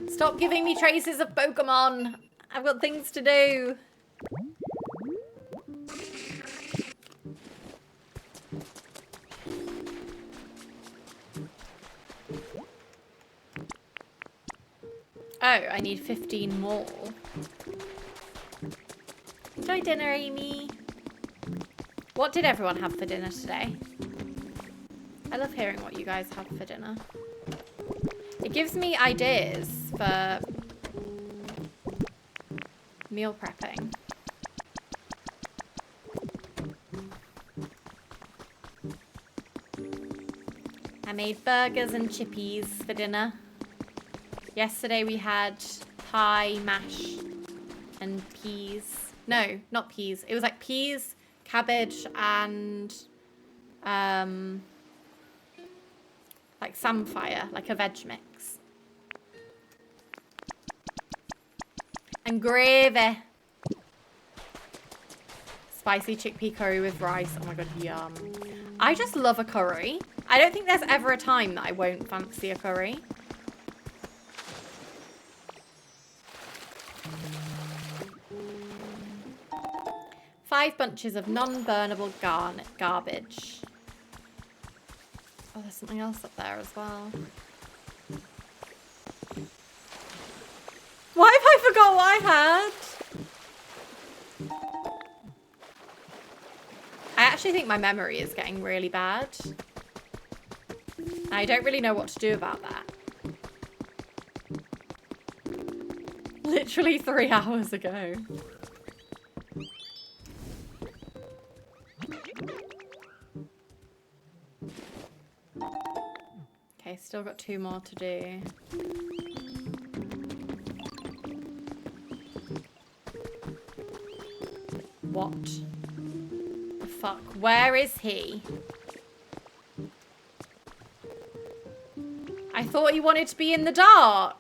Stop giving me traces of Pokemon. I've got things to do. Oh, I need 15 more. Enjoy dinner, Amy. What did everyone have for dinner today? I love hearing what you guys have for dinner. It gives me ideas for meal prepping. I made burgers and chippies for dinner. Yesterday we had pie, mash, and peas. No, not peas. It was like peas, cabbage, and like samphire, like a veg mix. And gravy. Spicy chickpea curry with rice. Oh my god, yum. I just love a curry. I don't think there's ever a time that I won't fancy a curry. Five bunches of non-burnable garbage. Oh, there's something else up there as well. Why have I forgot what I had? I actually think my memory is getting really bad. I don't really know what to do about that. Literally 3 hours ago. Okay, still got 2 more to do. What the fuck? Where is he? I thought he wanted to be in the dark.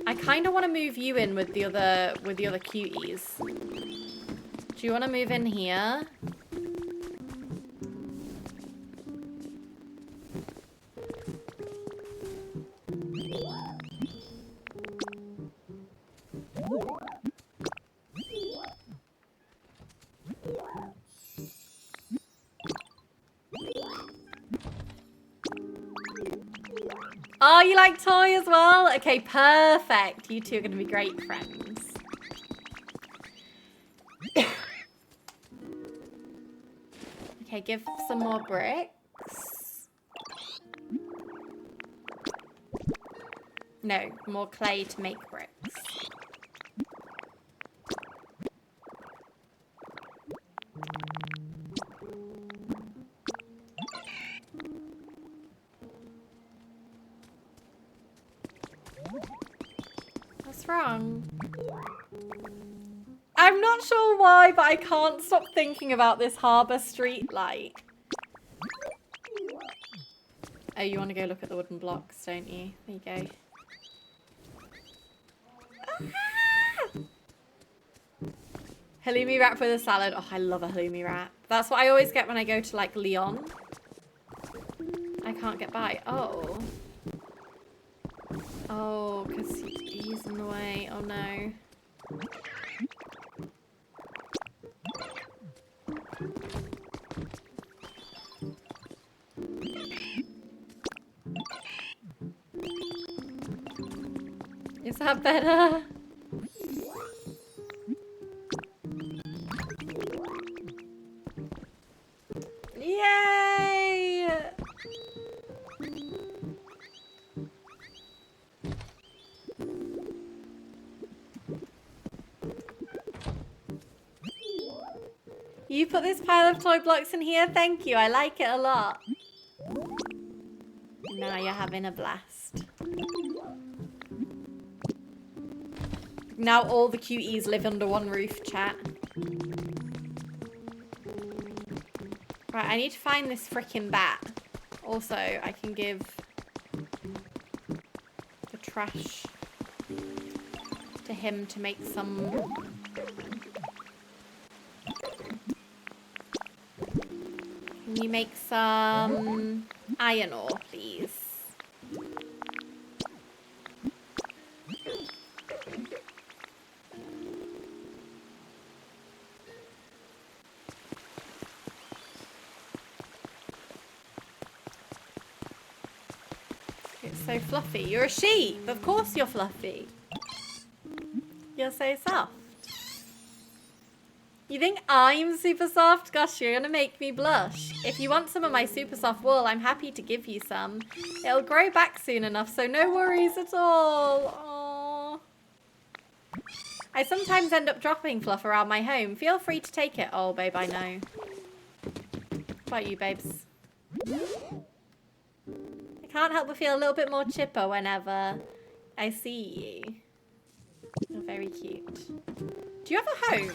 I kind of want to move you in with the other cuties. Do you want to move in here? Oh, you like Toy as well? Okay, perfect. You two are going to be great friends. Okay, give some more bricks. No, more clay to make bricks. What's wrong? I'm not sure why, but I can't stop thinking about this harbour street light. Oh, you want to go look at the wooden blocks, don't you? There you go. Ah! Halloumi wrap with a salad. Oh, I love a halloumi wrap. That's what I always get when I go to, like, Lyon. I can't get by. Oh. Oh, because he's in the way. Oh, no. Is that better? Yay! You put this pile of toy blocks in here? Thank you. I like it a lot. Now you're having a blast. Now all the cuties live under one roof, chat. Right, I need to find this frickin' bat. Also, I can give the trash to him to make some... Can you make some iron ore, please? It's so fluffy. You're a sheep. Of course you're fluffy. You're so soft. You think I'm super soft? Gosh, you're gonna make me blush. If you want some of my super soft wool, I'm happy to give you some. It'll grow back soon enough, so no worries at all. Aww. I sometimes end up dropping fluff around my home. Feel free to take it. Oh, babe, I know. What about you, babes? I can't help but feel a little bit more chipper whenever I see you. You're very cute. Do you have a home?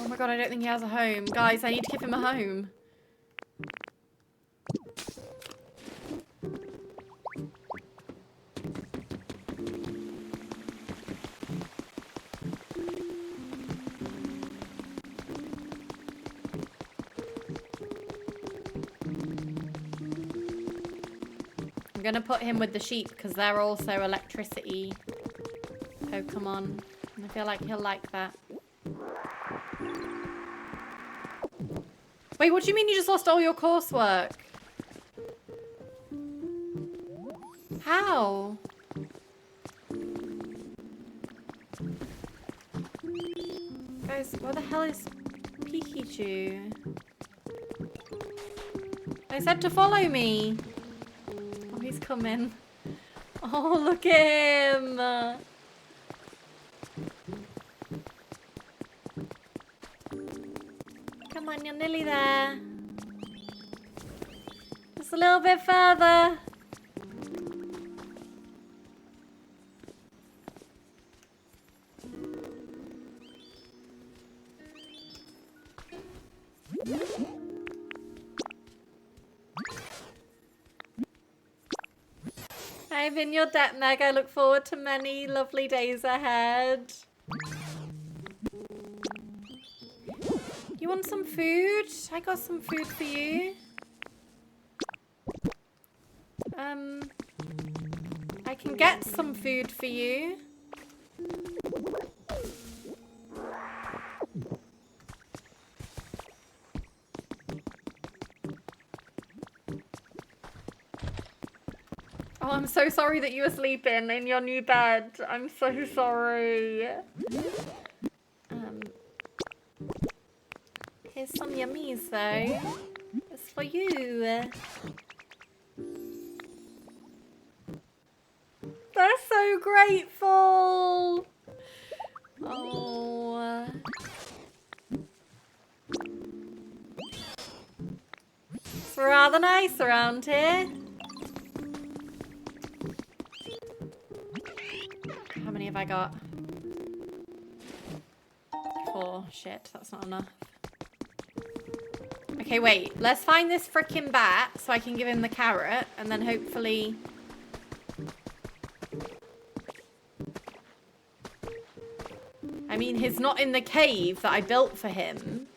Oh my god, I don't think he has a home. Guys, I need to give him a home. I'm gonna put him with the sheep because they're also electricity Pokemon. And I feel like he'll like that. Wait, what do you mean you just lost all your coursework? How? Guys, where the hell is Pikachu? I said to follow me. Oh, he's coming. Oh, look at him. Come on, you're nearly there. Just a little bit further. I've been your debt, Meg. I look forward to many lovely days ahead. You want some food? I got some food for you. I can get some food for you. Oh, I'm so sorry that you were sleeping in your new bed. I'm so sorry. Here's some yummies though. It's for you. They're so grateful. Oh. It's rather nice around here. have I got? 4. Shit, that's not enough. Okay, wait. Let's find this frickin' bat so I can give him the carrot. And then hopefully... I mean, he's not in the cave that I built for him.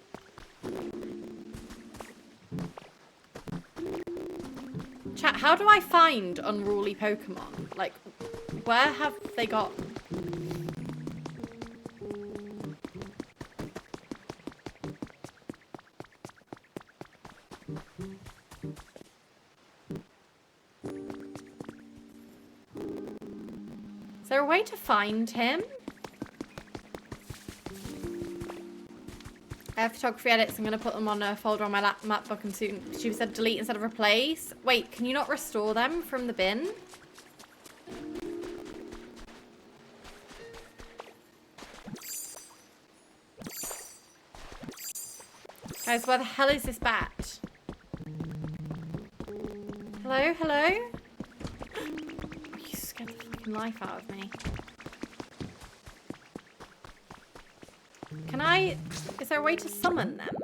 Chat, how do I find unruly Pokemon? Like, where have they got... Is there a way to find him? I have photography edits. I'm going to put them on a folder on my map book and soon. She said delete instead of replace. Wait, can you not restore them from the bin? Guys, where the hell is this bat? Hello, hello? Oh, you scared the fucking life out of me. Can I... Is there a way to summon them?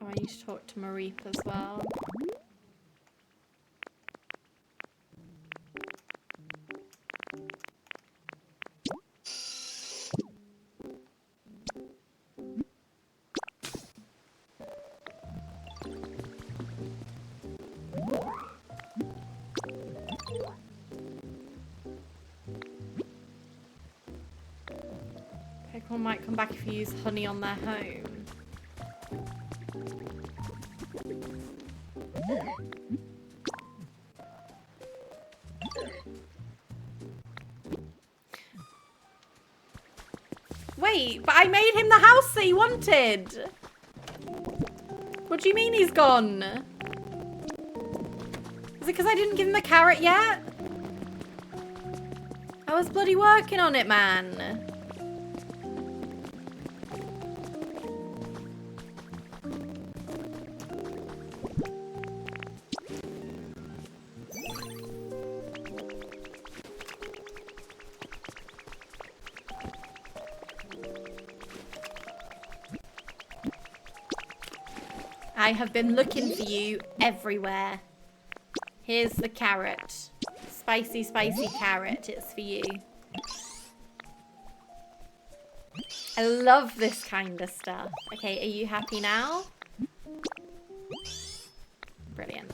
Oh, I need to talk to Mareep as well. Pokemon might come back if you use honey on their home. Wait, but I made him the house that he wanted. What do you mean he's gone? Is it because I didn't give him the carrot yet? I was bloody working on it, man. I have been looking for you everywhere. Here's the carrot. Spicy, spicy carrot. It's for you. I love this kind of stuff. Okay, are you happy now? Brilliant.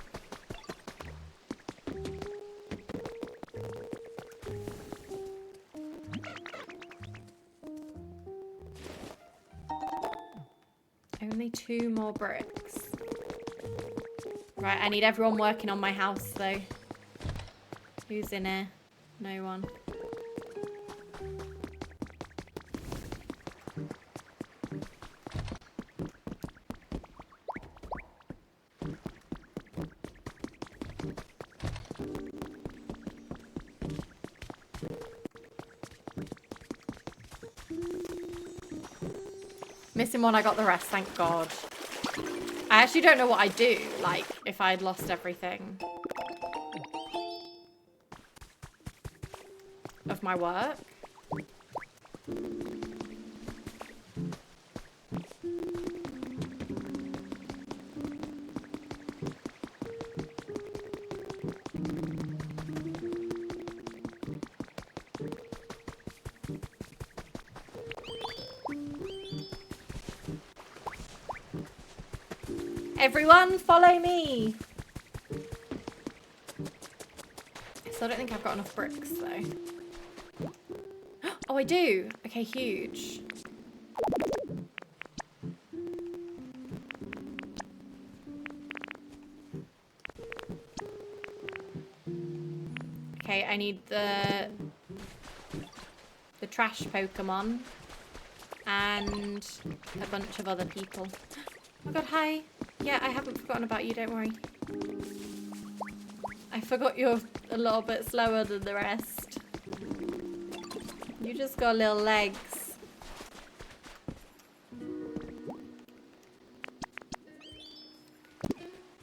Only 2 more bricks. Right, I need everyone working on my house, though. Who's in here? No one. Missing one, I got the rest, thank God. I actually don't know what I'd do, like, if I'd lost everything of my work. Everyone, follow me! So I don't think I've got enough bricks, though. Oh, I do! Okay, huge. Okay, I need the trash Pokemon and a bunch of other people. Oh my God, hi! Yeah, I haven't forgotten about you, don't worry. I forgot you're a little bit slower than the rest. You just got little legs.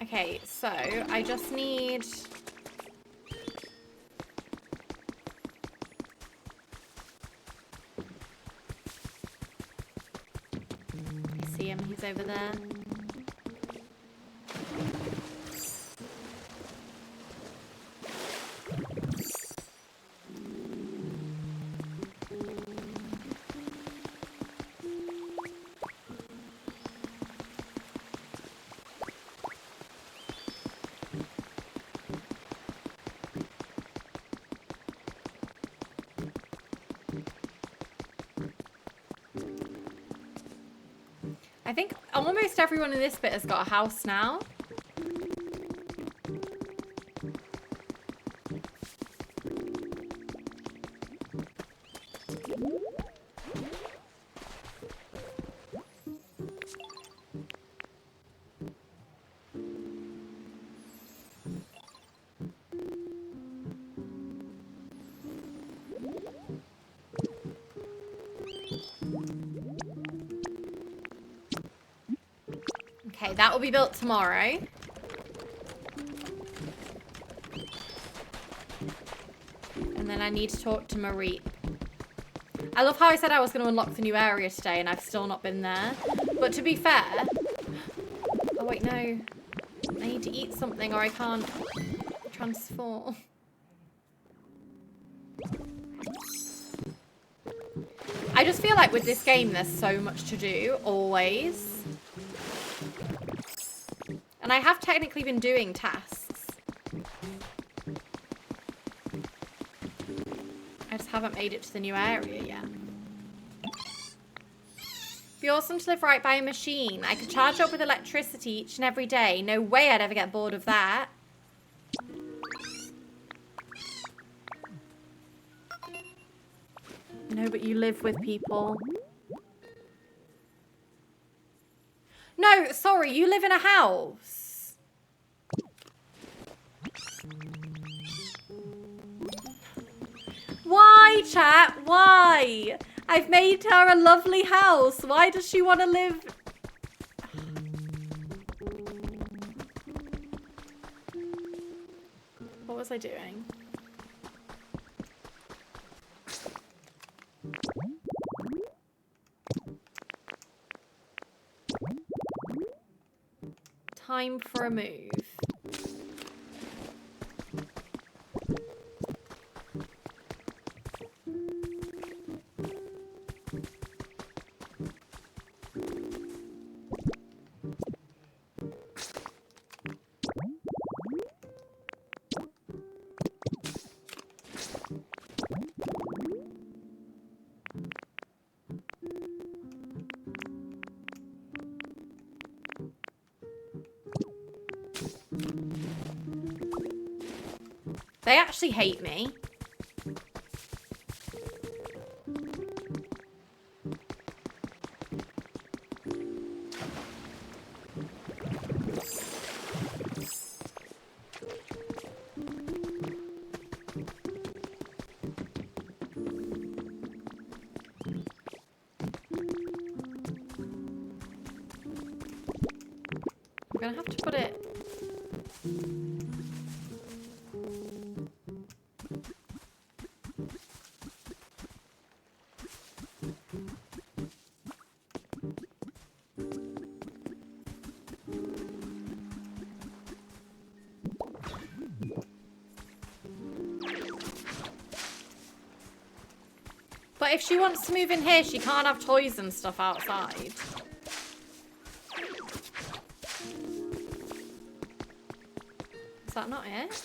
Okay, so I just need over there. I think almost everyone in this bit has got a house now. Okay, that will be built tomorrow. And then I need to talk to Marie. I love how I said I was going to unlock the new area today and I've still not been there. But to be fair... Oh, wait, no. I need to eat something or I can't transform. I just feel like with this game, there's so much to do, always. And I have technically been doing tasks. I just haven't made it to the new area yet. Be awesome to live right by a machine. I could charge up with electricity each and every day. No way I'd ever get bored of that. No, but you live with people. No, sorry, you live in a house. Why, chat? Why? I've made her a lovely house. Why does she want to live? What was I doing? Time for a move. They actually hate me. I'm gonna have to put it... But if she wants to move in here, she can't have toys and stuff outside. Is that not it?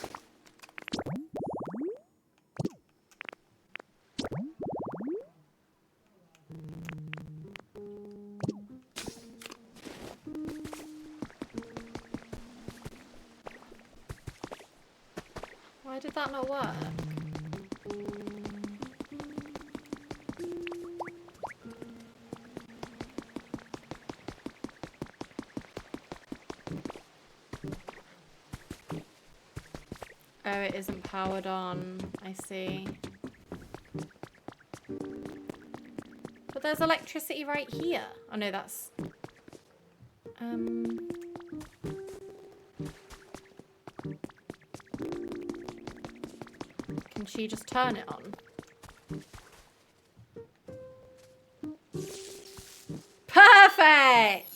Why did that not work? Oh, it isn't powered on. I see. But there's electricity right here. Oh no, that's... Can she just turn it on? Perfect!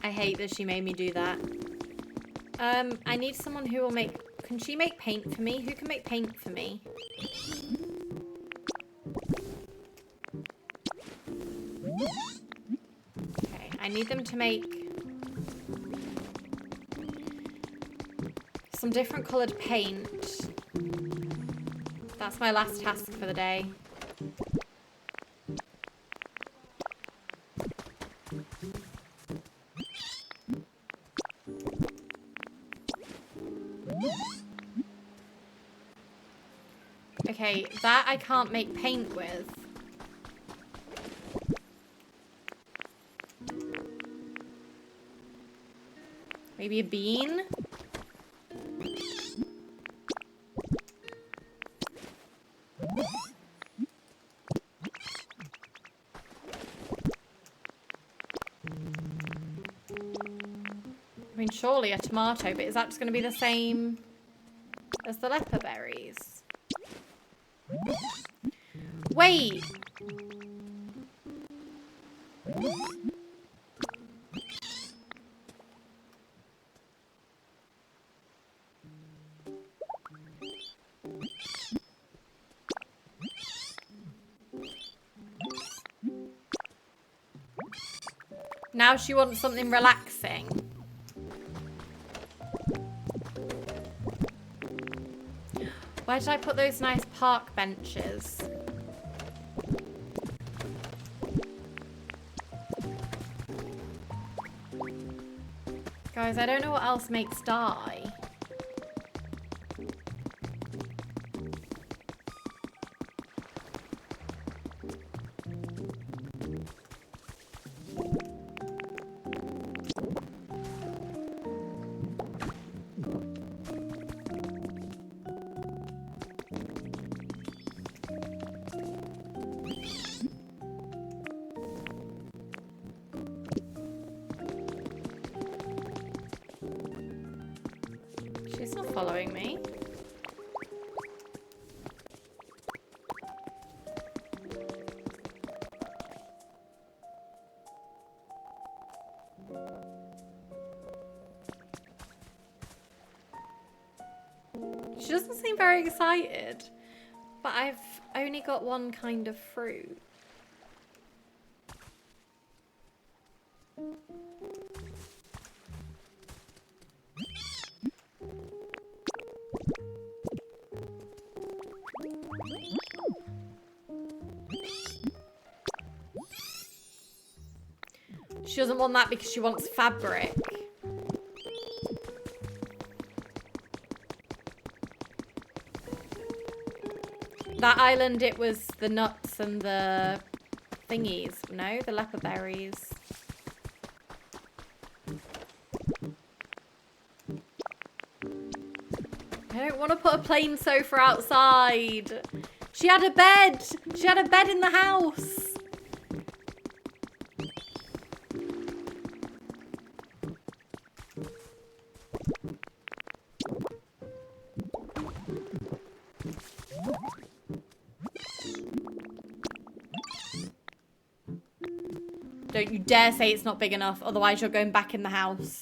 I hate that she made me do that. I need someone who will make... Can she make paint for me? Who can make paint for me? Okay, I need them to make some different coloured paint. That's my last task for the day. Okay, that I can't make paint with. Maybe a bean? I mean, surely a tomato, but is that just going to be the same as the leper berries? Wait! Now she wants something relaxing. Where did I put those nice park benches? Guys, I don't know what else makes dye. She's not following me. She doesn't seem very excited, but I've only got one kind of fruit. She doesn't want that because she wants fabric. That island, it was the nuts and the thingies. No, the leper berries. I don't want to put a plain sofa outside. She had a bed. She had a bed in the house. Don't you dare say it's not big enough, otherwise you're going back in the house.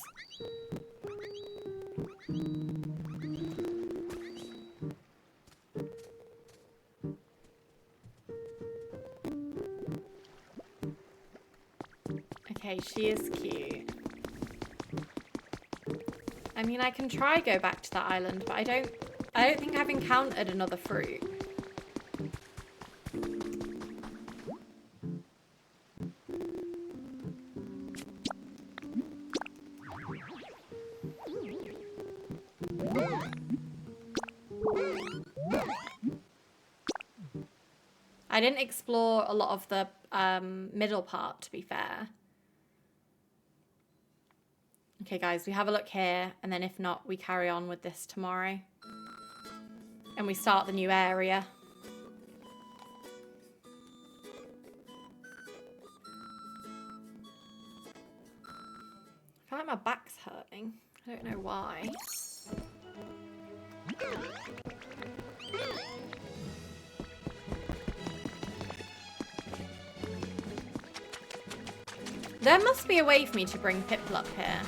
Okay, she is cute. I mean, I can try go back to that island, but I don't think I've encountered another fruit. I didn't explore a lot of the middle part, to be fair. Okay, guys, we have a look here, and then if not, we carry on with this tomorrow. And we start the new area. I feel like my back's hurting. I don't know why. There must be a way for me to bring Pipple up here.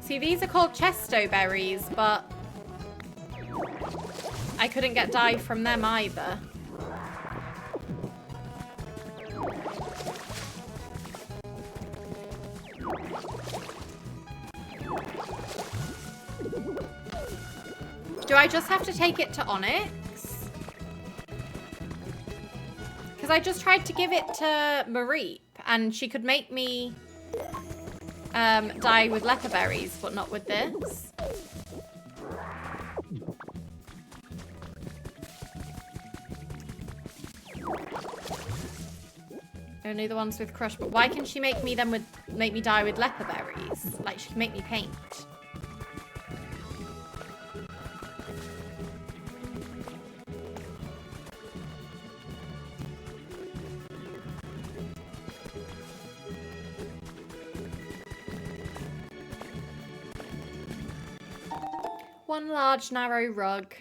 See, these are called chesto berries, but I couldn't get dye from them either. Do I just have to take it to Onyx? Because I just tried to give it to Mareep, and she could make me dye with leper berries, but not with this. Only the ones with crush, but why can she make me dye with leper berries? Like, she can make me paint. One large narrow rug.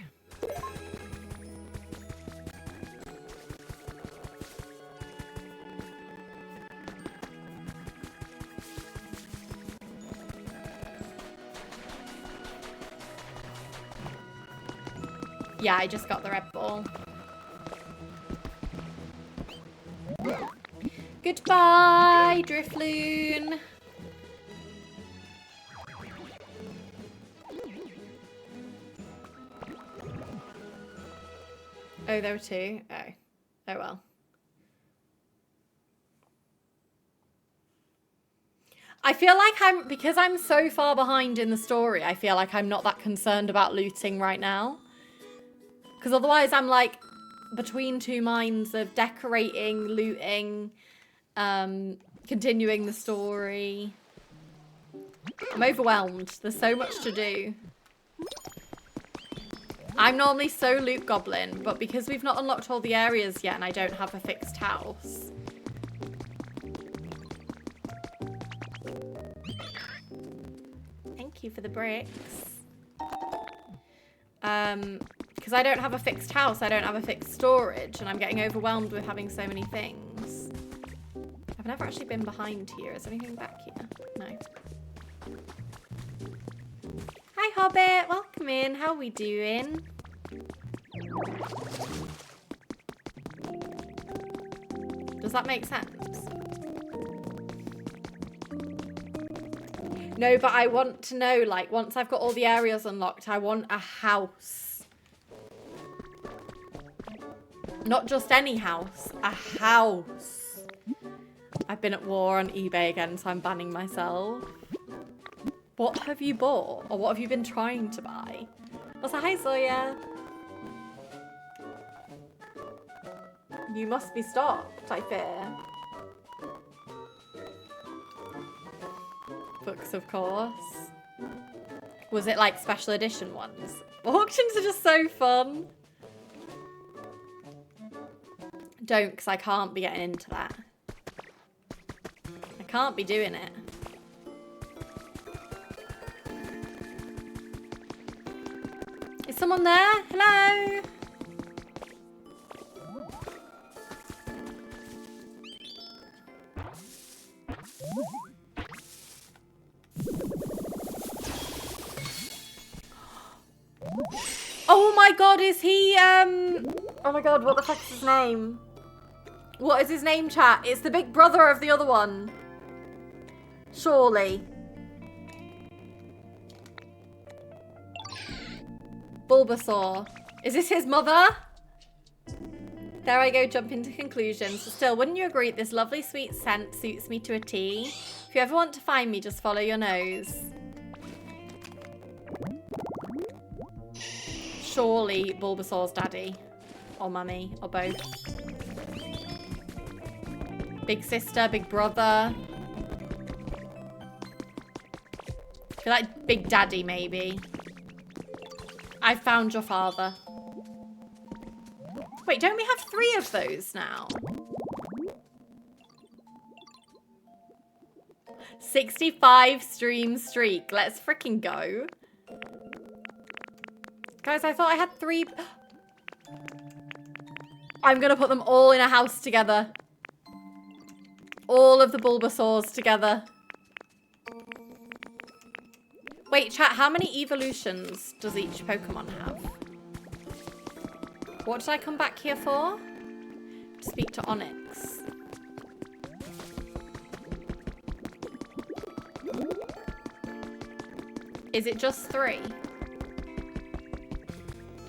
Yeah, I just got the red ball. Goodbye, Drifloon. Oh, there were two? Oh. Oh, well. I feel like because I'm so far behind in the story, I feel like I'm not that concerned about looting right now. Because otherwise I'm like between two minds of decorating, looting, continuing the story. I'm overwhelmed. There's so much to do. I'm normally so loot goblin, but because we've not unlocked all the areas yet and I don't have a fixed house. Thank you for the bricks. Because I don't have a fixed house, I don't have a fixed storage, and I'm getting overwhelmed with having so many things. I've never actually been behind here. Is there anything back here? No. Hi, Hobbit. Welcome in. How are we doing? Does that make sense? No, but I want to know, like, once I've got all the areas unlocked, I want a house. Not just any house. A house. I've been at war on eBay again, so I'm banning myself. What have you bought? Or what have you been trying to buy? Also, hi Zoya. You must be stopped, I fear. Books, of course. Was it like special edition ones? Auctions are just so fun. Don't, because I can't be getting into that. I can't be doing it. Is someone there? Hello? Oh my god, is he, oh my god, what the fuck is his name? What is his name, chat? It's the big brother of the other one. Surely. Bulbasaur. Is this his mother? There I go, jumping to conclusions. Still, wouldn't you agree this lovely sweet scent suits me to a T? If you ever want to find me, just follow your nose. Surely Bulbasaur's daddy. Or mummy. Or both. Big sister, big brother. I feel like Big Daddy, maybe. I found your father. Wait, don't we have 3 of those now? 65 stream streak. Let's freaking go. Guys, I thought I had 3. I'm gonna put them all in a house together. All of the Bulbasaurs together. Wait, chat, how many evolutions does each Pokemon have? What did I come back here for? To speak to Onyx. Is it just 3?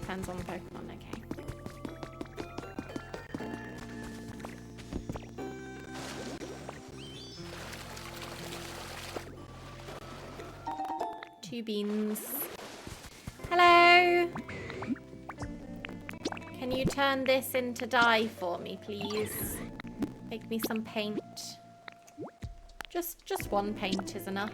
Depends on the Pokemon, okay. Two beans. Hello! Can you turn this into dye for me, please? Make me some paint. Just 1 paint is enough.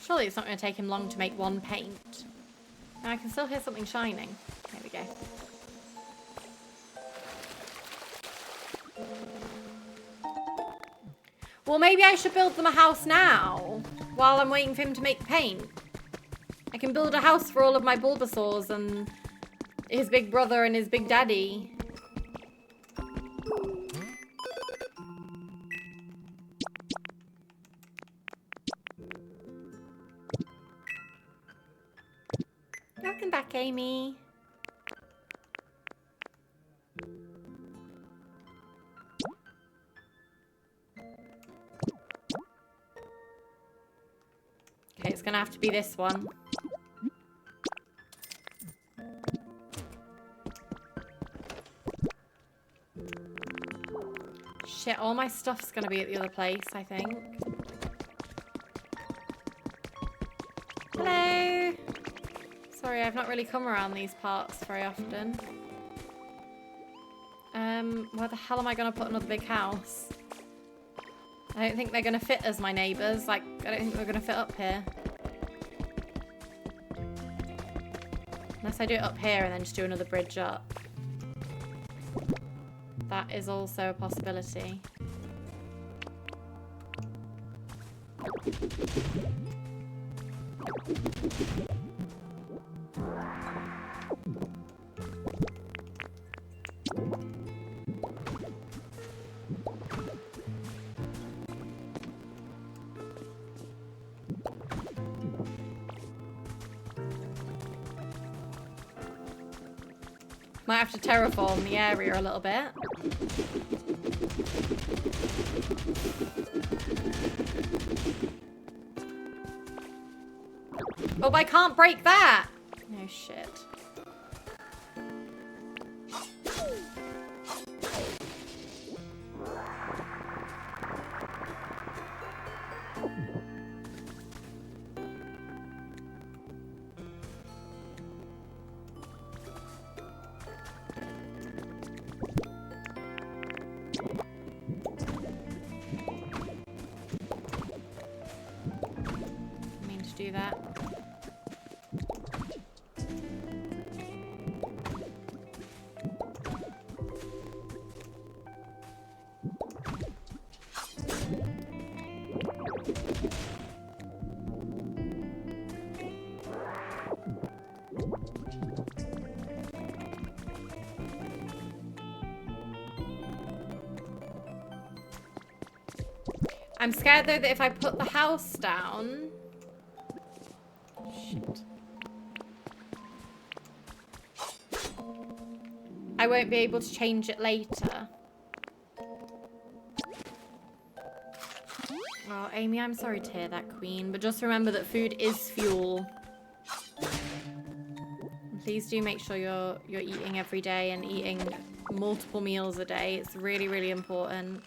Surely it's not going to take him long to make 1 paint. And I can still hear something shining. There we go. Well, maybe I should build them a house now, while I'm waiting for him to make paint. I can build a house for all of my Bulbasaurs and his big brother and his big daddy. Welcome back, Amy. Okay, it's gonna have to be this one. Shit, all my stuff's gonna be at the other place, I think. Hello! Sorry, I've not really come around these parts very often. Where the hell am I gonna put another big house? I don't think they're gonna fit as my neighbours. Like, I don't think they're gonna fit up here. Unless I do it up here and then just do another bridge up. That is also a possibility. Might have to terraform the area a little bit. Oh, but I can't break that! No shit. Do that. I'm scared though that if I put the house down, I won't be able to change it later. Oh, Amy, I'm sorry to hear that, Queen. But just remember that food is fuel. Please do make sure you're eating every day and eating multiple meals a day. It's really, really important.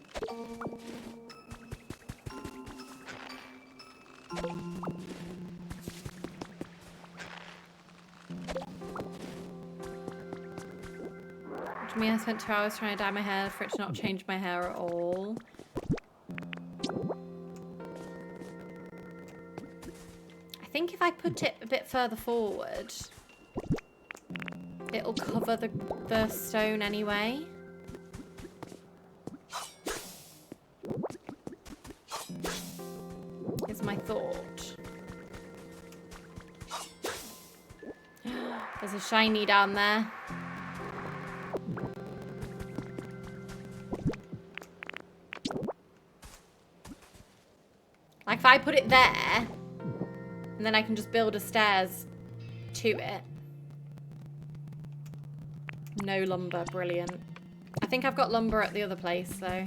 To me, I spent 2 hours trying to dye my hair for it to not change my hair at all. I think if I put it a bit further forward, it'll cover the stone anyway. Is my thought. There's a shiny down there. Like if I put it there, and then I can just build a stairs to it. No lumber, brilliant. I think I've got lumber at the other place, though.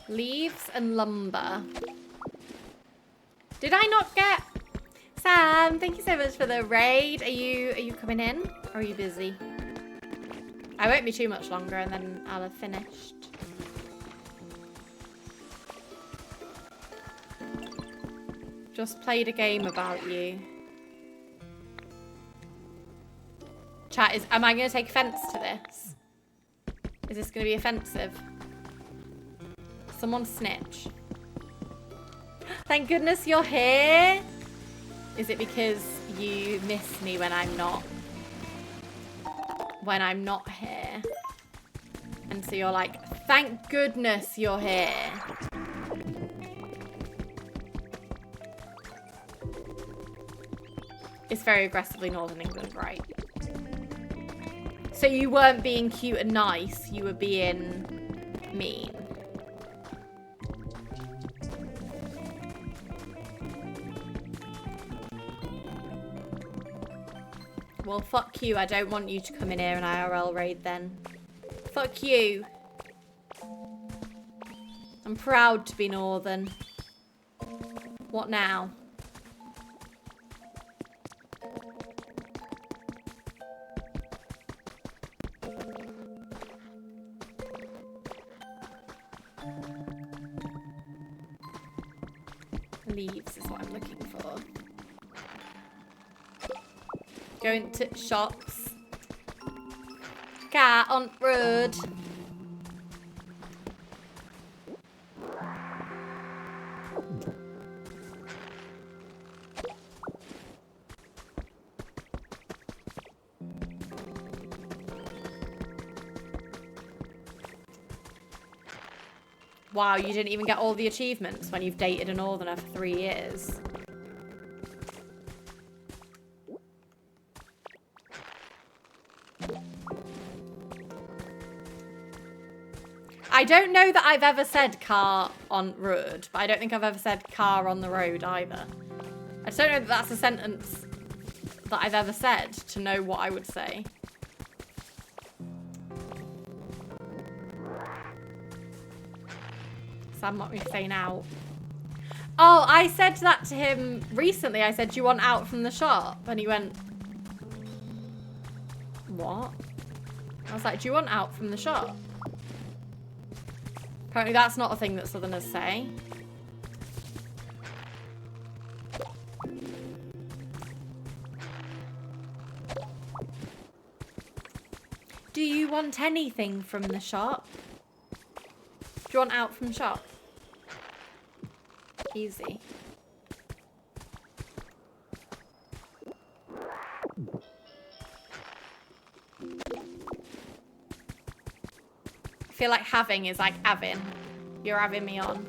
Leaves and lumber. Did I not get... Sam, thank you so much for the raid. Are you coming in? Or are you busy? I won't be too much longer and then I'll have finished. Just played a game about you. Chat, am I going to take offense to this? Is this going to be offensive? Someone snitch. Thank goodness you're here. Is it because you miss me when I'm not? When I'm not here. And so you're like, thank goodness you're here. It's very aggressively Northern England, right? So you weren't being cute and nice, you were being mean. Well, fuck you. I don't want you to come in here and IRL raid then. Fuck you. I'm proud to be Northern. What now? Leaves is what I'm looking for. Going to shops. Cat on road. Wow, you didn't even get all the achievements when you've dated a Northerner for 3 years. I don't know that I've ever said car on road, but I don't think I've ever said car on the road either. I just don't know that that's a sentence that I've ever said to know what I would say. Sam, what we saying out? Oh, I said that to him recently. I said, do you want out from the shop? And he went, what? I was like, do you want out from the shop? Apparently that's not a thing that Southerners say. Do you want anything from the shop? Do you want out from shop? Easy. I feel like having is like having. You're having me on.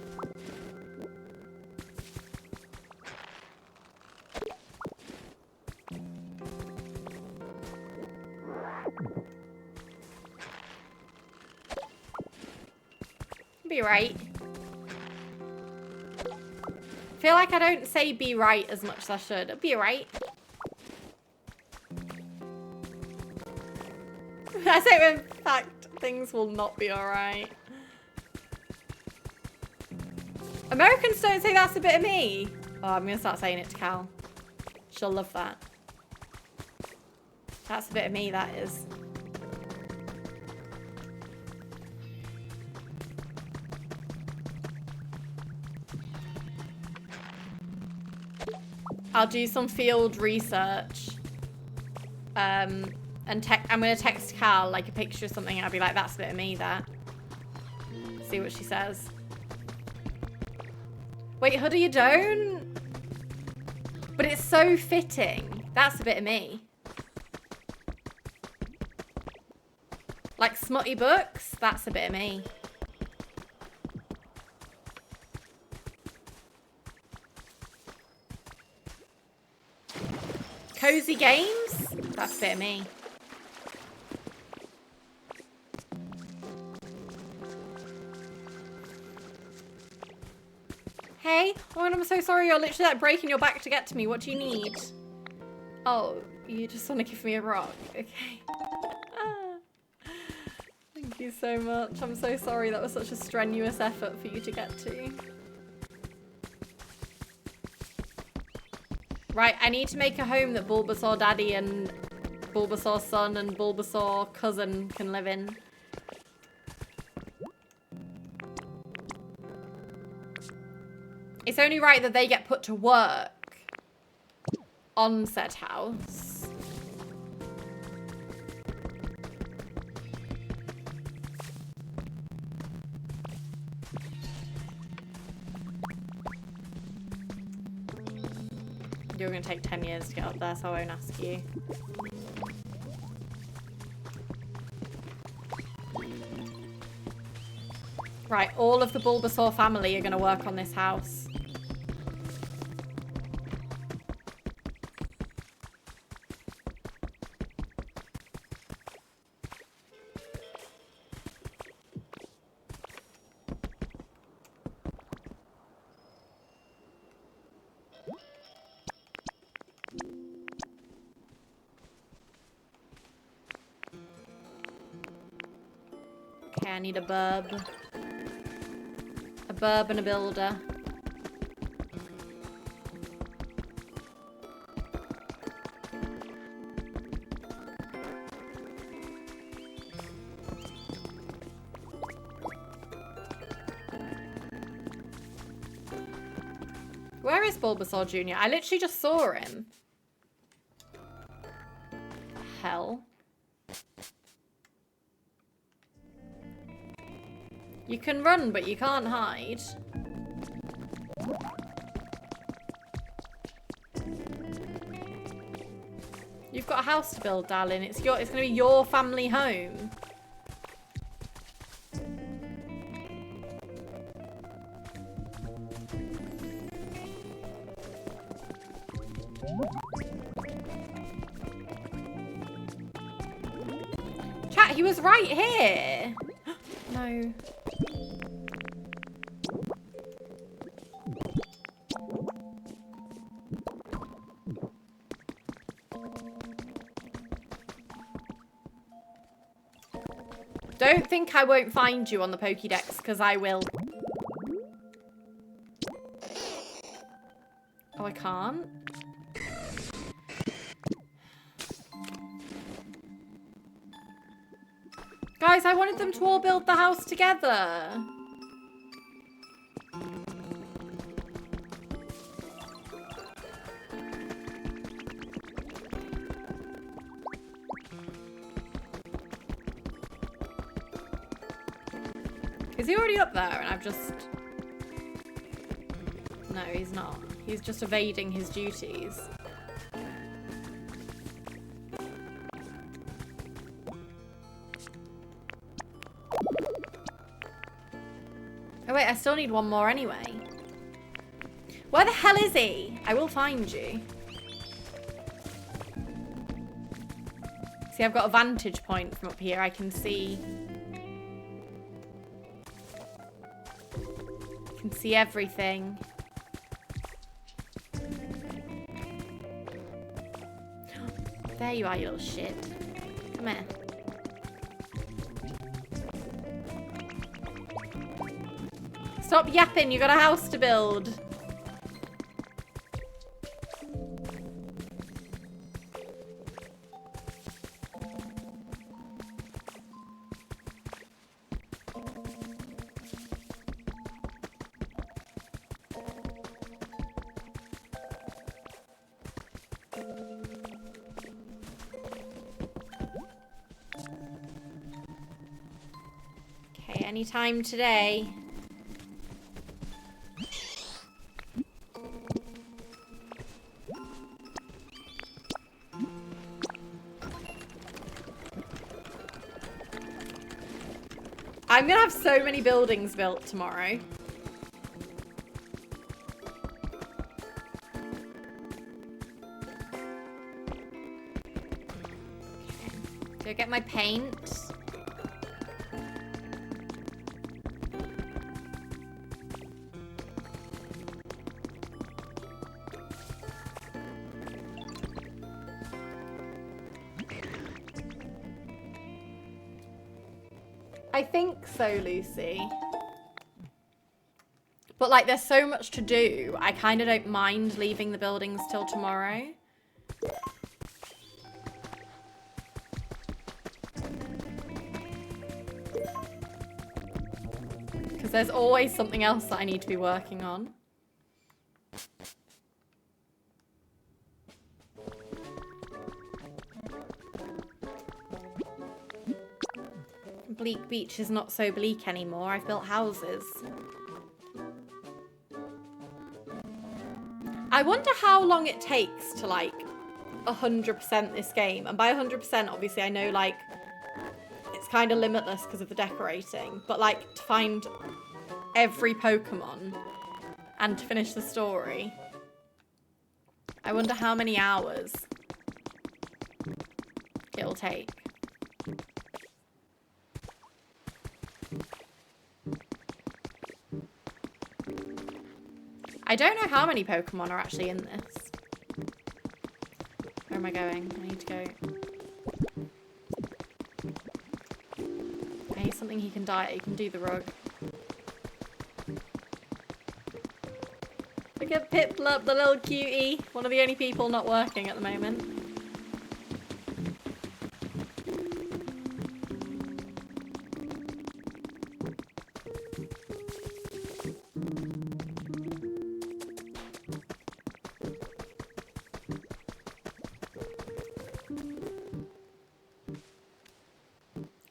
Be right. Feel like I don't say be right as much as I should. Be right. I say when in fact things will not be alright. Americans don't say that's a bit of me. Oh, I'm gonna start saying it to Cal. She'll love that. That's a bit of me, that is. I'll do some field research. And I'm gonna text Cal like a picture or something and I'll be like, that's a bit of me, that. See what she says. Wait, Hoodie, you don't? But it's so fitting. That's a bit of me. Like smutty books, that's a bit of me. Cozy games, that's a bit of me. Hey, oh, and I'm so sorry you're literally like breaking your back to get to me. What do you need? Oh, you just want to give me a rock. Okay. Thank you so much. I'm so sorry that was such a strenuous effort for you to get to. Right, I need to make a home that Bulbasaur Daddy and Bulbasaur Son and Bulbasaur Cousin can live in. It's only right that they get put to work on said house. You're going to take 10 years to get up there, so I won't ask you. Right, all of the Bulbasaur family are going to work on this house. Okay, I need a burb. A burb and a builder. Where is Bulbasaur Jr.? I literally just saw him. Hell. You can run, but you can't hide. You've got a house to build, darling. It's gonna be your family home. Chat, he was right here. No. Don't think I won't find you on the Pokédex, because I will. Oh, I can't? Guys, I wanted them to all build the house together. Is he already up there and I've just... No, he's not. He's just evading his duties. Oh wait, I still need one more anyway. Where the hell is he? I will find you. Is See, I've got a vantage point from up here. I can see... I can see everything. There you are, you little shit. Come here. Stop yapping, you got a house to build. Okay, anytime today. I'm gonna have so many buildings built tomorrow. Do I get my paint? I think so, Lucy. But like there's so much to do, I kind of don't mind leaving the buildings till tomorrow. Because there's always something else that I need to be working on. Bleak Beach is not so bleak anymore. I've built houses. I wonder how long it takes to like 100% this game. And by 100%, obviously I know like it's kind of limitless because of the decorating. But like to find every Pokemon and to finish the story. I wonder how many hours it'll take. I don't know how many Pokemon are actually in this. Where am I going? I need to go. I need something he can die. He can do the rug. Look at Piplup, the little cutie. One of the only people not working at the moment.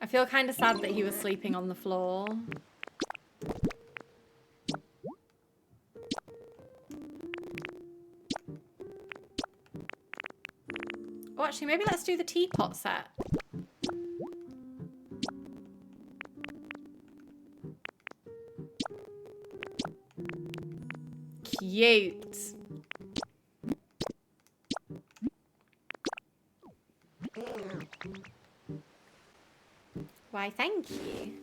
I feel kind of sad that he was sleeping on the floor. Oh, actually, maybe let's do the teapot set. Cute. Why, thank you.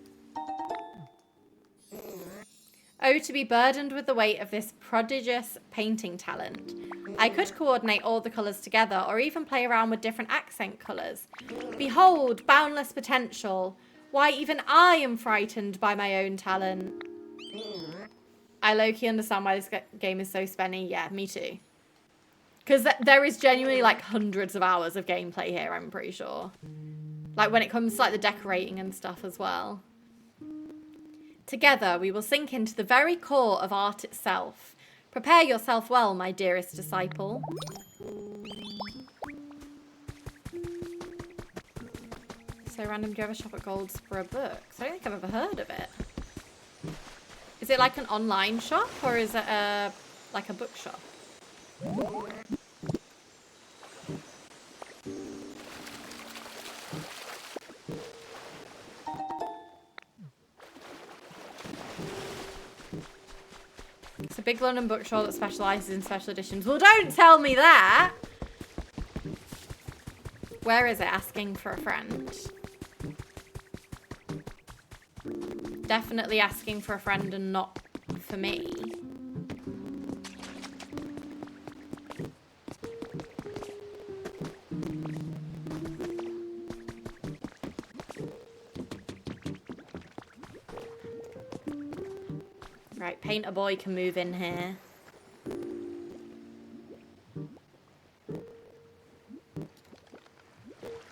Oh, to be burdened with the weight of this prodigious painting talent. I could coordinate all the colours together or even play around with different accent colours. Behold, boundless potential. Why, even I am frightened by my own talent. I low-key understand why this game is so spenny. Yeah, me too. Because there is genuinely like hundreds of hours of gameplay here, I'm pretty sure. Like when it comes to like the decorating and stuff as well. Together, we will sink into the very core of art itself. Prepare yourself well, my dearest disciple. So random, do you ever shop at Gold's for a book? I don't think I've ever heard of it. Is it like an online shop or is it like a bookshop? It's a big London bookstore that specialises in special editions. Well, don't tell me that! Where is it? Asking for a friend. Definitely asking for a friend and not for me. Right, Painter Boy can move in here.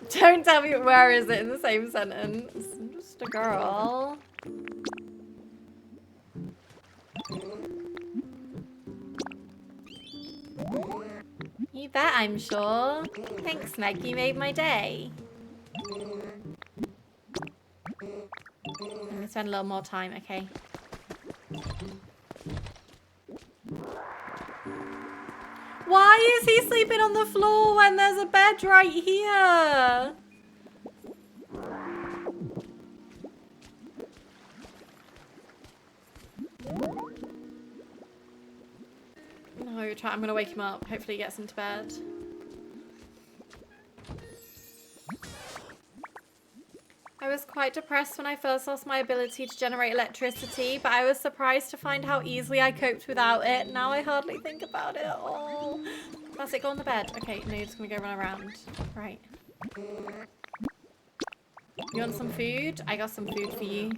Don't tell me where is it in the same sentence. I'm just a girl. You bet, I'm sure. Thanks, Meg. You made my day. I'm gonna spend a little more time, okay? Why is he sleeping on the floor when there's a bed right here? No, I'm gonna wake him up. Hopefully he gets into bed. I was quite depressed when I first lost my ability to generate electricity, but I was surprised to find how easily I coped without it. Now I hardly think about it at all. That's it, go on the bed. Okay, no, you're just gonna go run around. Right. You want some food? I got some food for you.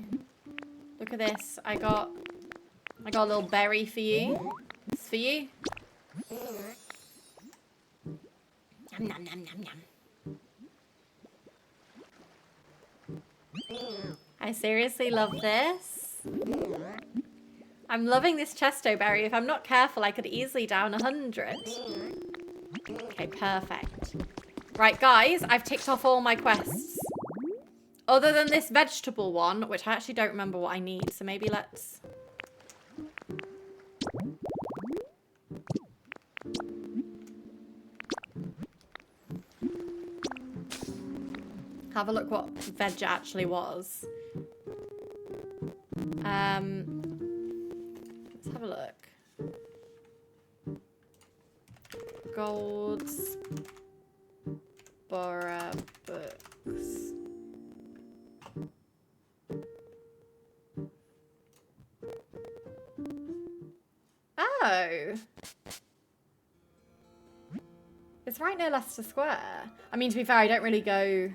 Look at this. I got a little berry for you. It's for you. Nom nom nom nom nom. I seriously love this. I'm loving this chesto berry. If I'm not careful, I could easily down 100. Okay, perfect. Right, guys, I've ticked off all my quests. Other than this vegetable one, which I actually don't remember what I need, so maybe let's... have a look what veg it actually was. Let's have a look. Goldsboro books. Oh. It's right near Leicester Square. I mean, to be fair, I don't really go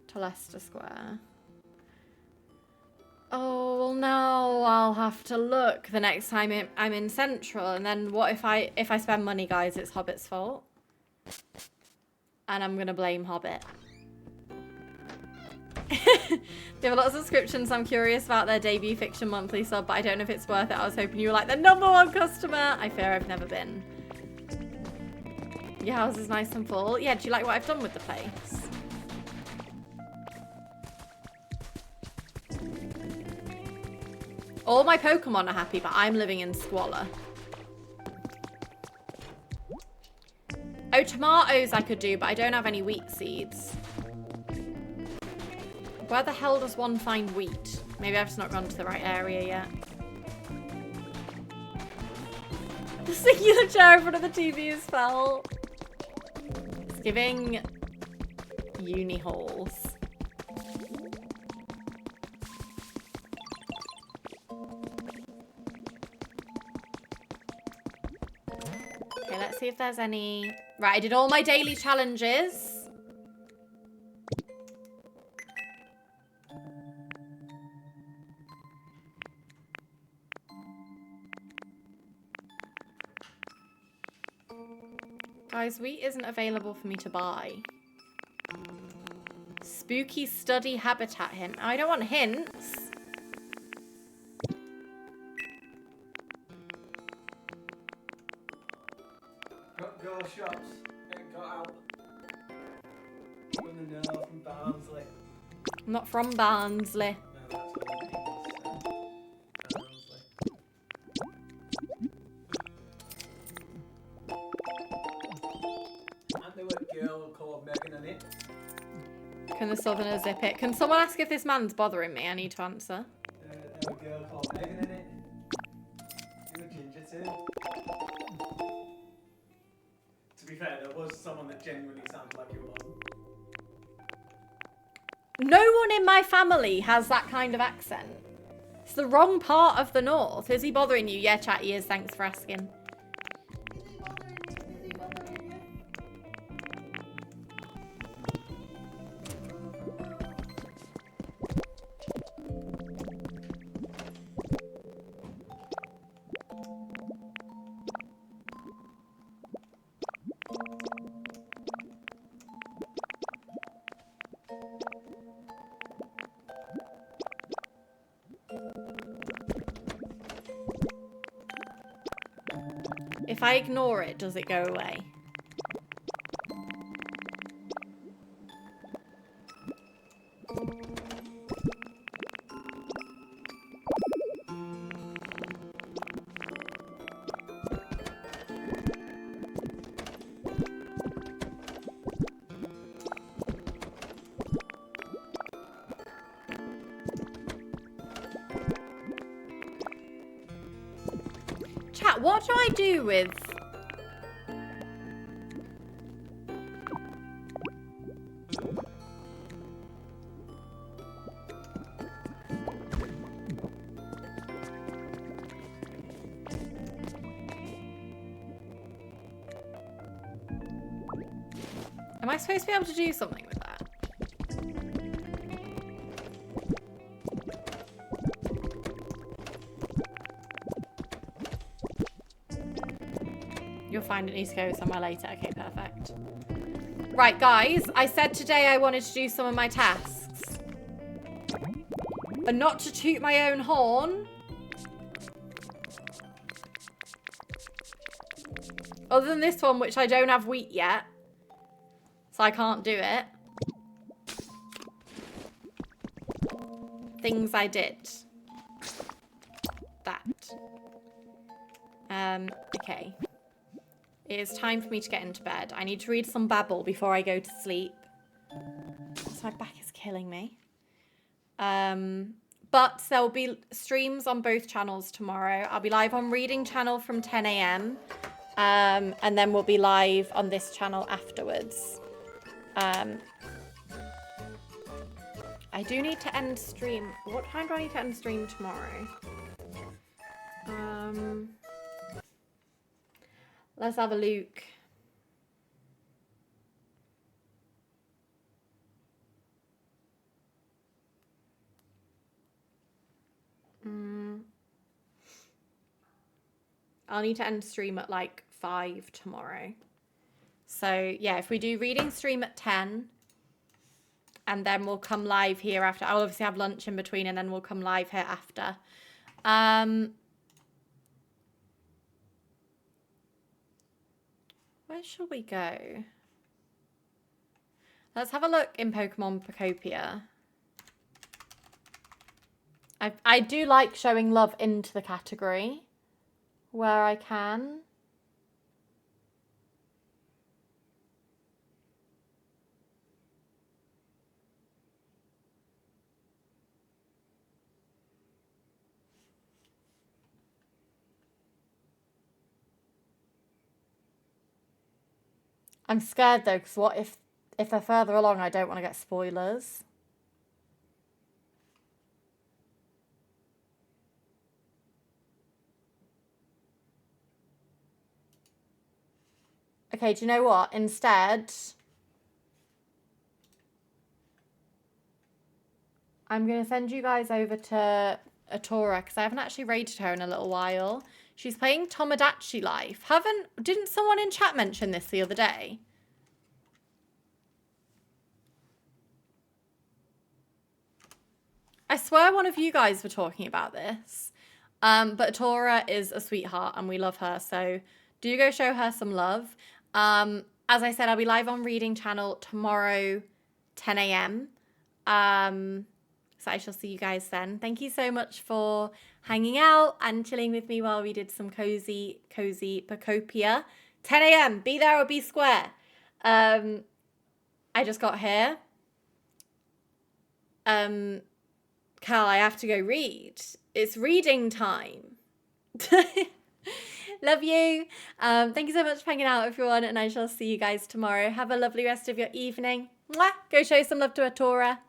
to Leicester Square. Oh, well, now I'll have to look the next time I'm in Central. And then what if I spend money, guys? It's Hobbit's fault. And I'm going to blame Hobbit. They have a lot of subscriptions. I'm curious about their debut fiction monthly sub, but I don't know if it's worth it. I was hoping you were like the #1 customer. I fear I've never been. Your house is nice and full. Yeah, do you like what I've done with the place? All my Pokemon are happy, but I'm living in squalor. Oh, tomatoes I could do, but I don't have any wheat seeds. Where the hell does one find wheat? Maybe I've just not gone to the right area yet. The singular chair in front of the TV is felt. It's giving uni holes. Okay, let's see if there's any... Right, I did all my daily challenges. Guys, wheat isn't available for me to buy. Spooky study habitat hint. I don't want hints. Got go shops. Ain't got out. From the north, from Barnsley. I'm not from Barnsley. No, that's what it means. Barnsley. And there was a girl called Megan in it. Can the southerner zip it? Can someone ask if this man's bothering me? I need to answer. There was a girl called Megan in it. You were ginger too. To be fair, there was someone that genuinely sounded like your mum. No one in my family has that kind of accent. It's the wrong part of the north. Is he bothering you? Yeah, chat, he is. Thanks for asking. If I ignore it, does it go away? Chat, what do I do with... Am I supposed to be able to do something with that? You'll find it needs to go somewhere later. Okay, perfect. Right, guys. I said today I wanted to do some of my tasks. And not to toot my own horn. Other than this one, which I don't have wheat yet. So I can't do it. Things I did. That. Okay. It is time for me to get into bed. I need to read some Babel before I go to sleep. So my back is killing me. But there will be streams on both channels tomorrow. I'll be live on Reading channel from 10 AM. And then we'll be live on this channel afterwards. I do need to end stream. What time do I need to end stream tomorrow? Let's have a look. I'll need to end stream at like 5 tomorrow. So yeah, if we do reading stream at 10, and then we'll come live here after. I'll obviously have lunch in between, and then we'll come live here after. Where shall we go? Let's have a look in Pokemon Pokopia. I do like showing love into the category where I can. I'm scared though, because what if they're further along, I don't want to get spoilers. Okay, do you know what? Instead, I'm going to send you guys over to Atora, because I haven't actually rated her in a little while. She's playing Tomodachi Life. Didn't someone in chat mention this the other day? I swear one of you guys were talking about this. But Atora is a sweetheart and we love her. So do go show her some love. As I said, I'll be live on Reading channel tomorrow, 10 AM. So I shall see you guys then. Thank you so much for hanging out and chilling with me while we did some cozy Pokopia. 10 AM, be there or be square. I just got here. Cal, I have to go read. It's reading time. Love you. Thank you so much for hanging out, everyone, and I shall see you guys tomorrow. Have a lovely rest of your evening. Mwah! Go show some love to Atora.